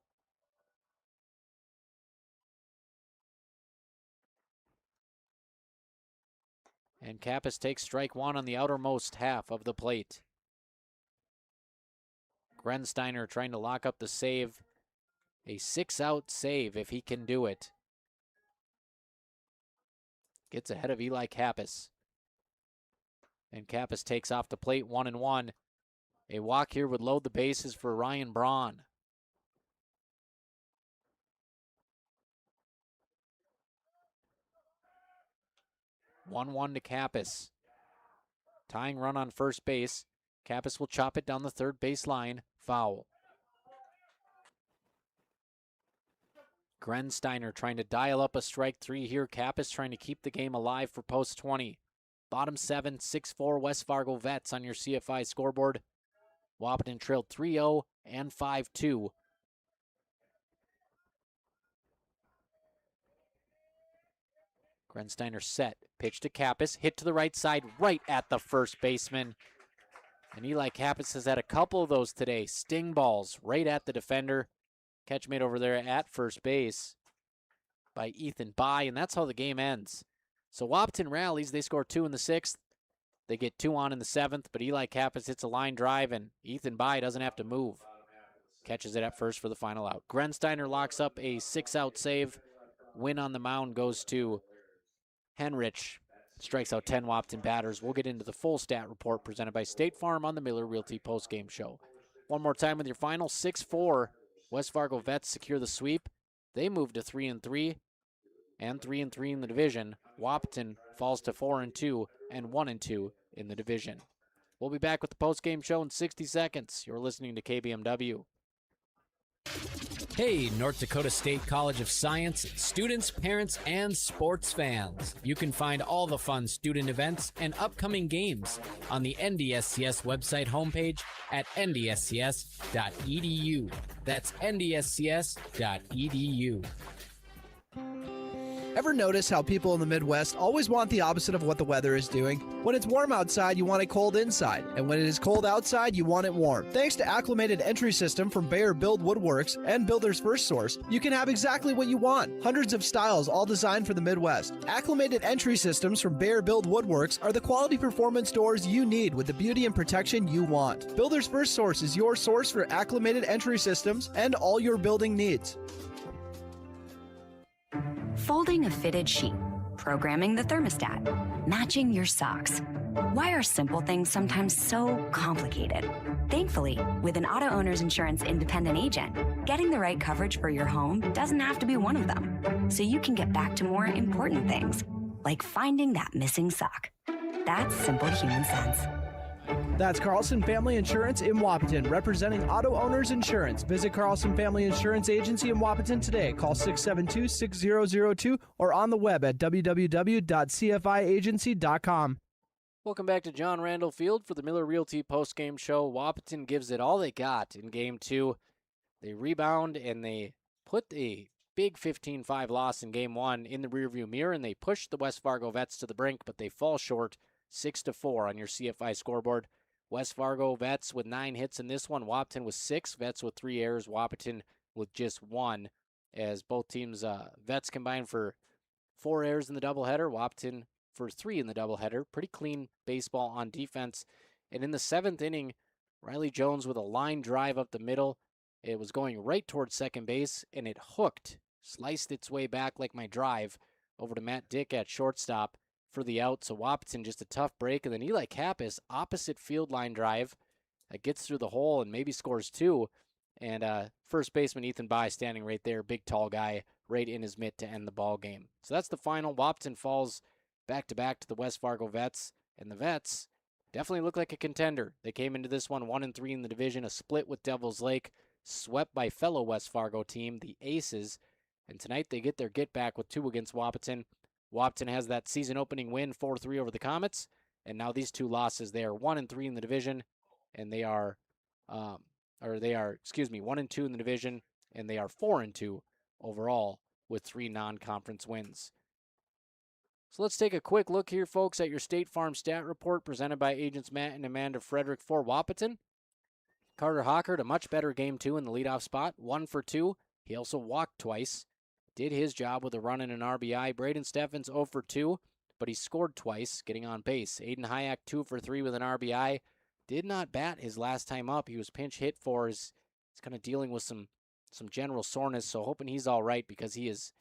And Kappas takes strike 1 on the outermost half of the plate. Grensteiner trying to lock up the save. A 6-out save if he can do it. Gets ahead of Eli Kappas. And Kappas takes off the plate 1-1. A walk here would load the bases for Ryan Braun. One to Kappas. Tying run on first base. Kappas will chop it down the third base line. Foul. Grensteiner trying to dial up a strike 3 here. Kappas trying to keep the game alive for Post 20. Bottom 7, 6-4 West Fargo Vets on your CFI scoreboard. Wahpeton trailed 3-0 and 5-2. Grensteiner set. Pitch to Kappas. Hit to the right side, right at the first baseman. And Eli Kappas has had a couple of those today. Sting balls right at the defender. Catch made over there at first base by Ethan By, and that's how the game ends. So Wahpeton rallies. They score 2 in the 6th. They get 2 on in the 7th, but Eli Kappas hits a line drive, and Ethan By doesn't have to move. Catches it at first for the final out. Grensteiner locks up a 6-out save. Win on the mound goes to Henrich. Strikes out 10 Wahpeton batters. We'll get into the full stat report presented by State Farm on the Miller Realty postgame show. One more time with your final. 6-4. West Fargo Vets secure the sweep. They move to 3-3 and 3-3 in the division. Wahpeton falls to 4-2 and 1-2 in the division. We'll be back with the postgame show in 60 seconds. You're listening to KBMW. Hey, North Dakota State College of Science, students, parents, and sports fans. You can find all the fun student events and upcoming games on the NDSCS website homepage at ndscs.edu. That's ndscs.edu. Ever notice how people in the Midwest always want the opposite of what the weather is doing? When it's warm outside, you want it cold inside. And when it is cold outside, you want it warm. Thanks to Acclimated Entry System from Bayer Build Woodworks and Builder's First Source, you can have exactly what you want. Hundreds of styles, all designed for the Midwest. Acclimated Entry Systems from Bayer Build Woodworks are the quality performance doors you need with the beauty and protection you want. Builder's First Source is your source for acclimated entry systems and all your building needs. Folding a fitted sheet, programming the thermostat, matching your socks. Why are simple things sometimes so complicated? Thankfully, with an auto owner's insurance independent agent, getting the right coverage for your home doesn't have to be one of them. So you can get back to more important things, like finding that missing sock. That's simple human sense. That's Carlson Family Insurance in Wahpeton, representing auto owners insurance. Visit Carlson Family Insurance Agency in Wahpeton today. Call 672-6002 or on the web at www.cfiagency.com. Welcome back to John Randall Field for the Miller Realty postgame show. Wahpeton gives it all they got in Game 2. They rebound and they put a big 15-5 loss in Game 1 in the rearview mirror, and they push the West Fargo Vets to the brink, but they fall short 6-4 on your CFI scoreboard. West Fargo Vets with 9 hits in this one. Wahpeton with 6. Vets with 3 errors. Wahpeton with just 1. As both teams, Vets combined for 4 errors in the doubleheader. Wahpeton for 3 in the doubleheader. Pretty clean baseball on defense. And in the 7th inning, Riley Jones with a line drive up the middle. It was going right towards second base, and it hooked, sliced its way back like my drive over to Matt Dick at shortstop for the out. So Wahpeton just a tough break. And then Eli Kappas, opposite field line drive, gets through the hole and maybe scores 2. And first baseman Ethan By standing right there, big tall guy, right in his mitt to end the ball game. So that's the final. Wahpeton falls back-to-back to the West Fargo Vets. And the Vets definitely look like a contender. They came into this one 1-3 in the division, a split with Devil's Lake, swept by fellow West Fargo team, the Aces. And tonight they get their get-back with 2 against Wahpeton. Wahpeton has that season-opening win, 4-3 over the Comets, and now these 2 losses. They are 1-3 in the division, and they are, 1-2 in the division, and they are 4-2 overall with 3 non-conference wins. So let's take a quick look here, folks, at your State Farm Stat Report presented by agents Matt and Amanda Frederick for Wahpeton. Carter Hockert, a much better Game 2 in the leadoff spot, 1 for 2. He also walked twice. Did his job with a run and an RBI. Braden Steffens 0 for 2, but he scored twice, getting on base. Aiden Hayek 2 for 3 with an RBI. Did not bat his last time up. He was pinch hit for. He's kind of dealing with some general soreness, so hoping he's all right because he is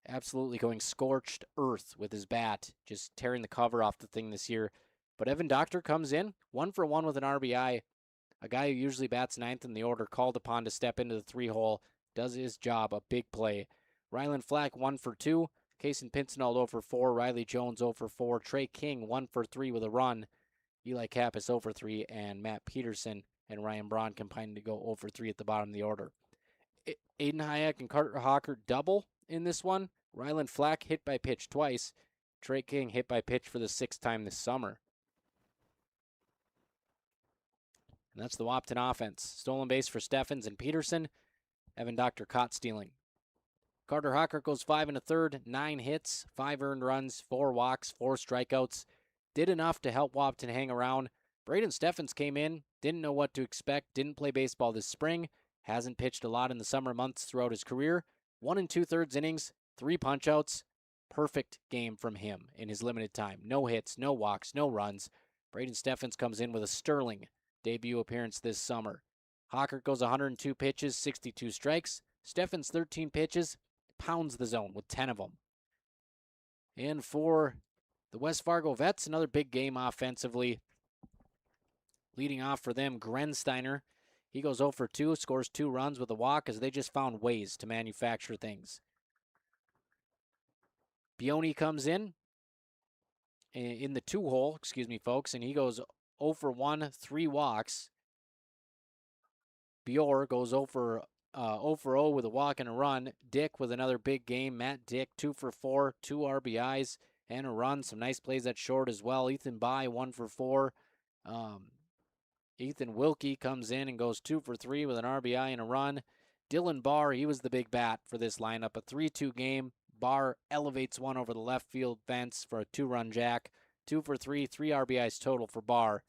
absolutely going scorched earth with his bat, just tearing the cover off the thing this year. But Evan Doctor comes in, 1 for 1 with an RBI. A guy who usually bats 9th in the order, called upon to step into the 3-hole, does his job, a big play. Rylan Flack 1 for 2. Kason Pincinel 0 for 4. Riley Jones 0 for 4. Trey King 1 for 3 with a run. Eli Kappas 0 for 3. And Matt Peterson and Ryan Braun combined to go 0 for 3 at the bottom of the order. Aiden Hayek and Carter Hockert double in this one. Rylan Flack hit by pitch twice. Trey King hit by pitch for the 6th time this summer. And that's the Wahpeton offense. Stolen base for Steffens and Peterson. Evan Doctor caught stealing. Carter Hockert goes 5 1/3, 9 hits, 5 earned runs, 4 walks, 4 strikeouts. Did enough to help Wahpeton hang around. Braden Steffens came in, didn't know what to expect, didn't play baseball this spring, hasn't pitched a lot in the summer months throughout his career. 1 2/3 innings, 3 punch-outs. Perfect game from him in his limited time. No hits, no walks, no runs. Braden Steffens comes in with a sterling debut appearance this summer. Hockert goes 102 pitches, 62 strikes. Steffens 13 pitches, pounds the zone with 10 of them. And for the West Fargo Vets, another big game offensively. Leading off for them, Grensteiner. He goes 0 for 2, scores 2 runs with a walk as they just found ways to manufacture things. Bioni comes in the 2-hole, folks, and he goes 0 for 1, 3 walks. Bior goes 0 for 0 with a walk and a run. Dick with another big game. Matt Dick, 2 for 4, 2 RBIs and a run. Some nice plays at short as well. Ethan By, 1 for 4. Ethan Wilkie comes in and goes 2 for 3 with an RBI and a run. Dylan Barr, he was the big bat for this lineup. A 3-2 game. Barr elevates one over the left field fence for a 2-run jack. 2 for 3, 3 RBIs total for Barr.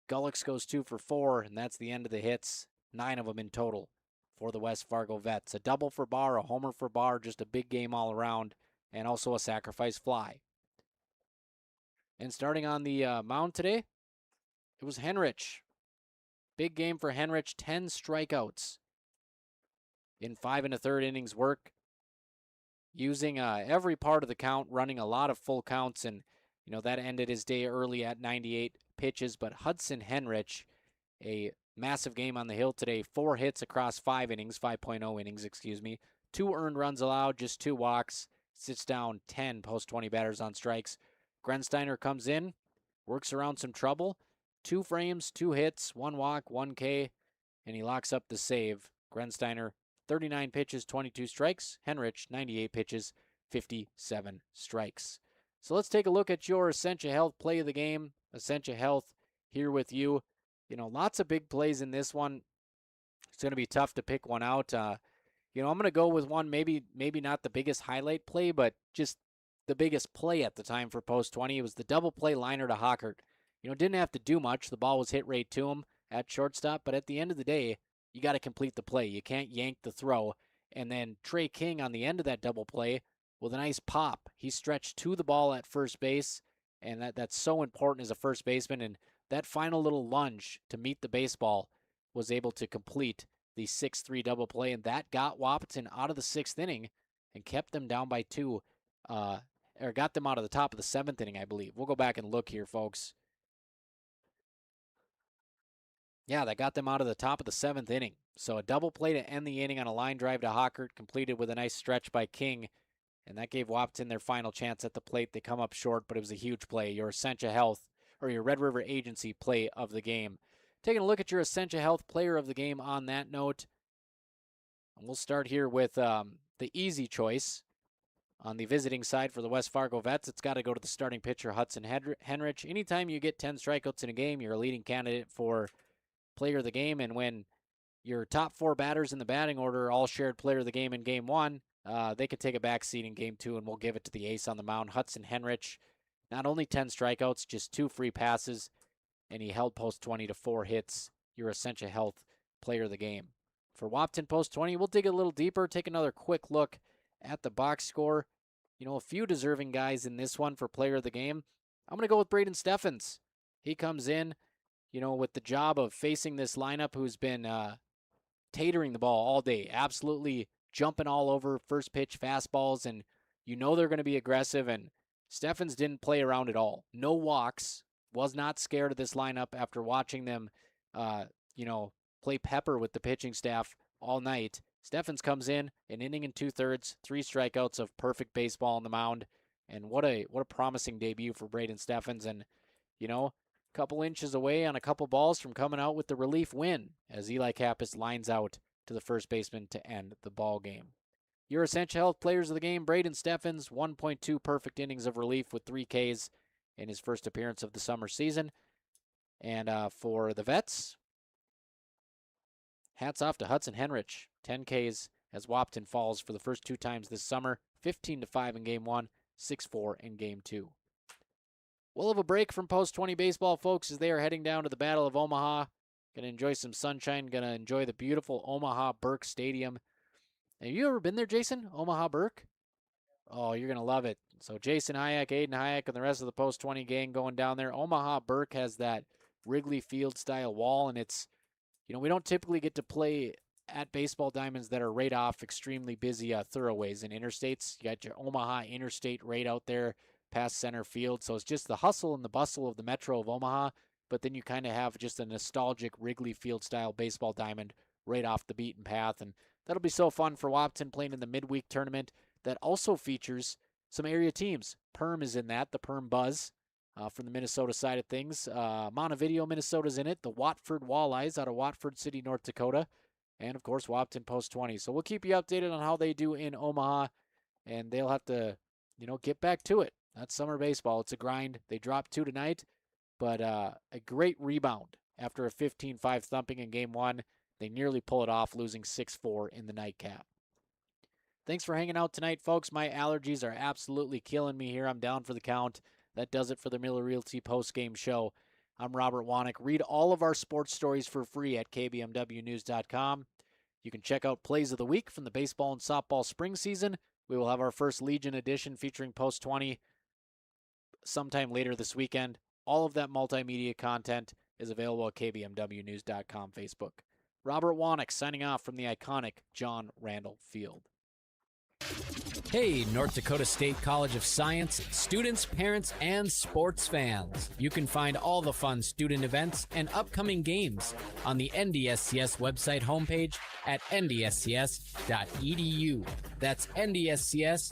Gullix goes 2 for 4, and that's the end of the hits. 9 of them in total for the West Fargo Vets. A double for Barr, a homer for Barr, just a big game all around, and also a sacrifice fly. And starting on the mound today, it was Henrich. Big game for Henrich, 10 strikeouts in 5 1/3 innings work, using every part of the count, running a lot of full counts, and that ended his day early at 98 pitches. But Hudson Henrich, a massive game on the hill today, 4 hits across 5 innings, 5.0 innings, 2 earned runs allowed, just 2 walks, sits down 10 post-20 batters on strikes. Grensteiner comes in, works around some trouble, 2 frames, 2 hits, 1 walk, 1 K, and he locks up the save. Grensteiner, 39 pitches, 22 strikes. Henrich, 98 pitches, 57 strikes. So let's take a look at your Essentia Health play of the game. Essentia Health here with you. Lots of big plays in this one. It's going to be tough to pick one out. I'm going to go with one, maybe not the biggest highlight play, but just the biggest play at the time for Post 20. It was the double play liner to Hockert. Didn't have to do much. The ball was hit right to him at shortstop, but at the end of the day, you got to complete the play. You can't yank the throw. And then Trey King on the end of that double play with a nice pop. He stretched to the ball at first base, and that's so important as a first baseman. And that final little lunge to meet the baseball was able to complete the 6-3 double play, and that got Wahpeton out of the 6th inning and kept them down by 2, or got them out of the top of the 7th inning, I believe. We'll go back and look here, folks. Yeah, that got them out of the top of the 7th inning. So a double play to end the inning on a line drive to Hockert, completed with a nice stretch by King, and that gave Wahpeton their final chance at the plate. They come up short, but it was a huge play. Your Essentia Health, or your Red River Agency play of the game. Taking a look at your Essentia Health player of the game on that note. And we'll start here with the easy choice. On the visiting side for the West Fargo Vets, it's got to go to the starting pitcher, Hudson Henrich. Anytime you get 10 strikeouts in a game, you're a leading candidate for player of the game. And when your top 4 batters in the batting order all shared player of the game in Game 1, they could take a back seat in Game 2, and we'll give it to the ace on the mound, Hudson Henrich. Not only 10 strikeouts, just 2 free passes, and he held Post 20 to 4 hits. Your Essentia Health player of the game. For Wahpeton Post 20, we'll dig a little deeper, take another quick look at the box score. A few deserving guys in this one for player of the game. I'm going to go with Braden Steffens. He comes in, with the job of facing this lineup who's been tatering the ball all day, absolutely jumping all over first pitch fastballs, and they're going to be aggressive, and Steffens didn't play around at all. No walks, was not scared of this lineup after watching them, play pepper with the pitching staff all night. Steffens comes in, an inning and 2/3, 3 strikeouts of perfect baseball on the mound, and what a promising debut for Braden Steffens, and a couple inches away on a couple balls from coming out with the relief win as Eli Kappas lines out to the first baseman to end the ball game. Your Essentia Health players of the game, Braden Steffens, 1.2 perfect innings of relief with 3 Ks in his first appearance of the summer season. And for the Vets, hats off to Hudson Henrich, 10 Ks as Wahpeton falls for the first 2 times this summer, 15-5 in Game 1, 6-4 in Game 2. We'll have a break from Post 20 baseball, folks, as they are heading down to the Battle of Omaha. Going to enjoy some sunshine, going to enjoy the beautiful Omaha Burke Stadium. Have you ever been there, Jason? Omaha Burke? Oh, you're going to love it. So Jason Hayek, Aiden Hayek, and the rest of the Post 20 gang going down there. Omaha Burke has that Wrigley Field style wall, and it's, we don't typically get to play at baseball diamonds that are right off extremely busy thoroughways and interstates. You got your Omaha Interstate right out there past center field. So it's just the hustle and the bustle of the Metro of Omaha, but then you kind of have just a nostalgic Wrigley Field style baseball diamond right off the beaten path. And that'll be so fun for Wahpeton playing in the midweek tournament that also features some area teams. Perm is in that, the Perm Buzz from the Minnesota side of things. Montevideo, Minnesota's in it. The Watford Walleyes out of Watford City, North Dakota. And, of course, Wahpeton Post 20. So we'll keep you updated on how they do in Omaha. And they'll have to, get back to it. That's summer baseball. It's a grind. They dropped 2 tonight. But a great rebound after a 15-5 thumping in Game 1. They nearly pull it off, losing 6-4 in the nightcap. Thanks for hanging out tonight, folks. My allergies are absolutely killing me here. I'm down for the count. That does it for the Miller Realty post-game show. I'm Robert Wanick. Read all of our sports stories for free at kbmwnews.com. You can check out Plays of the Week from the baseball and softball spring season. We will have our first Legion edition featuring Post 20 sometime later this weekend. All of that multimedia content is available at kbmwnews.com Facebook. Robert Wanick signing off from the iconic John Randall Field. Hey, North Dakota State College of Science, students, parents, and sports fans. You can find all the fun student events and upcoming games on the NDSCS website homepage at ndscs.edu. That's ndscs.edu.